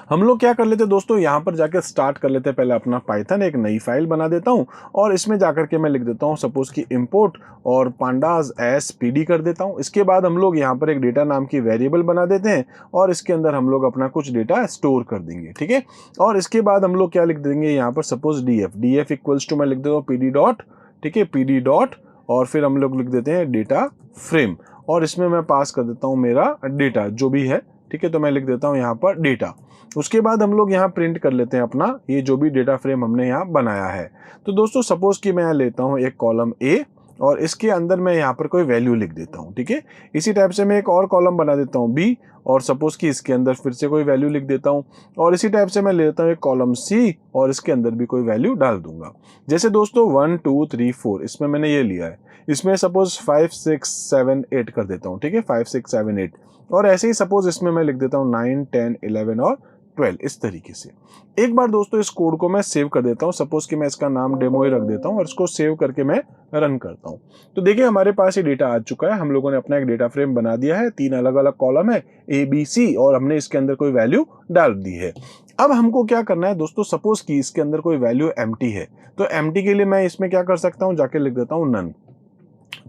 हम लोग क्या कर लेते हैं दोस्तों, यहाँ पर जाकर स्टार्ट कर लेते हैं। पहले अपना पाइथन एक नई फाइल बना देता हूँ और इसमें जाकर के मैं लिख देता हूँ सपोज कि इंपोर्ट और पांडास एस पीडी कर देता हूँ। इसके बाद हम लोग यहाँ पर एक डेटा नाम की वेरिएबल बना देते हैं और इसके अंदर हम लोग अपना कुछ डेटा स्टोर कर देंगे। ठीक है, और इसके बाद हम लोग क्या लिख देंगे यहाँ पर, suppose D F equals to, मैं लिख देता हूँ पीडी डॉट, ठीक है, पीडी डॉट, और फिर हम लोग लिख देते हैं डेटा फ्रेम, और इसमें मैं पास कर देता हूँ मेरा डेटा जो भी है। ठीक है, तो मैं लिख देता हूँ यहाँ पर डेटा। उसके बाद हम लोग यहाँ प्रिंट कर लेते हैं अपना ये जो भी डेटा फ्रेम हमने यहाँ बनाया है। तो दोस्तों सपोज कि मैं लेता हूँ एक कॉलम ए और इसके अंदर मैं यहाँ पर कोई वैल्यू लिख देता हूँ, ठीक है। इसी टाइप से मैं एक और कॉलम बना देता हूँ बी और सपोज कि इसके अंदर फिर से कोई वैल्यू लिख देता हूँ और इसी टाइप से मैं ले लेता हूँ एक कॉलम सी और इसके अंदर भी कोई वैल्यू डाल दूंगा। जैसे दोस्तों 1 2 3 4 इसमें मैंने ये लिया है, इसमें सपोज 5 6 7 8 कर देता हूँ, ठीक है, 5 6 7 8 और ऐसे ही सपोज इसमें मैं लिख देता हूँ 9 10 11 और 12 इस तरीके से। एक बार दोस्तों इस कोड को मैं सेव कर देता हूँ, सपोज कि मैं इसका नाम डेमो ही रख देता हूँ और इसको सेव करके मैं रन करता हूँ। तो देखिए हमारे पास ये डेटा आ चुका है, हम लोगों ने अपना एक डेटा फ्रेम बना दिया है, 3 अलग अलग कॉलम है ए बी सी और हमने इसके अंदर कोई वैल्यू डाल दी है। अब हमको क्या करना है दोस्तों, सपोज कि इसके अंदर कोई वैल्यू एम्प्टी है, तो एम्प्टी के लिए मैं इसमें क्या कर सकता हूँ, जाके लिख देता हूँ नन,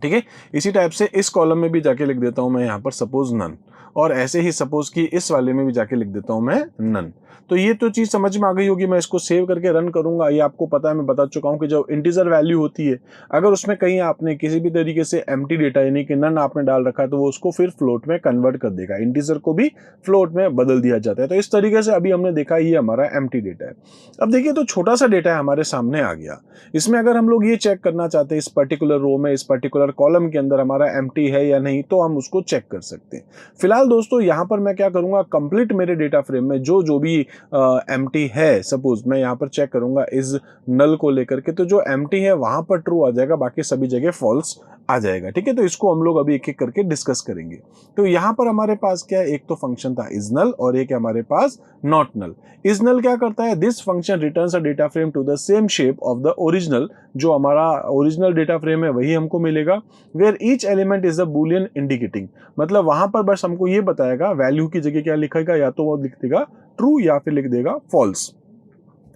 ठीक है। इसी टाइप से इस कॉलम में भी जाके लिख देता हूं मैं यहाँ पर सपोज नन और ऐसे ही सपोज कि इस वाले में भी जाके लिख देता हूं मैं नन। तो ये तो चीज समझ में आ गई होगी, मैं इसको सेव करके रन करूंगा। ये आपको पता है, मैं बता चुका हूं कि जो इंटीजर वैल्यू होती है अगर उसमें कहीं आपने किसी भी तरीके से एम्प्टी डेटा यानी कि नन आपने डाल रखा है तो वो उसको फिर फ्लोट में कन्वर्ट कर देगा, इंटीजर को भी फ्लोट में बदल दिया जाता है। तो इस तरीके से अभी हमने देखा ये हमारा एम्प्टी डेटा है। अब देखिए तो छोटा सा डेटा हमारे सामने आ गया, इसमें अगर हम लोग ये चेक करना चाहते हैं इस पर्टिकुलर रो में इस पर्टिकुलर कॉलम के अंदर हमारा एम्प्टी है या नहीं, तो हम उसको चेक कर सकते हैं। फिलहाल दोस्तों यहाँ पर मैं क्या करूंगा, कंप्लीट मेरे डेटा फ्रेम में जो भी एम्प्टी है, सपोज मैं यहाँ पर चेक करूंगा इस नल को लेकर के, तो जो एम्प्टी है वहां पर ट्रू आ जाएगा, बाकी सभी जगह फॉल्स आ जाएगा, ठीक है। तो इसको हम लोग अभी एक एक करके डिस्कस करेंगे। तो यहाँ पर हमारे पास क्या है, एक तो फंक्शन था इज नल और एक है हमारे पास नॉट नल। इज नल क्या करता है, this function returns a data frame to the same shape of the original, जो हमारा ओरिजिनल डेटा फ्रेम है वही हमको मिलेगा, where each element is a boolean indicating, मतलब वहां पर बस हमको ये बताएगा वैल्यू की जगह क्या लिखेगा, या तो वो लिख देगा ट्रू या फिर लिख देगा फॉल्स।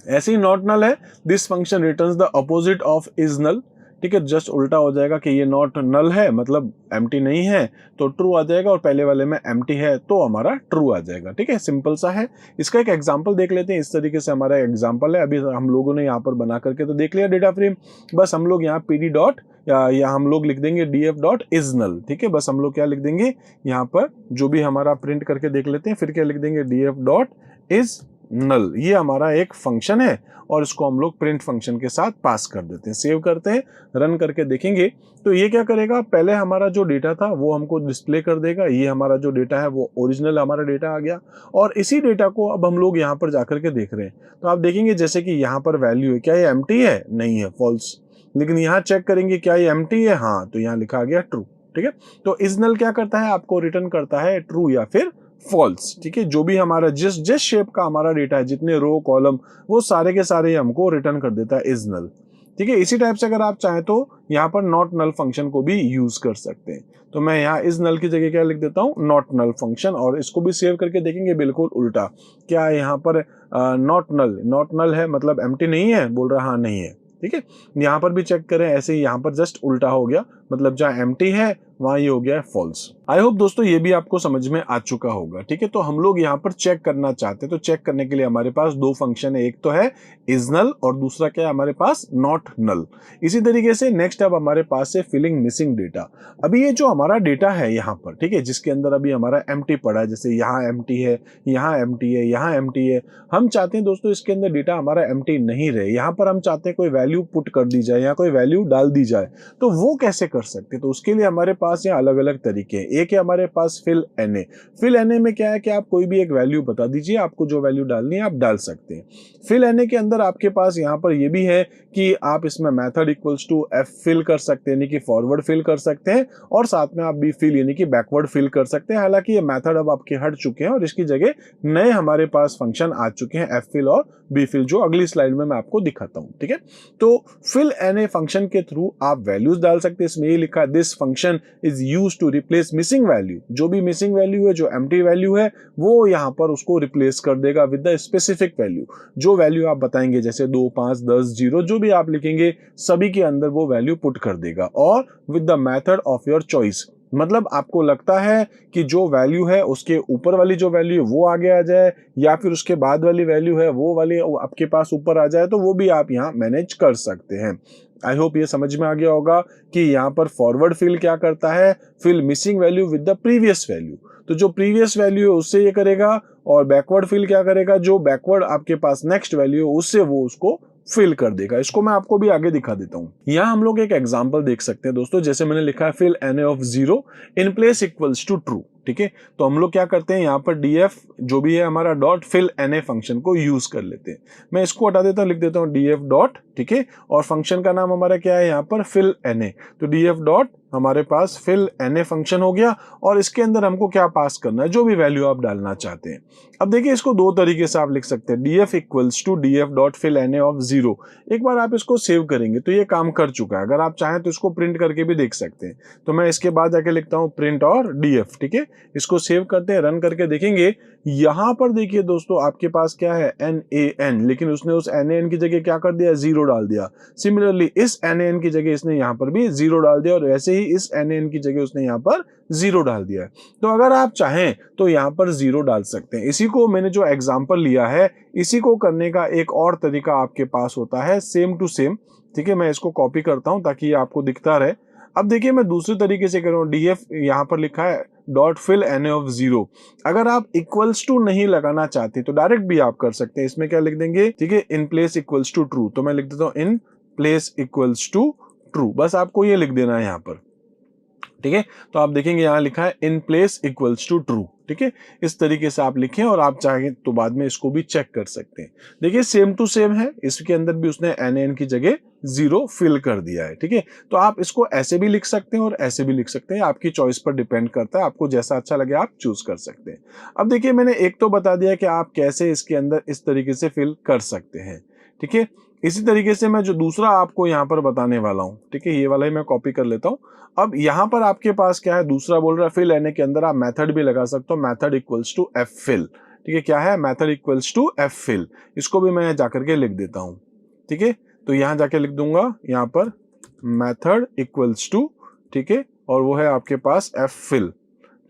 ऐसे ही नॉट नल है, this function returns the opposite of is null, ठीक है, जस्ट उल्टा हो जाएगा कि ये नॉट नल है मतलब एम्प्टी नहीं है तो ट्रू आ जाएगा, और पहले वाले में एम्प्टी है तो हमारा ट्रू आ जाएगा, ठीक है। सिंपल सा है। इसका एक एग्जांपल देख लेते हैं। इस तरीके से हमारा एग्जांपल है, अभी हम लोगों ने यहाँ पर बना करके तो देख लिया डेटा फ्रेम, बस हम लोग यहाँ pd डॉट या हम लोग लिख देंगे df डॉट इज नल, ठीक है। बस हम लोग क्या लिख देंगे यहाँ पर, जो भी हमारा प्रिंट करके देख लेते हैं, फिर क्या लिख देंगे df डॉट इज नल। ये हमारा एक फंक्शन है और इसको हम लोग प्रिंट फंक्शन के साथ पास कर देते हैं। सेव करते हैं, रन करके देखेंगे तो ये क्या करेगा, पहले हमारा जो डेटा था वो हमको डिस्प्ले कर देगा, ये हमारा जो डेटा है वो ओरिजिनल हमारा डेटा आ गया, और इसी डेटा को अब हम लोग यहाँ पर जाकर के देख रहे हैं। तो आप देखेंगे जैसे कि यहाँ पर वैल्यू है, क्या ये एम्प्टी है, नहीं है, फॉल्स। लेकिन यहाँ चेक करेंगे क्या ये एम्प्टी है, हाँ, तो यहाँ लिखा गया ट्रू, ठीक है। तो इज नल क्या करता है, आपको रिटर्न करता है ट्रू या फिर फॉल्स, ठीक है। जो भी हमारा जिस शेप का हमारा डेटा है, जितने रो कॉलम, वो सारे के सारे हमको रिटर्न कर देता है इज नल, ठीक है। इसी टाइप से अगर आप चाहें तो यहाँ पर नॉट नल फंक्शन को भी यूज कर सकते हैं। तो मैं यहाँ इज नल की जगह क्या लिख देता हूँ, नॉट नल फंक्शन, और इसको भी सेव करके देखेंगे बिल्कुल उल्टा। क्या है यहाँ पर नॉट नल है मतलब एम्प्टी नहीं है, बोल रहा हाँ नहीं है, ठीक है। यहाँ पर भी चेक करें, ऐसे ही यहाँ पर जस्ट उल्टा हो गया, मतलब जहाँ एम्प्टी है वहां ये हो गया है फॉल्स। आई होप दोस्तों ये भी आपको समझ में आ चुका होगा, ठीक है। तो हम लोग यहाँ पर चेक करना चाहते हैं, तो चेक करने के लिए हमारे पास दो फंक्शन है, एक तो है इज नल और दूसरा क्या है हमारे पास, नॉट नल। इसी तरीके से नेक्स्ट अब हमारे पास है फिलिंग मिसिंग डेटा। अभी ये जो हमारा डेटा है यहाँ पर, ठीक है, जिसके अंदर अभी हमारा एम्प्टी पड़ा है, जैसे यहाँ एम्प्टी है, यहाँ एम्प्टी है, यहाँ एम्प्टी है, हम चाहते हैं दोस्तों इसके अंदर डेटा हमारा एम्प्टी नहीं रहे, यहाँ पर हम चाहते हैं कोई वैल्यू पुट कर दी जाए या कोई वैल्यू डाल दी जाए। तो वो कैसे कर सकते हैं, तो उसके लिए हमारे पास यहाँ अलग अलग तरीके हैं। एक है हमारे पास फिल एनए। फिल एनए में क्या है कि आप कोई भी एक वैल्यू बता दीजिए, आपको जो वैल्यू डालनी है आप डाल सकते हैं। फिल एनए के अंदर आपके पास यहाँ पर ये भी है कि आप इसमें method equals to F fill कर सकते हैं, यानी कि फॉरवर्ड फिल कर सकते हैं, और साथ में आप बी फिल यानी कि बैकवर्ड फिल कर सकते हैं। हालांकि ये मेथड अब आपके हट चुके हैं और इसकी जगह नए हमारे पास फंक्शन आ चुके हैं, एफ फिल और बी फिल, जो अगली स्लाइड में मैं आपको दिखाता हूँ, ठीक है। तो फिल एनए फंक्शन के थ्रू आप वैल्यूज डाल सकते हैं। इसमें ये लिखा है this function is used to replace missing value, जो भी मिसिंग वैल्यू है, जो एम्प्टी वैल्यू है, वो यहाँ पर उसको रिप्लेस कर देगा विद द स्पेसिफिक वैल्यू। जो वैल्यू आप बताएंगे, जैसे 2 5 10 0, जो भी आप लिखेंगे सभी के अंदर वो वैल्यू पुट कर देगा, और with the method of your choice. मतलब आपको लगता है कि जो वैल्यू है उसके ऊपर वाली जो वैल्यू है वो आगे आ जाए, या फिर उसके बाद वाली वैल्यू है वो वाली आपके पास ऊपर आ जाए, तो वो भी आप यहाँ मैनेज कर सकते हैं। आई होप ये समझ में आ गया होगा कि यहाँ पर फॉरवर्ड फिल क्या करता है, fill missing value with the previous value. तो जो प्रीवियस वैल्यू है उससे ये करेगा, और बैकवर्ड फिल क्या करेगा, जो बैकवर्ड आपके पास नेक्स्ट वैल्यू है उससे वो उसको फिल कर देगा। इसको मैं आपको भी आगे दिखा देता हूँ। यहाँ हम लोग एक एग्जांपल देख सकते हैं दोस्तों, जैसे मैंने लिखा है fill N of 0 in place equals to true. ठीक है, तो हम लोग क्या करते हैं, यहाँ पर df जो भी है हमारा डॉट फिल na फंक्शन को यूज कर लेते हैं। मैं इसको हटा देता हूँ, लिख देता हूँ df डॉट, ठीक है, और फंक्शन का नाम हमारा क्या है यहाँ पर फिल na। तो df डॉट हमारे पास फिल na फंक्शन हो गया, और इसके अंदर हमको क्या पास करना है, जो भी वैल्यू आप डालना चाहते हैं। अब देखिए इसको दो तरीके से आप लिख सकते हैं, df equals to df dot fill na of 0। एक बार आप इसको सेव करेंगे तो ये काम कर चुका है। अगर आप चाहें तो इसको प्रिंट करके भी देख सकते हैं। तो मैं इसके बाद जाके लिखता हूँ प्रिंट और df। ठीक है, इसको सेव करते हैं, रन करके देखेंगे। यहां पर देखिए दोस्तों आपके पास क्या है NaN, लेकिन उसने उस NaN की जगह क्या कर दिया, 0 डाल दिया। सिमिलरली इस NaN की जगह इसने यहां पर भी 0 डाल दिया, और वैसे ही इस NaN की जगह उसने यहां पर 0 डाल दिया है। तो अगर आप चाहें तो यहां पर 0 डाल सकते हैं। इसी को मैंने जो एग्जांपल लिया है, इसी को करने का एक और तरीका आपके पास होता है, सेम टू सेम। ठीक है, मैं इसको कॉपी करता हूं ताकि ये आपको दिखता रहे। अब देखिए मैं दूसरे तरीके से कर रहा हूं, df यहां पर लिखा है डॉट फिल na ऑफ 0। अगर आप इक्वल्स टू नहीं लगाना चाहते तो डायरेक्ट भी आप कर सकते हैं। इसमें क्या लिख देंगे, ठीक है, in place equals to true. तो मैं लिख देता हूं in place equals to true, बस आपको ये लिख देना है यहाँ पर। ठीक है, तो आप देखेंगे यहाँ लिखा है in place equals to true. ठीक है, इस तरीके से आप लिखें, और आप चाहें तो बाद में इसको भी चेक कर सकते हैं। देखिए सेम टू सेम है, इसके अंदर भी उसने NaN की जगह 0 फिल कर दिया है। ठीक है, तो आप इसको ऐसे भी लिख सकते हैं और ऐसे भी लिख सकते हैं, आपकी चॉइस पर डिपेंड करता है, आपको जैसा अच्छा लगे आप चूज कर सकते हैं। अब देखिए मैंने एक तो बता दिया कि आप कैसे इसके अंदर इस तरीके से फिल कर सकते हैं। ठीक है, इसी तरीके से मैं जो दूसरा आपको यहाँ पर बताने वाला हूँ, ठीक है, ये वाला ही मैं कॉपी कर लेता हूँ। अब यहाँ पर आपके पास क्या है, दूसरा बोल रहा है फिल na के अंदर आप मेथड भी लगा सकते हो, method equals to F fill. ठीक है, क्या है, method equals to F fill. इसको भी मैं जाकर के लिख देता हूँ। ठीक है, तो यहाँ जाके लिख दूंगा यहाँ पर मेथड इक्वल्स टू, ठीक है, और वो है आपके पास एफ फिल।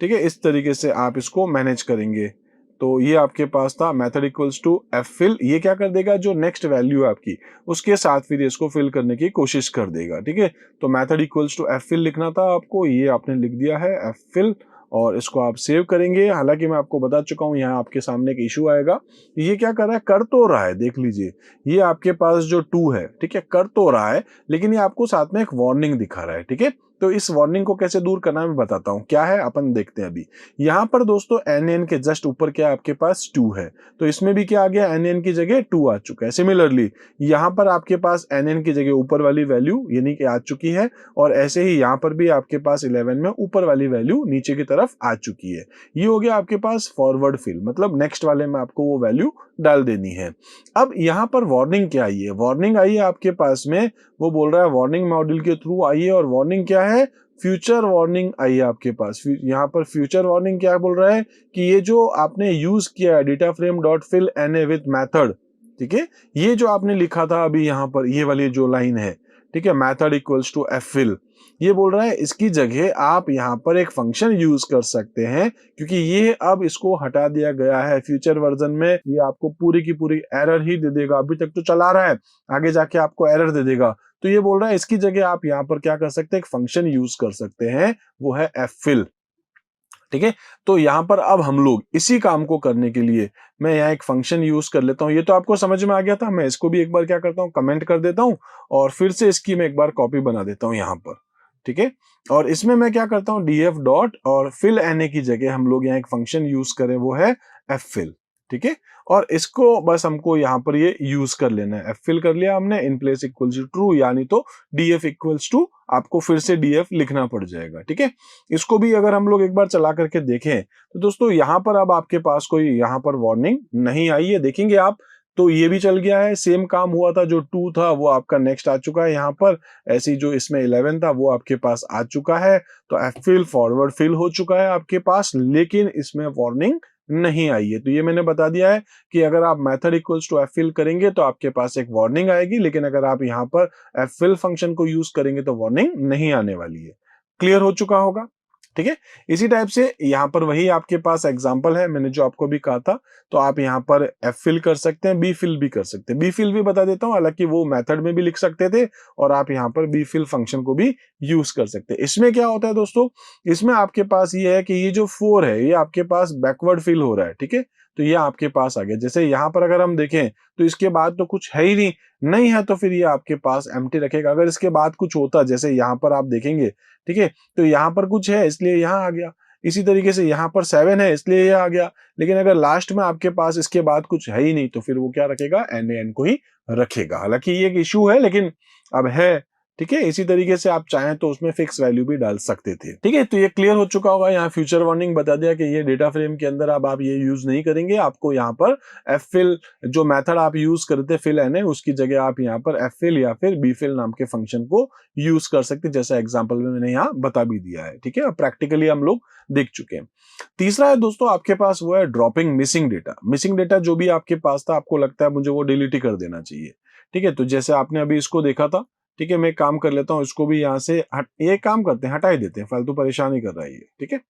ठीक है, इस तरीके से आप इसको मैनेज करेंगे। तो ये आपके पास था method equals to F fill. ये क्या कर देगा, जो नेक्स्ट वैल्यू है आपकी उसके साथ फिर इसको फिल करने की कोशिश कर देगा। ठीक है, तो method equals to F fill लिखना था आपको, ये आपने लिख दिया है एफ फिल, और इसको आप सेव करेंगे। हालांकि मैं आपको बता चुका हूं यहाँ आपके सामने एक इशू आएगा। ये क्या कर रहा है, कर तो रहा है, देख लीजिए ये आपके पास जो 2 है, ठीक है, कर तो रहा है, लेकिन ये आपको साथ में एक वार्निंग दिखा रहा है। ठीक है, तो इस वार्निंग को कैसे दूर करना है मैं बताता हूं, क्या है अपन देखते हैं अभी। यहाँ पर दोस्तों NaN के जस्ट ऊपर क्या आपके पास 2 है, तो इसमें भी क्या आ गया, NaN की जगह 2 आ चुका है। सिमिलरली यहाँ पर आपके पास NaN की जगह ऊपर वाली वैल्यू यानी कि आ चुकी है, और ऐसे ही यहाँ पर भी आपके पास 11 में ऊपर वाली वैल्यू नीचे की तरफ आ चुकी है। ये हो गया आपके पास फॉरवर्ड फिल, मतलब नेक्स्ट वाले में आपको वो वैल्यू डाल देनी है। अब यहाँ पर वार्निंग क्या आई है, वार्निंग आई है आपके पास में, वो बोल रहा है वार्निंग मॉड्यूल के थ्रू आई है, और वार्निंग क्या है, फ्यूचर वार्निंग आई है आपके पास। यहाँ पर फ्यूचर वार्निंग क्या बोल रहा है कि ये जो आपने यूज किया है data frame dot fill na with method, ठीक है, ये जो आपने लिखा था अभी यहाँ पर ये वाली जो लाइन है, ठीक है, method equals to F fill, ये बोल रहा है इसकी जगह आप यहाँ पर एक फंक्शन यूज कर सकते हैं, क्योंकि ये अब इसको हटा दिया गया है। फ्यूचर वर्जन में ये आपको पूरी की पूरी एरर ही दे देगा, अभी तक तो चला रहा है, आगे जाके आपको एरर दे देगा। तो ये बोल रहा है इसकी जगह आप यहाँ पर क्या कर सकते हैं, एक फंक्शन यूज कर सकते हैं, वो है एफ फिल। ठीक है, तो यहां पर अब हम लोग इसी काम को करने के लिए मैं यहाँ एक फंक्शन यूज कर लेता हूं। ये तो आपको समझ में आ गया था, मैं इसको भी एक बार क्या करता हूं, कमेंट कर देता हूं, और फिर से इसकी मैं एक बार कॉपी बना देता हूं यहाँ पर। ठीक है, और इसमें मैं क्या करता हूं, df डॉट और फिल na की जगह हम लोग यहाँ एक फंक्शन यूज करें, वो है एफ फिल। ठीक है, और इसको बस हमको यहाँ पर ये यूज कर लेना है। एफ फिल कर लिया हमने, in place equals to true, यानी तो df इक्वल्स टू आपको फिर से df लिखना पड़ जाएगा। ठीक है, इसको भी अगर हम लोग एक बार चला करके देखें तो दोस्तों यहाँ पर अब आपके पास कोई यहाँ पर वार्निंग नहीं आई है, देखेंगे आप, तो ये भी चल गया है। सेम काम हुआ था, जो 2 था वो आपका नेक्स्ट आ चुका है यहाँ पर, ऐसी जो इसमें 11 था वो आपके पास आ चुका है। तो एफ फिल फॉरवर्ड फिल हो चुका है आपके पास, लेकिन इसमें वार्निंग नहीं आई है। तो ये मैंने बता दिया है कि अगर आप method equals to F fill करेंगे तो आपके पास एक वार्निंग आएगी, लेकिन अगर आप यहाँ पर एफ फिल फंक्शन को यूज करेंगे तो वार्निंग नहीं आने वाली है। क्लियर हो चुका होगा। ठीक है। इसी टाइप से यहाँ पर वही आपके पास एग्जांपल है, मैंने जो आपको भी कहा था, तो आप यहाँ पर एफ फिल कर सकते हैं, बी फिल भी कर सकते हैं। बी फिल भी बता देता हूँ, हालांकि वो मेथड में भी लिख सकते थे और आप यहाँ पर बी फिल फंक्शन को भी यूज कर सकते हैं। इसमें क्या होता है दोस्तों, इसमें आपके पास ये है कि ये जो 4 है ये आपके पास बैकवर्ड फिल हो रहा है, ठीक है। तो ये आपके पास आ गया। जैसे यहाँ पर अगर हम देखें तो इसके बाद तो कुछ है ही नहीं, नहीं है तो फिर ये आपके पास एम्प्टी रखेगा। अगर इसके बाद कुछ होता, जैसे यहाँ पर आप देखेंगे, ठीक है, तो यहाँ पर कुछ है इसलिए यहाँ आ गया। इसी तरीके से यहाँ पर 7 है इसलिए ये आ गया। लेकिन अगर लास्ट में आपके पास इसके बाद कुछ है ही नहीं तो फिर वो क्या रखेगा, NaN को ही रखेगा। हालांकि ये एक इशू है लेकिन अब है, ठीक है। इसी तरीके से आप चाहें तो उसमें फिक्स वैल्यू भी डाल सकते थे, ठीक है। तो ये क्लियर हो चुका होगा। यहाँ फ्यूचर वार्निंग बता दिया कि ये डेटा फ्रेम के अंदर अब आप ये यूज नहीं करेंगे। आपको यहाँ पर एफ फिल जो मेथड आप यूज करते फिल एन उसकी जगह आप यहाँ पर एफ फिल या फिर बी फिल नाम के फंक्शन को यूज कर सकते, जैसा एग्जाम्पल में मैंने यहाँ बता भी दिया है, ठीक है। प्रैक्टिकली हम लोग देख चुके हैं। तीसरा है दोस्तों आपके पास वो है dropping missing data. Missing data जो भी आपके पास था, आपको लगता है मुझे वो डिलीट ही कर देना चाहिए, ठीक है। तो जैसे आपने अभी इसको देखा था, ठीक है, मैं काम कर लेता हूँ, इसको भी यहाँ से ये काम करते हैं, हटा ही देते हैं, फालतू परेशान ही कर रहा है ये, ठीक है।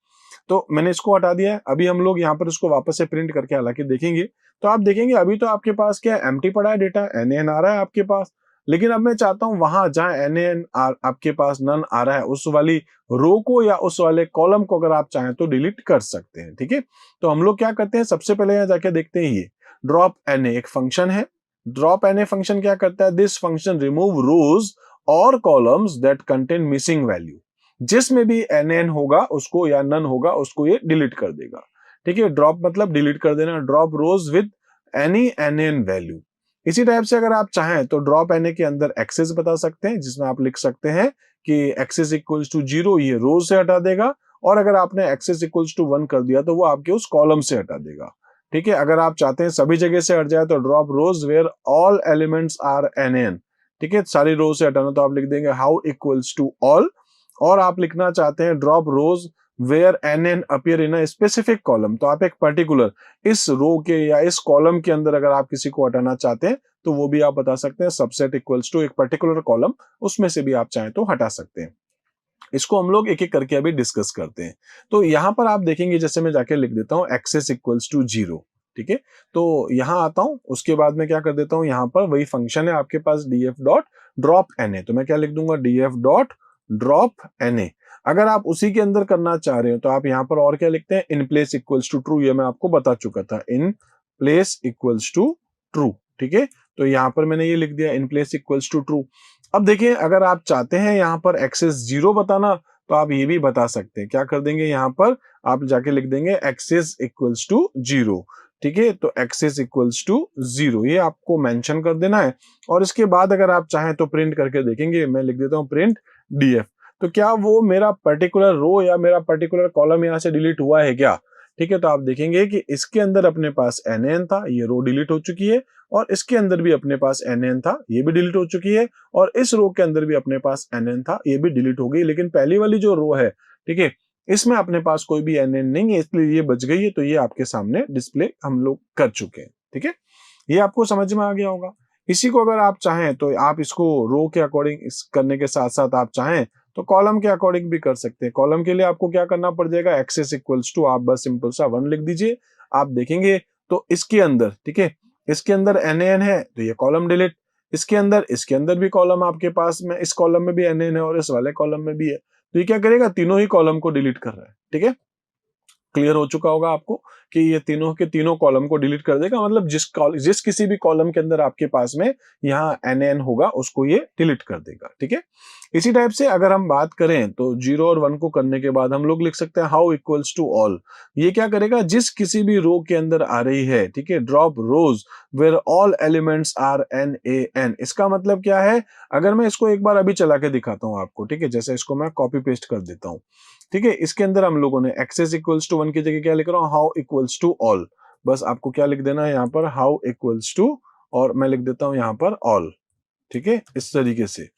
तो मैंने इसको हटा दिया है। अभी हम लोग यहाँ पर इसको वापस से प्रिंट करके हालांकि देखेंगे तो आप देखेंगे अभी तो आपके पास क्या है, एम्प्टी पड़ा है डेटा, NaN आ रहा है आपके पास। लेकिन अब मैं चाहता हूं वहां जहां NaN आपके पास नन आ रहा है उस वाली रो को या उस वाले कॉलम को अगर आप चाहें तो डिलीट कर सकते हैं, ठीक है। तो हम लोग क्या करते हैं, सबसे पहले यहाँ जाके देखते हैं, ये ड्रॉप NA एक फंक्शन है। ड्रॉप NA फंक्शन क्या करता है, दिस फंक्शन रिमूव रोज और columns that contain missing value. जिसमें भी NaN होगा उसको या नन होगा उसको ये डिलीट कर देगा, ठीक है। ड्रॉप मतलब डिलीट कर देना, drop rows with any NaN value. इसी टाइप से अगर आप चाहें तो ड्रॉप NA के अंदर एक्सेस बता सकते हैं, जिसमें आप लिख सकते हैं कि एक्सेस इक्वल्स टू 0 ये रोज से हटा देगा, और अगर आपने एक्सेस इक्वल्स टू 1 कर दिया तो वो आपके उस कॉलम से हटा देगा, ठीक है। अगर आप चाहते हैं सभी जगह से हट जाए तो drop rows where all elements are NaN, ठीक है। सारी रोज से हटाना तो आप लिख देंगे हाउ इक्वल्स टू ऑल। और आप लिखना चाहते हैं drop rows where NaN appear in a specific column, तो आप एक पर्टिकुलर इस रो के या इस कॉलम के अंदर अगर आप किसी को हटाना चाहते हैं तो वो भी आप बता सकते हैं। सबसेट इक्वल्स टू एक पर्टिकुलर कॉलम, उसमें से भी आप चाहें तो हटा सकते हैं। इसको हम लोग एक एक करके अभी डिस्कस करते हैं। तो यहां पर आप देखेंगे, जैसे मैं जाके लिख देता हूं एक्सेस इक्वल्स टू 0, ठीक है। तो यहां आता हूं, उसके बाद में क्या कर देता हूं, यहां पर वही फंक्शन है आपके पास df डॉट ड्रॉप NA, तो मैं क्या लिख दूंगा, df डॉट ड्रॉप NA। अगर आप उसी के अंदर करना चाह रहे हो तो आप यहाँ पर और क्या लिखते हैं, in place equals to true, ये मैं आपको बता चुका था, in place equals to true, ठीक है। तो यहाँ पर मैंने ये लिख दिया in place equals to true. अब देखिए अगर आप चाहते हैं यहाँ पर एक्सेस 0 बताना तो आप ये भी बता सकते हैं, क्या कर देंगे, यहाँ पर आप जाके लिख देंगे एक्सेस इक्वल्स टू 0, ठीक है। तो एक्सेस इक्वल्स टू 0 ये आपको मेंशन कर देना है। और इसके बाद अगर आप चाहें तो प्रिंट करके देखेंगे, मैं लिख देता हूँ प्रिंट df, तो क्या वो मेरा पर्टिकुलर रो या मेरा पर्टिकुलर कॉलम यहाँ से डिलीट हुआ है क्या, ठीक है। तो आप देखेंगे कि इसके अंदर अपने पास NaN था, ये रो डिलीट हो चुकी है, और इसके अंदर भी अपने पास NaN था, ये भी डिलीट हो चुकी है, और इस रो के अंदर भी अपने पास NaN था, ये भी डिलीट हो गई। लेकिन पहली वाली जो रो है, ठीक है, इसमें अपने पास कोई भी NaN नहीं है, इसलिए ये बच गई है। तो ये आपके सामने डिस्प्ले हम लोग कर चुके हैं, ठीक है। ये आपको समझ में आ गया होगा। इसी को अगर आप चाहें तो आप इसको रो के अकॉर्डिंग करने के साथ साथ आप चाहें तो कॉलम के अकॉर्डिंग भी कर सकते हैं। कॉलम के लिए आपको क्या करना पड़ जाएगा, एक्सेस इक्वल्स टू, आप बस सिंपल सा 1 लिख दीजिए। आप देखेंगे तो इसके अंदर, ठीक है, इसके अंदर NaN है तो ये कॉलम डिलीट, इसके अंदर भी कॉलम आपके पास में, इस कॉलम में भी NaN है और इस वाले कॉलम में भी है, तो ये क्या करेगा, तीनों ही कॉलम को डिलीट कर रहा है, ठीक है। क्लियर हो चुका होगा आपको कि ये तीनों के तीनों कॉलम को डिलीट कर देगा, मतलब जिस किसी भी कॉलम के अंदर आपके पास में यहाँ NaN होगा उसको ये डिलीट कर देगा, ठीक है। इसी टाइप से अगर हम बात करें तो 0 और 1 को करने के बाद हम लोग लिख सकते हैं हाउ इक्वल्स टू ऑल। ये क्या करेगा, जिस किसी भी रो के अंदर आ रही है, ठीक है, drop rows where all elements are NaN। इसका मतलब क्या है, अगर मैं इसको एक बार अभी चला के दिखाता हूं आपको, ठीक है, जैसे इसको मैं कॉपी पेस्ट कर देता हूं, ठीक है। इसके अंदर हम लोगों ने एक्सेस इक्वल्स टू 1 की जगह क्या लिख रहा हूं, हाउ इक्वल्स टू ऑल। बस आपको क्या लिख देना है यहाँ पर, हाउ इक्वल्स टू, और मैं लिख देता हूं यहाँ पर ऑल, ठीक है। इस तरीके से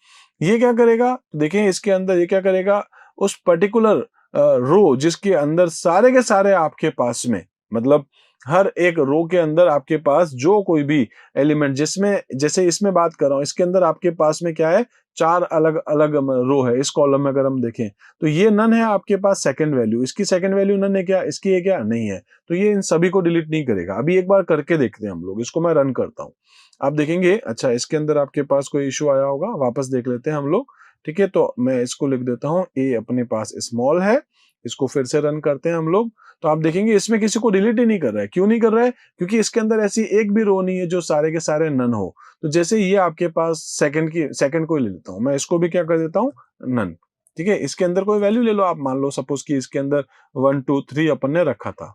ये क्या करेगा, देखें इसके अंदर ये क्या करेगा, उस पर्टिकुलर रो जिसके अंदर सारे के सारे आपके पास में, मतलब हर एक रो के अंदर आपके पास जो कोई भी एलिमेंट, जिसमें जैसे इसमें बात कर रहा हूं, इसके अंदर आपके पास में क्या है, चार अलग अलग रो है इस कॉलम में, अगर हम देखें तो ये नन है आपके पास सेकंड वैल्यू, इसकी सेकंड वैल्यू नन है क्या, इसकी है क्या, नहीं है, तो ये इन सभी को डिलीट नहीं करेगा। अभी एक बार करके देखते हैं हम लोग, इसको मैं रन करता हूँ, आप देखेंगे। अच्छा, इसके अंदर आपके पास कोई इश्यू आया होगा, वापस देख लेते हैं हम लोग। ठीक है, तो मैं इसको लिख देता हूँ, ए अपने पास स्मॉल है, इसको फिर से रन करते हैं हम लोग। तो आप देखेंगे इसमें किसी को डिलीट ही नहीं कर रहा है। क्यों नहीं कर रहा है? क्योंकि इसके अंदर ऐसी एक भी रो नहीं है जो सारे के सारे नन हो। तो जैसे ये आपके पास सेकंड को ही ले लेता हूं मैं, इसको भी क्या कर देता हूं, नन। ठीक है, इसके अंदर कोई वैल्यू ले लो आप, मान लो सपोज कि इसके अंदर 1 2 3 अपन ने रखा था।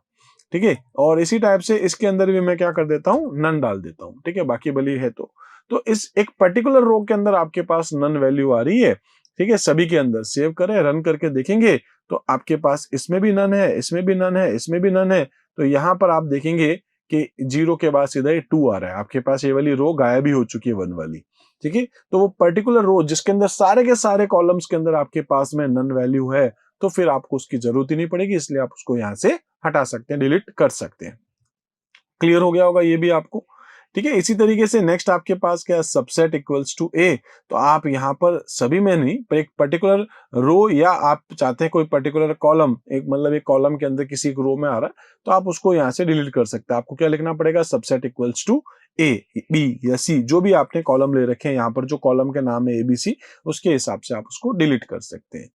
ठीक है, और इसी टाइप से इसके अंदर भी मैं क्या कर देता हूं, नन डाल देता हूं। ठीक है, बाकी भली है तो इस एक पर्टिकुलर रो के अंदर आपके पास नन वैल्यू आ रही है। ठीक है, सभी के अंदर सेव करें, रन करके देखेंगे तो आपके पास इसमें भी नन है, इसमें भी नन है, इसमें भी नन है। तो यहां पर आप देखेंगे कि 0 के बाद सीधा ये 2 आ रहा है, आपके पास ये वाली रो गायब ही हो चुकी है 1 वाली। ठीक है, तो वो पर्टिकुलर रो जिसके अंदर सारे के सारे कॉलम्स के अंदर आपके पास में नन वैल्यू है, तो फिर आपको उसकी जरूरत ही नहीं पड़ेगी, इसलिए आप उसको यहां से हटा सकते हैं, डिलीट कर सकते हैं। क्लियर हो गया होगा ये भी आपको। ठीक है, इसी तरीके से नेक्स्ट आपके पास क्या है, सबसेट इक्वल्स टू ए। तो आप यहाँ पर सभी में नहीं, पर एक पर्टिकुलर रो, या आप चाहते हैं कोई पर्टिकुलर कॉलम, एक मतलब एक कॉलम के अंदर किसी एक रो में आ रहा है, तो आप उसको यहाँ से डिलीट कर सकते हैं। आपको क्या लिखना पड़ेगा, subset equals to A, B या सी, जो भी आपने कॉलम ले रखे हैं यहाँ पर, जो कॉलम के नाम है ABC, उसके हिसाब से आप उसको डिलीट कर सकते हैं।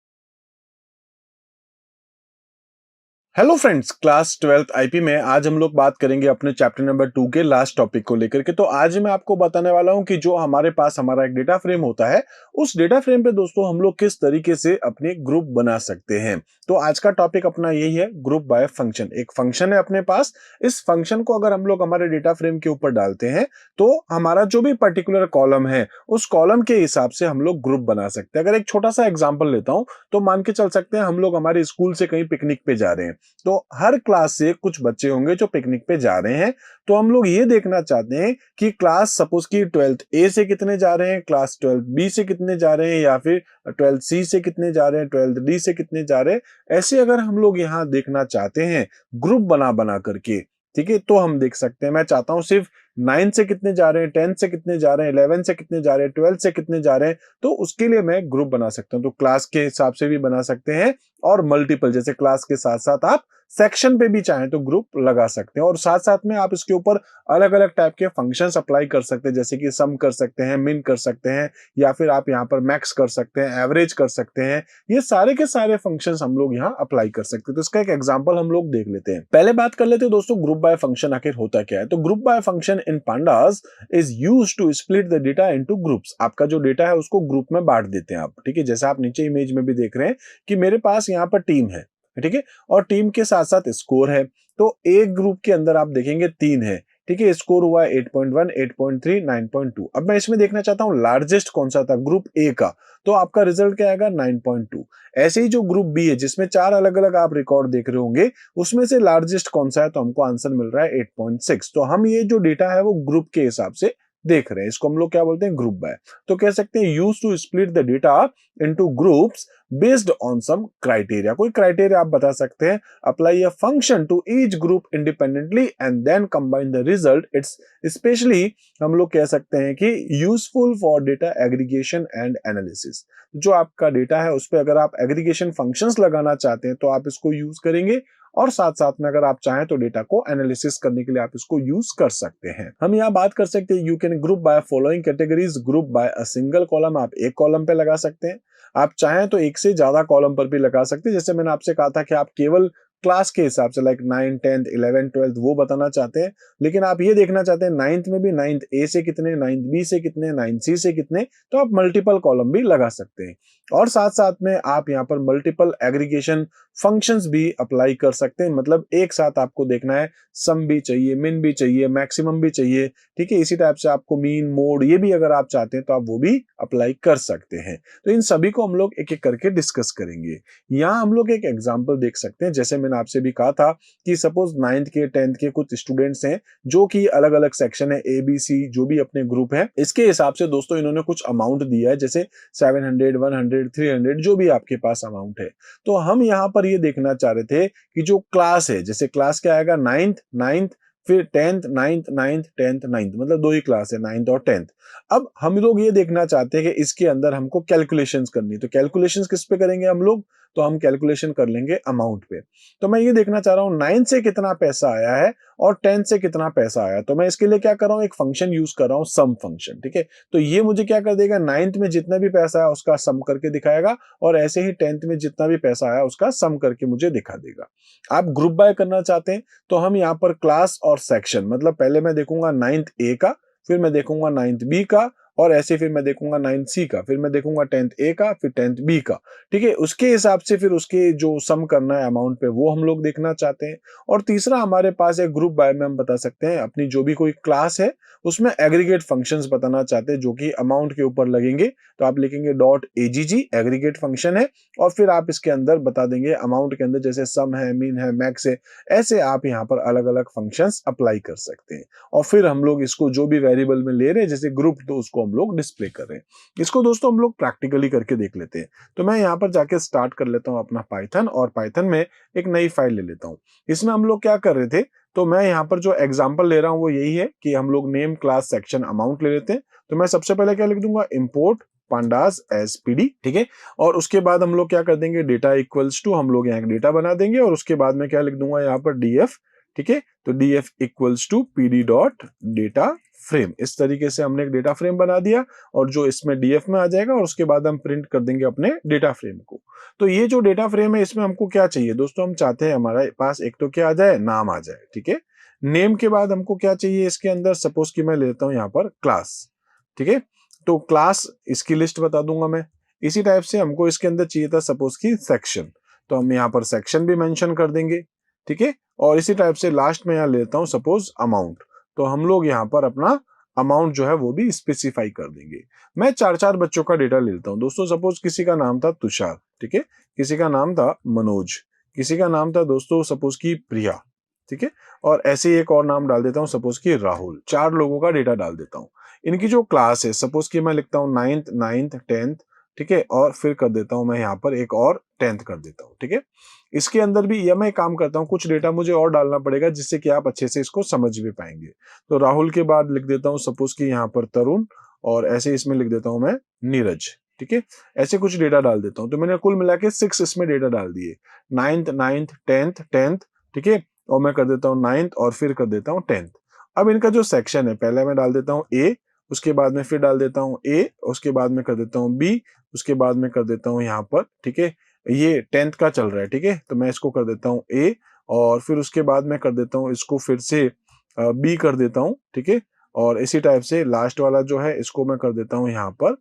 Hello friends, class 12th IP में आज हम लोग बात करेंगे अपने चैप्टर नंबर 2 के लास्ट टॉपिक को लेकर के। तो आज मैं आपको बताने वाला हूं कि जो हमारे पास हमारा एक डेटा फ्रेम होता है, उस डेटा फ्रेम पे दोस्तों हम लोग किस तरीके से अपने ग्रुप बना सकते हैं। तो आज का टॉपिक अपना यही है, ग्रुप बाय फंक्शन। एक फंक्शन है अपने पास, इस फंक्शन को अगर हम लोग हमारे डेटा फ्रेम के ऊपर डालते हैं तो हमारा जो भी पर्टिकुलर कॉलम है, उस कॉलम के हिसाब से हम लोग ग्रुप बना सकते हैं। अगर एक छोटा सा एग्जाम्पल लेता हूं, तो मान के चल सकते हैं हम लोग हमारे स्कूल से कहीं पिकनिक पे जा रहे हैं। तो हर क्लास से कुछ बच्चे होंगे जो पिकनिक पे जा रहे हैं। तो हम लोग ये देखना चाहते हैं कि क्लास सपोज की 12th ए से कितने जा रहे हैं, क्लास 12th बी से कितने जा रहे हैं, या फिर 12th सी से कितने जा रहे हैं, 12th डी से कितने जा रहे हैं। ऐसे अगर हम लोग यहाँ देखना चाहते हैं ग्रुप बना बना करके, ठीक है, तो हम देख सकते हैं। मैं चाहता हूं सिर्फ 9 से कितने जा रहे हैं, 10 से कितने जा रहे हैं, 11 से कितने जा रहे हैं, 12 से कितने जा रहे हैं, तो उसके लिए मैं ग्रुप बना सकता हूं। तो क्लास के हिसाब से भी बना सकते हैं, और मल्टीपल, जैसे क्लास के साथ साथ आप सेक्शन पे भी चाहें तो ग्रुप लगा सकते हैं। और साथ साथ में आप इसके ऊपर अलग अलग टाइप के फंक्शंस अप्लाई कर सकते हैं, जैसे कि सम कर सकते हैं, मिन कर सकते हैं, या फिर आप यहाँ पर मैक्स कर सकते हैं, एवरेज कर सकते हैं। ये सारे के सारे फंक्शंस हम लोग यहाँ अप्लाई कर सकते हैं। तो इसका एक एग्जांपल हम लोग देख लेते हैं। पहले बात कर लेते हैं दोस्तों, ग्रुप बाय फंक्शन आखिर होता क्या है। तो group by function in Pandas is used to split the data into groups. आपका जो डेटा है उसको ग्रुप में बांट देते हैं आप। ठीक है, जैसे आप नीचे इमेज में भी देख रहे हैं कि मेरे पास यहाँ पर टीम है, ठीक है, और टीम के साथ साथ स्कोर है। तो एक ग्रुप के अंदर आप देखेंगे 3 है। ठीक है, स्कोर हुआ 8.1, 8.3, 9.2। अब मैं इसमें देखना चाहता हूं लार्जेस्ट कौन सा था, ग्रुप ए का, तो आपका रिजल्ट क्या आएगा, 9.2। ऐसे ही जो ग्रुप बी है, जिसमें 4 अलग अलग आप रिकॉर्ड देख रहे होंगे, उसमें से लार्जेस्ट कौन सा है, तो हमको आंसर मिल रहा है 8.6। तो हम ये जो डेटा है वो ग्रुप के हिसाब से देख रहे हैं, इसको हम लोग क्या बोलते हैं, ग्रुप बाय। तो कह सकते हैं use to split the data into groups based on some criteria. कोई क्राइटेरिया आप बता सकते हैं, apply a function to each group independently and then combine the result. It's specially हम लोग कह सकते हैं कि useful for data aggregation and analysis. जो आपका डेटा है उस पर अगर आप एग्रीगेशन फंक्शंस लगाना चाहते हैं तो आप इसको यूज करेंगे, और साथ साथ में अगर आप चाहें तो डेटा को एनालिसिस करने के लिए आप इसको यूज कर सकते हैं। हम यहाँ बात कर सकते हैं, you can group by following categories, group by a single column. आप एक कॉलम पे लगा सकते हैं, आप चाहें तो एक से ज्यादा कॉलम पर भी लगा सकते हैं। जैसे मैंने आपसे कहा था कि आप केवल क्लास के हिसाब से, लाइक 9, 10, 11, 12 वो बताना चाहते हैं, लेकिन आप ये देखना चाहते हैं 9th में भी 9th ए से कितने, 9th बी से कितने, 9th सी से कितने, तो आप मल्टीपल कॉलम भी लगा सकते हैं। और साथ साथ में आप यहाँ पर मल्टीपल एग्रीगेशन फंक्शंस भी अप्लाई कर सकते हैं। मतलब एक साथ आपको देखना है, सम भी चाहिए, मिन भी चाहिए, मैक्सिमम भी चाहिए। ठीक है, इसी टाइप से आपको मीन, मोड, ये भी अगर आप चाहते हैं तो आप वो भी अप्लाई कर सकते हैं। तो इन सभी को हम लोग एक एक करके डिस्कस करेंगे। यहाँ हम लोग एक एग्जाम्पल देख सकते हैं, जैसे मैंने आपसे भी कहा था कि सपोज 9th के 10th के कुछ स्टूडेंट्स हैं जो कि अलग अलग सेक्शन है, ABC, जो भी अपने ग्रुप है, इसके हिसाब से दोस्तों इन्होंने कुछ अमाउंट दिया है, जैसे 700, 100, 300, जो भी आपके पास अमाउंट है। तो हम यहाँ पर ये देखना चाह रहे थे कि जो क्लास है, जैसे क्लास क्या आएगा, 9th, फिर 10th 9th 9th 10th 9th, मतलब दो ही क्लास है 9th और 10th। अब हम लोग ये देखना चाहते हैं कि इसके अंदर हमको कैलकुलेशंस करनी है, तो कैलकुलेशंस किस पे करेंगे हम लोग, तो हम कैलकुलेशन कर लेंगे अमाउंट पे। तो मैं ये देखना चाह रहा हूँ 9 से कितना पैसा आया है और 10 से कितना पैसा आया, तो मैं इसके लिए क्या कर रहा हूँ, एक फंक्शन यूज कर रहा हूँ, सम फंक्शन। ठीक है, तो ये मुझे क्या कर देगा, 9th में जितना भी पैसा आया उसका सम करके दिखाएगा, और ऐसे ही 10th में जितना भी पैसा आया उसका सम करके मुझे दिखा देगा। आप ग्रुप बाय करना चाहते हैं तो हम यहाँ पर क्लास और सेक्शन, मतलब पहले मैं देखूंगा 9th ए का, फिर मैं देखूंगा 9th बी का, और ऐसे फिर मैं देखूंगा 9th सी का, फिर मैं देखूंगा 10th ए का, फिर 10th बी का। ठीक है, उसके हिसाब से फिर उसके जो सम करना है अमाउंट पे वो हम लोग देखना चाहते हैं। और तीसरा हमारे पास एक ग्रुप बाय में हम बता सकते हैं अपनी जो भी कोई क्लास है उसमें एग्रीगेट फंक्शंस बताना चाहते हैं जो कि अमाउंट के ऊपर लगेंगे, तो आप लिखेंगे डॉट एजीजी, एग्रीगेट फंक्शन है, और फिर आप इसके अंदर बता देंगे अमाउंट के अंदर जैसे सम है, मीन है, मैक्स है, ऐसे आप यहाँ पर अलग अलग फंक्शंस अप्लाई कर सकते हैं। और फिर हम लोग इसको जो भी वेरिएबल में ले रहे हैं जैसे ग्रुप, तो उसको हम लोग डिस्प्ले कर रहे हैं। इसको दोस्तों हम लोग प्रैक्टिकली करके देख लेते हैं। तो मैं यहाँ पर जाके स्टार्ट कर लेता हूँ अपना पाइथन, और पाइथन में एक नई फाइल ले लेता हूँ। इसमें हम लोग क्या कर रहे थे, तो मैं यहाँ पर जो एग्जांपल ले रहा हूँ वो यही है कि हम लोग नेम क्लास सेक्शन अमाउंट ले लेते हैं। तो मैं सबसे पहले क्या लिख दूंगा, इंपोर्ट pandas as pd। ठीक है, और उसके बाद हम लोग क्या कर देंगे, डेटा इक्वल्स टू, हम लोग यहाँ एक डेटा बना देंगे, और उसके बाद में क्या लिख दूंगा यहाँ पर df। ठीक है, तो df equals to pd dot data frame. इस तरीके से हमने एक डेटा फ्रेम बना दिया, और जो इसमें df में आ जाएगा, और उसके बाद हम प्रिंट कर देंगे अपने डेटा फ्रेम को। तो ये जो डेटा फ्रेम है इसमें हमको क्या चाहिए दोस्तों, हम चाहते हैं हमारे पास एक तो क्या आ जाए, नाम आ जाए। ठीक है, नेम के बाद हमको क्या चाहिए इसके अंदर, सपोज कि मैं लेता हूं यहाँ पर क्लास। ठीक है, तो क्लास इसकी लिस्ट बता दूंगा मैं। इसी टाइप से हमको इसके अंदर चाहिए था सपोज की सेक्शन, तो हम यहाँ पर सेक्शन भी मेंशन कर देंगे। ठीक है, और इसी टाइप से लास्ट में यहाँ लेता हूँ सपोज अमाउंट, तो हम लोग यहाँ पर अपना अमाउंट जो है वो भी स्पेसिफाई कर देंगे। मैं चार चार बच्चों का डेटा लेता हूँ दोस्तों, सपोज किसी का नाम था तुषार, ठीक है, किसी का नाम था मनोज, किसी का नाम था दोस्तों सपोज की प्रिया। ठीक है, और ऐसे ही एक और नाम डाल देता हूँ सपोज की राहुल। चार लोगों का डेटा डाल देता हूँ। इनकी जो क्लास है सपोज कि मैं लिखता हूँ 9th 9th 10th। ठीक है, और फिर कर देता हूँ मैं यहाँ पर एक और 10th कर देता हूँ। ठीक है, इसके अंदर भी यह मैं काम करता हूँ, कुछ डेटा मुझे और डालना पड़ेगा जिससे कि आप अच्छे से इसको समझ भी पाएंगे। तो राहुल के बाद लिख देता हूँ सपोज कि यहाँ पर तरुण, और ऐसे इसमें लिख देता हूँ मैं नीरज। ठीक है, ऐसे कुछ डेटा डाल देता हूँ। तो मैंने कुल मिला के 6 इसमें डेटा डाल दिए, 9th 9th 10th 10th। ठीक है, और मैं कर देता हूँ 9th और फिर कर देता हूँ 10th। अब इनका जो सेक्शन है पहले मैं डाल देता हूँ ए, उसके बाद में फिर डाल देता हूँ ए, उसके बाद में कर देता हूँ बी, उसके बाद में कर देता हूँ यहाँ पर। ठीक है, ये 10th का चल रहा है। ठीक है, तो मैं इसको कर देता हूँ ए, और फिर उसके बाद में कर देता हूँ इसको फिर से बी कर देता हूँ। ठीक है, और इसी टाइप से लास्ट वाला जो है इसको मैं कर देता हूँ यहाँ पर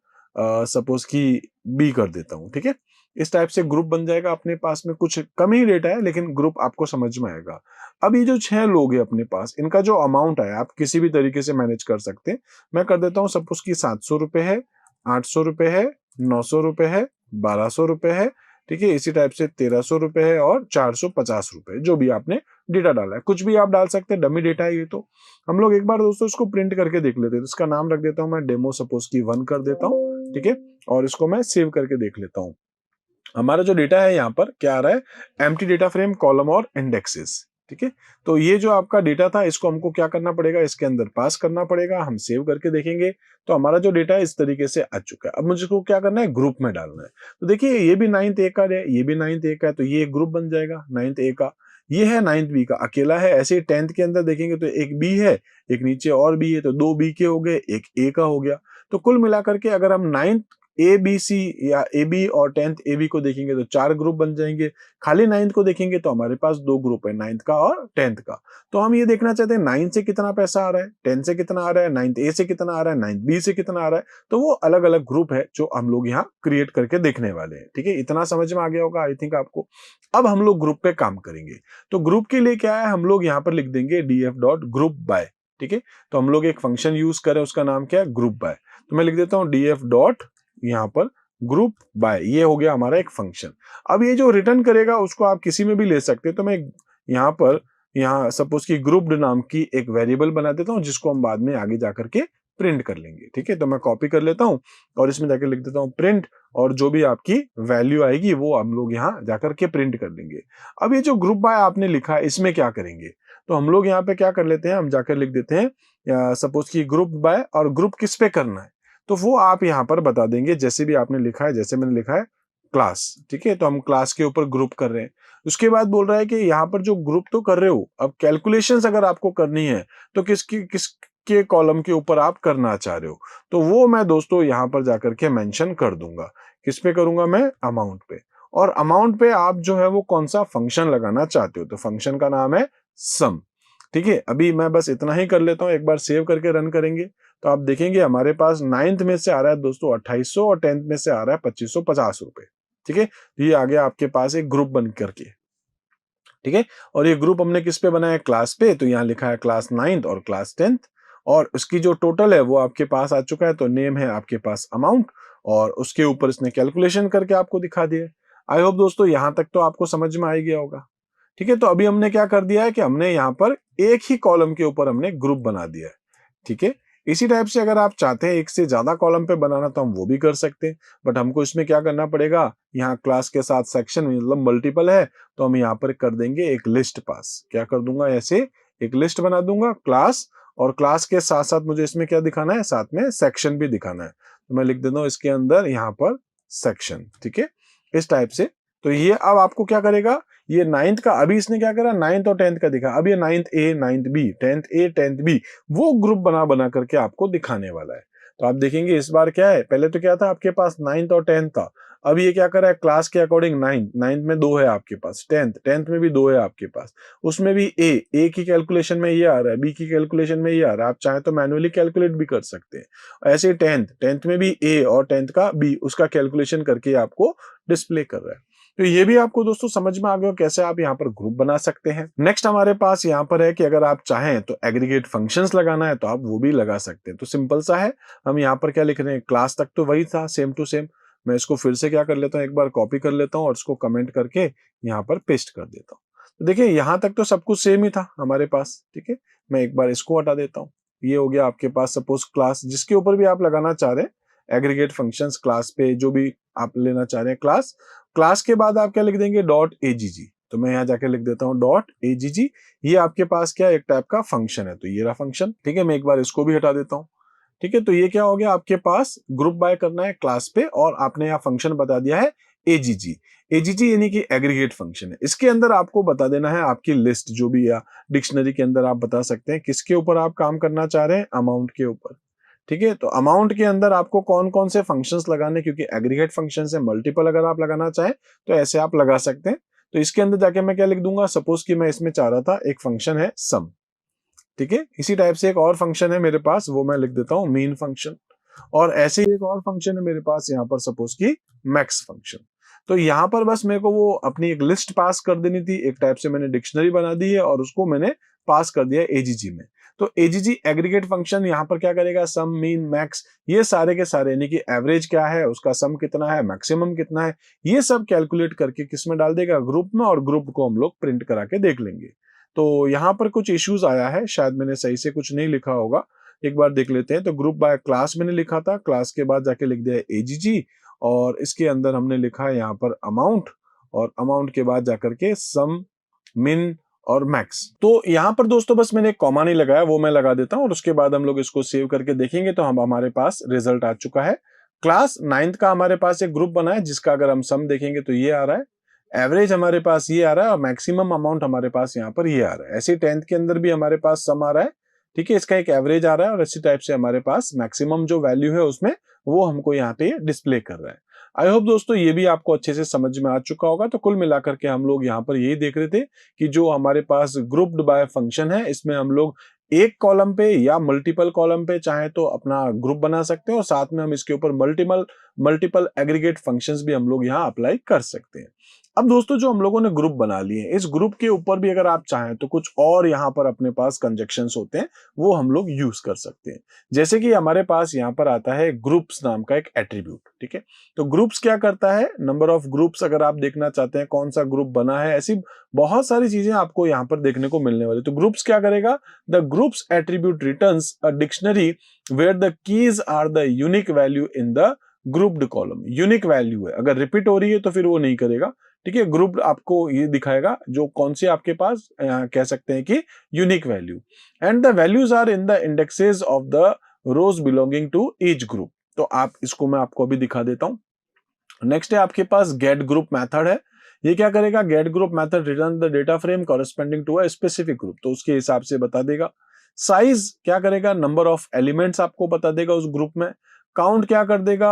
सपोज की बी कर देता हूँ। ठीक है, इस टाइप से ग्रुप बन जाएगा। अपने पास में कुछ कम ही डेटा है लेकिन ग्रुप आपको समझ में आएगा। अब ये जो 6 लोग हैं अपने पास, इनका जो अमाउंट है आप किसी भी तरीके से मैनेज कर सकते हैं। मैं कर देता हूँ सपोज की 700 रुपए है, 800 रुपए है, 900 रुपए है, 1200 रुपए है। ठीक है, इसी टाइप से 1300 रुपए है और 450 रुपए, जो भी आपने डेटा डाला है। कुछ भी आप डाल सकते हैं, डमी डेटा है ये। तो हम लोग एक बार दोस्तों इसको प्रिंट करके देख लेते हैं। तो इसका नाम रख देता हूँ मैं डेमो सपोज की 1 कर देता हूँ। ठीक है, और इसको मैं सेव करके देख लेता हूँ। हमारा जो डेटा है यहाँ पर क्या आ रहा है, एम्प्टी डेटा फ्रेम, कॉलम और इंडेक्सेस। ठीक है, तो ये जो आपका डेटा था इसको हमको क्या करना पड़ेगा, इसके अंदर पास करना पड़ेगा। हम सेव करके देखेंगे तो हमारा जो डेटा है इस तरीके से आ चुका है। अब मुझे को क्या करना है, ग्रुप में डालना है। तो देखिए ये भी 9th ए का है, ये भी 9th ए का है, तो ये एक ग्रुप बन जाएगा 9th ए का। ये है 9th बी का, अकेला है। ऐसे ही 10th के अंदर देखेंगे तो एक बी है, एक नीचे और बी है, तो 2 बी के हो गए, एक ए का हो गया। तो कुल मिलाकर के अगर हम 9th ए बी सी या ए बी और 10th ए बी को देखेंगे तो 4 ग्रुप बन जाएंगे। खाली 9th को देखेंगे तो हमारे पास 2 ग्रुप है, 9th का और 10th का। तो हम ये देखना चाहते हैं 9 से कितना पैसा आ रहा है, 10 से कितना आ रहा है, 9th ए से कितना आ रहा है, 9th बी से कितना आ रहा है। तो वो अलग अलग ग्रुप है जो हम लोग यहाँ क्रिएट करके देखने वाले हैं। ठीक है, इतना समझ में आ गया होगा आई थिंक आपको। अब हम लोग ग्रुप पे काम करेंगे। तो ग्रुप के लिए क्या है, हम लोग यहाँ पर लिख देंगे df डॉट ग्रुप बाय। ठीक है, तो हम लोग एक फंक्शन यूज करें, उसका नाम क्या है, ग्रुप बाय। तो मैं लिख देता हूँ df डॉट यहाँ पर ग्रुप बाय, ये हो गया हमारा एक फंक्शन। अब ये जो रिटर्न करेगा उसको आप किसी में भी ले सकते हैं। तो मैं यहाँ पर यहाँ सपोज की ग्रुप्ड नाम की एक वेरिएबल बना देता हूँ जिसको हम बाद में आगे जाकर के प्रिंट कर लेंगे। ठीक है, तो मैं कॉपी कर लेता हूँ और इसमें जाकर लिख देता हूँ प्रिंट, और जो भी आपकी वैल्यू आएगी वो हम लोग यहाँ जाकर के प्रिंट कर लेंगे। अब ये जो ग्रुप बाय आपने लिखा है इसमें क्या करेंगे, तो हम लोग यहाँ पे क्या कर लेते हैं, हम जाकर लिख देते हैं सपोज कि ग्रुप बाय, और ग्रुप किस पे करना है तो वो आप यहाँ पर बता देंगे जैसे भी आपने लिखा है, जैसे मैंने लिखा है क्लास, ठीक है। तो हम क्लास के ऊपर ग्रुप कर रहे हैं। उसके बाद बोल रहा है कि यहाँ पर जो ग्रुप तो कर रहे हो, अब कैलकुलेशंस अगर आपको करनी है तो किसके कॉलम के ऊपर आप करना चाह रहे हो, तो वो मैं दोस्तों यहाँ पर जाकर के मेंशन कर दूंगा। किस पे करूंगा मैं? अमाउंट पे। और अमाउंट पे आप जो है वो कौन सा फंक्शन लगाना चाहते हो, तो फंक्शन का नाम है सम, ठीक है। अभी मैं बस इतना ही कर लेता हूं, एक बार सेव करके रन करेंगे तो आप देखेंगे हमारे पास 9th में से आ रहा है दोस्तों 2800 और 10th में से आ रहा है 2550 रुपए, ठीक है। तो ये आ गया आपके पास एक ग्रुप बन करके, ठीक है। और ये ग्रुप हमने किस पे बनाया है? क्लास पे। तो यहाँ लिखा है क्लास 9th और क्लास 10th, और उसकी जो टोटल है वो आपके पास आ चुका है। तो नेम है आपके पास अमाउंट, और उसके ऊपर इसने कैलकुलेशन करके आपको दिखा दिया। आई होप दोस्तों यहाँ तक तो आपको समझ में आ ही गया होगा, ठीक है। तो अभी हमने क्या कर दिया है कि हमने यहाँ पर एक ही कॉलम के ऊपर हमने ग्रुप बना दिया है, ठीक है। इसी टाइप से अगर आप चाहते हैं एक से ज्यादा कॉलम पे बनाना तो हम वो भी कर सकते हैं, बट हमको इसमें क्या करना पड़ेगा, यहाँ क्लास के साथ सेक्शन मतलब मल्टीपल है तो हम यहाँ पर कर देंगे एक लिस्ट पास। क्या कर दूंगा? ऐसे एक लिस्ट बना दूंगा क्लास, और क्लास के साथ साथ मुझे इसमें क्या दिखाना है? साथ में सेक्शन भी दिखाना है। तो मैं लिख देता हूँ इसके अंदर यहाँ पर सेक्शन, ठीक है, इस टाइप से। तो ये अब आपको क्या करेगा, ये 9th का अभी इसने क्या करा, 9th और 10th का दिखा। अब ये 9th A 9th B 10th A 10th B वो ग्रुप बना बना करके आपको दिखाने वाला है। तो आप देखेंगे इस बार क्या है, पहले तो क्या था आपके पास 9th और 10th था, अब ये क्या करा है क्लास के अकॉर्डिंग 9th में 2 है आपके पास, 10th में भी 2 है आपके पास, उसमें भी A की कैलकुलेशन में ये आ रहा है, B की कैलकुलेशन में ये आ रहा है। आप चाहे तो मैनुअली कैलकुलेट भी कर सकते हैं। ऐसे 10th में भी A और 10th का B उसका कैलकुलेशन करके आपको डिस्प्ले कर रहा है। तो ये भी आपको दोस्तों समझ में आ गया कैसे आप यहाँ पर ग्रुप बना सकते हैं। नेक्स्ट हमारे पास यहाँ पर है कि अगर आप चाहें तो एग्रीगेट फंक्शंस लगाना है तो आप वो भी लगा सकते हैं। तो सिंपल सा है, हम यहाँ पर क्या लिख रहे हैं, क्लास तक तो वही था सेम टू सेम। मैं इसको फिर से क्या कर लेता हूँ, एक बार कॉपी कर लेता हूँ और इसको कमेंट करके यहाँ पर पेस्ट कर देता हूँ। तो देखिए यहाँ तक तो सब कुछ सेम ही था हमारे पास, ठीक है। मैं एक बार इसको हटा देता हूँ। ये हो गया आपके पास सपोज क्लास, जिसके ऊपर भी आप लगाना चाह रहे हैं एग्रीगेट फंक्शंस, क्लास पे जो भी आप लेना चाह रहे हैं क्लास। क्लास के बाद आप क्या लिख देंगे, डॉट एजीजी। तो मैं यहाँ जाके लिख देता हूँ डॉट एजीजी। ये आपके पास क्या एक टाइप का फंक्शन है, तो ये रहा फंक्शन, ठीक है। मैं एक बार इसको भी हटा देता हूँ, ठीक है। तो ये क्या हो गया, आपके पास ग्रुप बाय करना है क्लास पे, और आपने यहाँ फंक्शन बता दिया है एजीजी। एजीजी यानी कि एग्रीगेट फंक्शन है। इसके अंदर आपको बता देना है आपकी लिस्ट जो भी, या डिक्शनरी के अंदर आप बता सकते हैं किसके ऊपर आप काम करना चाह रहे हैं, अमाउंट के ऊपर, ठीक है। तो अमाउंट के अंदर आपको कौन कौन से फंक्शंस लगाने, क्योंकि एग्रीगेट फंक्शन है, मल्टीपल अगर आप लगाना चाहें तो ऐसे आप लगा सकते हैं। तो इसके अंदर जाके मैं क्या लिख दूंगा, सपोज कि मैं इसमें चाह रहा था एक फंक्शन है सम, ठीक है। इसी टाइप से एक और फंक्शन है मेरे पास, वो मैं लिख देता हूं मीन फंक्शन। और ऐसे ही एक और फंक्शन है मेरे पास यहाँ पर सपोज की मैक्स फंक्शन। तो यहाँ पर बस मेरे को वो अपनी एक लिस्ट पास कर देनी थी, एक टाइप से मैंने डिक्शनरी बना दी है और उसको मैंने पास कर दिया एजीजी में। तो एजीजी एग्रीगेट फंक्शन यहाँ पर क्या करेगा, सम मीन मैक्स ये सारे के सारे, यानी कि एवरेज क्या है, उसका सम कितना है, मैक्सिमम कितना है, ये सब कैलकुलेट करके किस में डाल देगा, ग्रुप में, और ग्रुप को हम लोग प्रिंट करा के देख लेंगे। तो यहाँ पर कुछ इश्यूज आया है, शायद मैंने सही से कुछ नहीं लिखा होगा, एक बार देख लेते हैं। तो ग्रुप बाय क्लास मैंने लिखा था, क्लास के बाद जाके लिख दिया एजीजी, और इसके अंदर हमने लिखा है यहाँ पर अमाउंट, और अमाउंट के बाद जाकर के सम, मिन और मैक्स। तो यहाँ पर दोस्तों बस मैंने कॉमा नहीं लगाया, वो मैं लगा देता हूँ, और उसके बाद हम लोग इसको सेव करके देखेंगे तो हम हमारे पास रिजल्ट आ चुका है। क्लास 9th का हमारे पास एक ग्रुप बना है, जिसका अगर हम सम देखेंगे तो ये आ रहा है, एवरेज हमारे पास ये आ रहा है, और मैक्सिमम अमाउंट हमारे पास यहाँ पर ये आ रहा है। ऐसे 10th के अंदर भी हमारे पास सम आ रहा है, ठीक है, इसका एक एवरेज आ रहा है, और इसी टाइप से हमारे पास मैक्सिमम जो वैल्यू है उसमें वो हमको यहाँ पे डिस्प्ले कर रहा है। आई होप दोस्तों ये भी आपको अच्छे से समझ में आ चुका होगा। तो कुल मिलाकर के हम लोग यहाँ पर यही देख रहे थे कि जो हमारे पास ग्रुप्ड बाय फंक्शन है, इसमें हम लोग एक कॉलम पे या मल्टीपल कॉलम पे चाहे तो अपना ग्रुप बना सकते हैं, और साथ में हम इसके ऊपर मल्टीपल एग्रीगेट फंक्शंस भी हम लोग यहाँ अप्लाई कर सकते हैं। अब दोस्तों जो हम लोगों ने ग्रुप बना लिए हैं, इस ग्रुप के ऊपर भी अगर आप चाहें तो कुछ और यहाँ पर अपने पास कंजक्शंस होते हैं, वो हम लोग यूज कर सकते हैं। जैसे कि हमारे पास यहाँ पर आता है ग्रुप्स नाम का एक एट्रीब्यूट, ठीक है। तो ग्रुप्स क्या करता है, नंबर ऑफ ग्रुप्स अगर आप देखना चाहते हैं कौन सा ग्रुप बना है, ऐसी बहुत सारी चीजें आपको यहाँ पर देखने को मिलने वाली। तो ग्रुप्स क्या करेगा, the groups attribute returns a dictionary where the keys are the unique value in the grouped column. Unique value है, अगर रिपीट हो रही है तो फिर वो नहीं करेगा, ठीक है, ग्रुप आपको ये दिखाएगा जो कौन सी आपके पास कह सकते हैं कि unique value, and the values are in the indexes of the rows belonging to each group. तो आप इसको मैं आपको अभी दिखा देता हूं। नेक्स्ट है आपके पास गेट ग्रुप मेथड है। ये क्या करेगा, get group method return the data frame corresponding to a specific group, तो उसके हिसाब से बता देगा। साइज क्या करेगा, नंबर ऑफ एलिमेंट्स आपको बता देगा उस ग्रुप में। काउंट क्या कर देगा,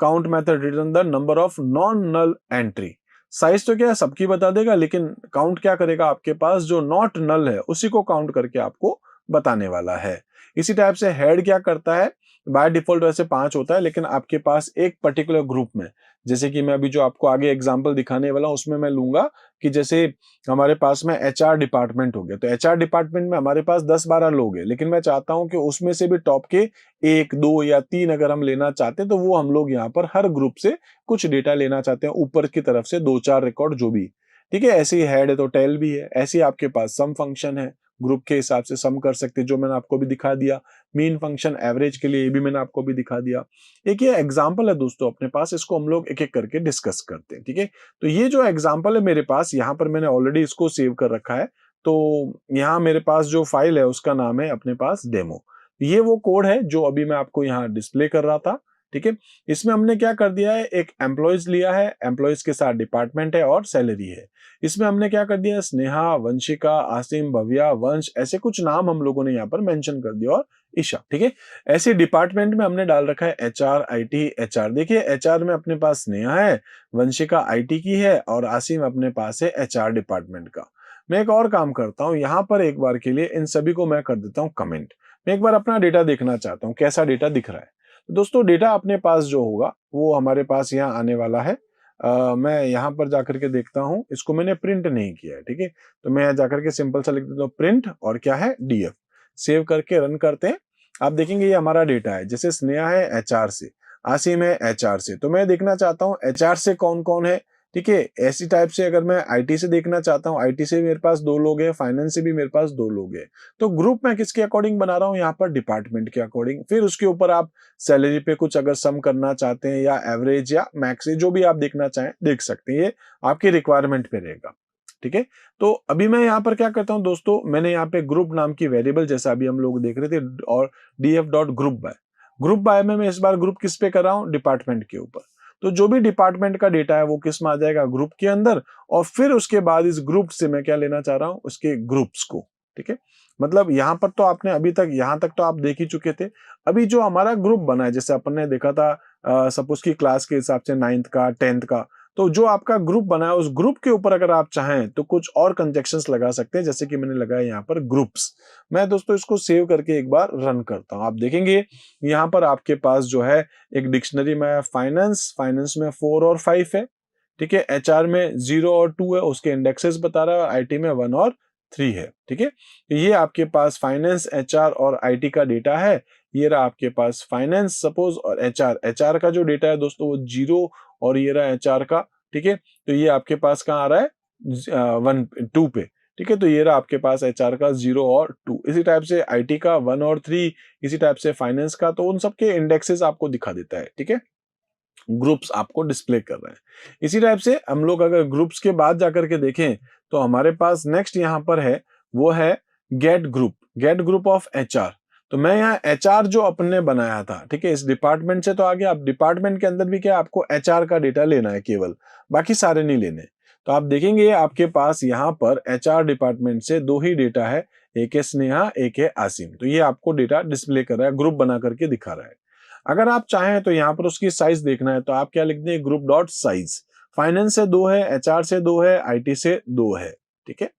count method return the number of non null entry. Size तो क्या है सबकी बता देगा, लेकिन काउंट क्या करेगा, आपके पास जो नॉट नल है उसी को काउंट करके आपको बताने वाला है। इसी टाइप से हेड क्या करता है, बाय डिफॉल्ट वैसे 5 होता है, लेकिन आपके पास एक पर्टिकुलर ग्रुप में, जैसे कि मैं अभी जो आपको आगे एग्जांपल दिखाने वाला हूं उसमें मैं लूंगा कि जैसे हमारे पास में एचआर डिपार्टमेंट हो गया, तो एचआर डिपार्टमेंट में हमारे पास 10-12 लोग हैं, लेकिन मैं चाहता हूं कि उसमें से भी टॉप के 1, 2 या 3 अगर हम लेना चाहते हैं, तो वो हम लोग यहाँ पर हर ग्रुप से कुछ डेटा लेना चाहते हैं, ऊपर की तरफ से 2-4 रिकॉर्ड जो भी। ठीक है, ऐसे ही हेड है तो टेल भी है, ऐसे ही आपके पास सम फंक्शन है, ग्रुप के हिसाब से सम कर सकते हैं, जो मैंने आपको भी दिखा दिया। मीन फंक्शन एवरेज के लिए, ये भी मैंने आपको भी दिखा दिया। एक ये एग्जांपल है दोस्तों अपने पास, इसको हम लोग एक एक करके डिस्कस करते हैं। ठीक है, तो ये जो एग्जांपल है मेरे पास, यहाँ पर मैंने ऑलरेडी इसको सेव कर रखा है। तो यहाँ मेरे पास जो फाइल है उसका नाम है अपने पास डेमो। ये वो कोड है जो अभी मैं आपको यहाँ डिस्प्ले कर रहा था। ठीक है, इसमें हमने क्या कर दिया है, एक एम्प्लॉयज लिया है, एम्प्लॉयज के साथ डिपार्टमेंट है और सैलरी है। इसमें हमने क्या कर दिया, स्नेहा, वंशिका, आसिम, भव्या, वंश, ऐसे कुछ नाम हम लोगों ने यहाँ पर मेंशन कर दिया, और ईशा। ठीक है, ऐसे डिपार्टमेंट में हमने डाल रखा है एचआर, आईटी, एचआर। देखिए एचआर में अपने पास स्नेहा है, वंशिका आईटी की है, और आसिम अपने पास है एचआर डिपार्टमेंट का। मैं एक और काम करता हूँ, यहाँ पर एक बार के लिए इन सभी को मैं कर देता हूँ कमेंट। मैं एक बार अपना डेटा देखना चाहता हूँ कैसा डेटा दिख रहा है। तो दोस्तों डेटा अपने पास जो होगा वो हमारे पास यहाँ आने वाला है। मैं यहाँ पर जाकर के देखता हूँ, इसको मैंने प्रिंट नहीं किया है। ठीक है, तो मैं यहाँ जाकर के सिंपल सा लिख देता हूँ प्रिंट, और क्या है, डीएफ। सेव करके रन करते हैं। आप देखेंगे ये हमारा डेटा है, जैसे स्नेहा है एचआर से, आसिम है एचआर से, तो मैं देखना चाहता हूँ एचआर से कौन कौन है। ठीक है, ऐसी टाइप से अगर मैं आईटी से देखना चाहता हूँ, आईटी से मेरे पास 2 लोग हैं, फाइनेंस से भी मेरे पास 2 लोग हैं। तो ग्रुप मैं किसके अकॉर्डिंग बना रहा हूँ, यहाँ पर डिपार्टमेंट के अकॉर्डिंग। फिर उसके ऊपर आप सैलरी पे कुछ अगर सम करना चाहते हैं, या एवरेज या मैक्स, जो भी आप देखना चाहें देख सकते हैं, ये आपकी रिक्वायरमेंट पे रहेगा। ठीक है, तो अभी मैं यहाँ पर क्या करता हूँ दोस्तों, मैंने यहाँ पे ग्रुप नाम की वेरिएबल, जैसा अभी हम लोग देख रहे थे, और ग्रुप बाय में मैं इस बार ग्रुप किस पे कर रहा हूँ, डिपार्टमेंट के ऊपर। तो जो भी डिपार्टमेंट का डेटा है वो किस में आ जाएगा, ग्रुप के अंदर, और फिर उसके बाद इस ग्रुप से मैं क्या लेना चाह रहा हूँ, उसके ग्रुप्स को। ठीक है, मतलब यहाँ पर तो आपने अभी तक यहाँ तक तो आप देख ही चुके थे। अभी जो हमारा ग्रुप बना है, जैसे अपन ने देखा था सपोज की क्लास के हिसाब से 9th का 10th का, तो जो आपका ग्रुप बना है उस ग्रुप के ऊपर अगर आप चाहें तो कुछ और कंजक्शंस लगा सकते हैं, जैसे कि मैंने लगाया यहाँ पर ग्रुप्स। मैं दोस्तों इसको सेव करके एक बार रन करता हूँ। आप देखेंगे यहाँ पर आपके पास जो है एक डिक्शनरी में फाइनेंस में 4 और 5 है। ठीक है, एचआर में 0 और 2 है, उसके इंडेक्सेस बता रहा है, और आईटी में 1 और 3 है। ठीक है, ये आपके पास फाइनेंस, एचआर और आईटी का डेटा है। ये रहा आपके पास फाइनेंस सपोज, और एचआर का जो डेटा है दोस्तों वो 0, और ये रहा एचआर का। ठीक है, तो ये आपके पास कहाँ आ रहा है, 1 2 पे। ठीक है, तो ये रहा आपके पास एचआर का 0 और 2। इसी टाइप से आईटी का 1 और 3, इसी टाइप से फाइनेंस का, तो उन सबके इंडेक्सेस आपको दिखा देता है। ठीक है, ग्रुप्स आपको डिस्प्ले कर रहे हैं। इसी टाइप से हम लोग अगर ग्रुप्स के बाद जाकर के देखें, तो हमारे पास नेक्स्ट यहाँ पर है, वो है गेट ग्रुप ऑफ एचआर। तो मैं यहाँ एचआर जो अपन ने बनाया था, ठीक है, इस डिपार्टमेंट से तो आगे, आप डिपार्टमेंट के अंदर भी क्या आपको एचआर का डेटा लेना है केवल, बाकी सारे नहीं लेने। तो आप देखेंगे आपके पास यहाँ पर एचआर डिपार्टमेंट से 2 ही डेटा है, एक है स्नेहा, एक है आसिम। तो ये आपको डेटा डिस्प्ले कर रहा है, ग्रुप बना करके दिखा रहा है। अगर आप चाहें तो यहाँ पर उसकी साइज देखना है, तो आप क्या लिख दें, ग्रुप डॉट साइज। फाइनेंस से 2 है, एचआर से 2 है, आईटी से 2 है। ठीक है,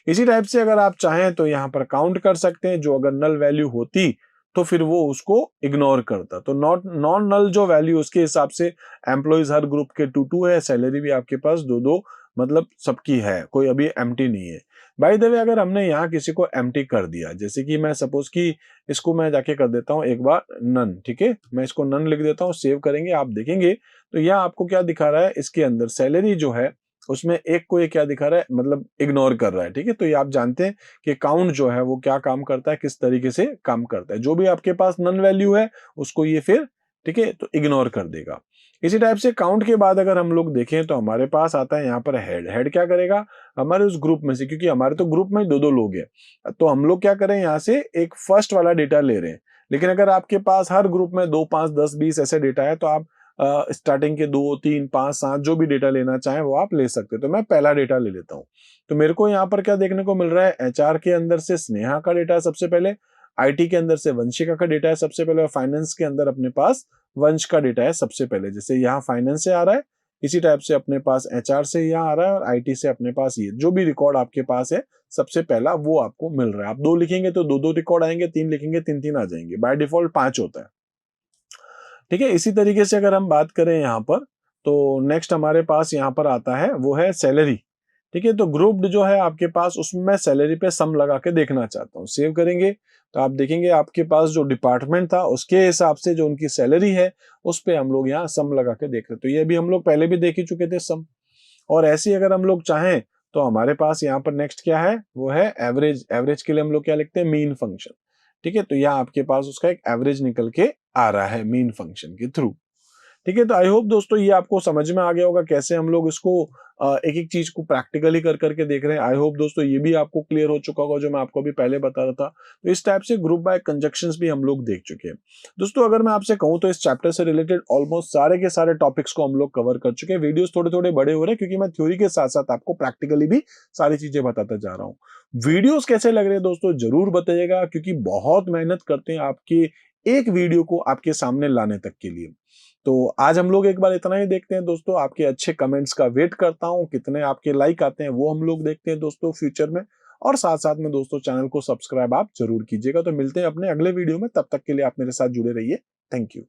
इसी टाइप से अगर आप चाहें तो यहाँ पर काउंट कर सकते हैं, जो अगर नल वैल्यू होती तो फिर वो उसको इग्नोर करता। तो नॉन नल जो वैल्यू, उसके हिसाब से एम्प्लॉइज हर ग्रुप के 2 है, सैलरी भी आपके पास 2 मतलब सबकी है, कोई अभी एम्प्टी नहीं है। बाय द वे अगर हमने यहाँ किसी को एम्प्टी कर दिया, जैसे कि मैं सपोज कि इसको मैं जाके कर देता हूँ एक बार नन। ठीक है, मैं इसको नन लिख देता हूँ, सेव करेंगे, आप देखेंगे तो यहाँ आपको क्या दिखा रहा है, इसके अंदर सैलरी जो है उसमें एक को ये क्या दिखा रहा है, मतलब इग्नोर कर रहा है। ठीक है, तो ये आप जानते हैं कि काउंट जो है वो क्या काम करता है, किस तरीके से काम करता है। जो भी आपके पास नन वैल्यू है उसको ये फिर, ठीक है, तो इग्नोर कर देगा। इसी टाइप से काउंट के बाद अगर हम लोग देखें तो हमारे पास आता है यहाँ पर हेड। हेड क्या करेगा, हमारे उस ग्रुप में से, क्योंकि हमारे तो ग्रुप में दो दो लोग हैं, तो हम लोग क्या करें यहाँ से एक फर्स्ट वाला डेटा ले रहे हैं। लेकिन अगर आपके पास हर ग्रुप में 2, 5, 10, 20 ऐसे डेटा है तो आप स्टार्टिंग के 2, 3, 5, 7 जो भी डेटा लेना चाहें वो आप ले सकते हो। तो मैं पहला डेटा ले लेता हूँ। तो मेरे को यहाँ पर क्या देखने को मिल रहा है, एचआर के अंदर से स्नेहा का डेटा है सबसे पहले, आईटी के अंदर से वंशिका का डेटा है सबसे पहले, और फाइनेंस के अंदर अपने पास वंश का डेटा है सबसे पहले। जैसे यहाँ फाइनेंस से आ रहा है, इसी टाइप से अपने पास एचआर से यहाँ आ रहा है, और आईटी से अपने पास ये जो भी रिकॉर्ड आपके पास है सबसे पहला वो आपको मिल रहा है। आप 2 लिखेंगे तो 2 2 रिकॉर्ड आएंगे, 3 लिखेंगे 3 3 आ जाएंगे, बाय डिफॉल्ट 5 होता है। ठीक है, इसी तरीके से अगर हम बात करें यहाँ पर, तो नेक्स्ट हमारे पास यहाँ पर आता है वो है सैलरी। ठीक है, तो ग्रुप्ड जो है आपके पास, उसमें मैं सैलरी पे सम लगा के देखना चाहता हूँ। सेव करेंगे तो आप देखेंगे आपके पास जो डिपार्टमेंट था उसके हिसाब से जो उनकी सैलरी है उस पे हम लोग यहाँ सम लगा के देख रहे हैं। तो ये भी हम लोग पहले भी देख ही चुके थे सम। और ऐसे ही अगर हम लोग चाहें तो हमारे पास यहाँ पर नेक्स्ट क्या है, वो है एवरेज। एवरेज के लिए हम लोग क्या लिखते हैं, मीन फंक्शन। ठीक है, तो यहाँ आपके पास उसका एक एवरेज निकल के आ रहा है मीन फंक्शन के थ्रू। ठीक है, तो आई होप दोस्तों ये आपको समझ में आ गया होगा कैसे हम लोग इसको एक एक चीज को प्रैक्टिकली कर करके देख रहे हैं। आई होप दोस्तों ये भी आपको क्लियर हो चुका होगा जो मैं आपको अभी पहले बता रहा था। तो इस टाइप से ग्रुप बाय कंजक्शंस भी हम लोग देख चुके हैं। दोस्तों अगर मैं आपसे कहूँ तो इस चैप्टर से रिलेटेड ऑलमोस्ट सारे के सारे टॉपिक्स को हम लोग कवर कर चुके हैं। वीडियोस थोड़े थोड़े बड़े हो रहे हैं क्योंकि मैं थ्योरी के साथ साथ आपको प्रैक्टिकली भी सारी चीजें बताता जा रहा हूँ। वीडियोस कैसे लग रहे हैं दोस्तों जरूर बताइएगा, क्योंकि बहुत मेहनत करते हैं आपके एक वीडियो को आपके सामने लाने तक के लिए। तो आज हम लोग एक बार इतना ही देखते हैं दोस्तों। आपके अच्छे कमेंट्स का वेट करता हूं, कितने आपके लाइक आते हैं वो हम लोग देखते हैं दोस्तों फ्यूचर में। और साथ साथ में दोस्तों चैनल को सब्सक्राइब आप जरूर कीजिएगा। तो मिलते हैं अपने अगले वीडियो में, तब तक के लिए आप मेरे साथ जुड़े रहिए। Thank you.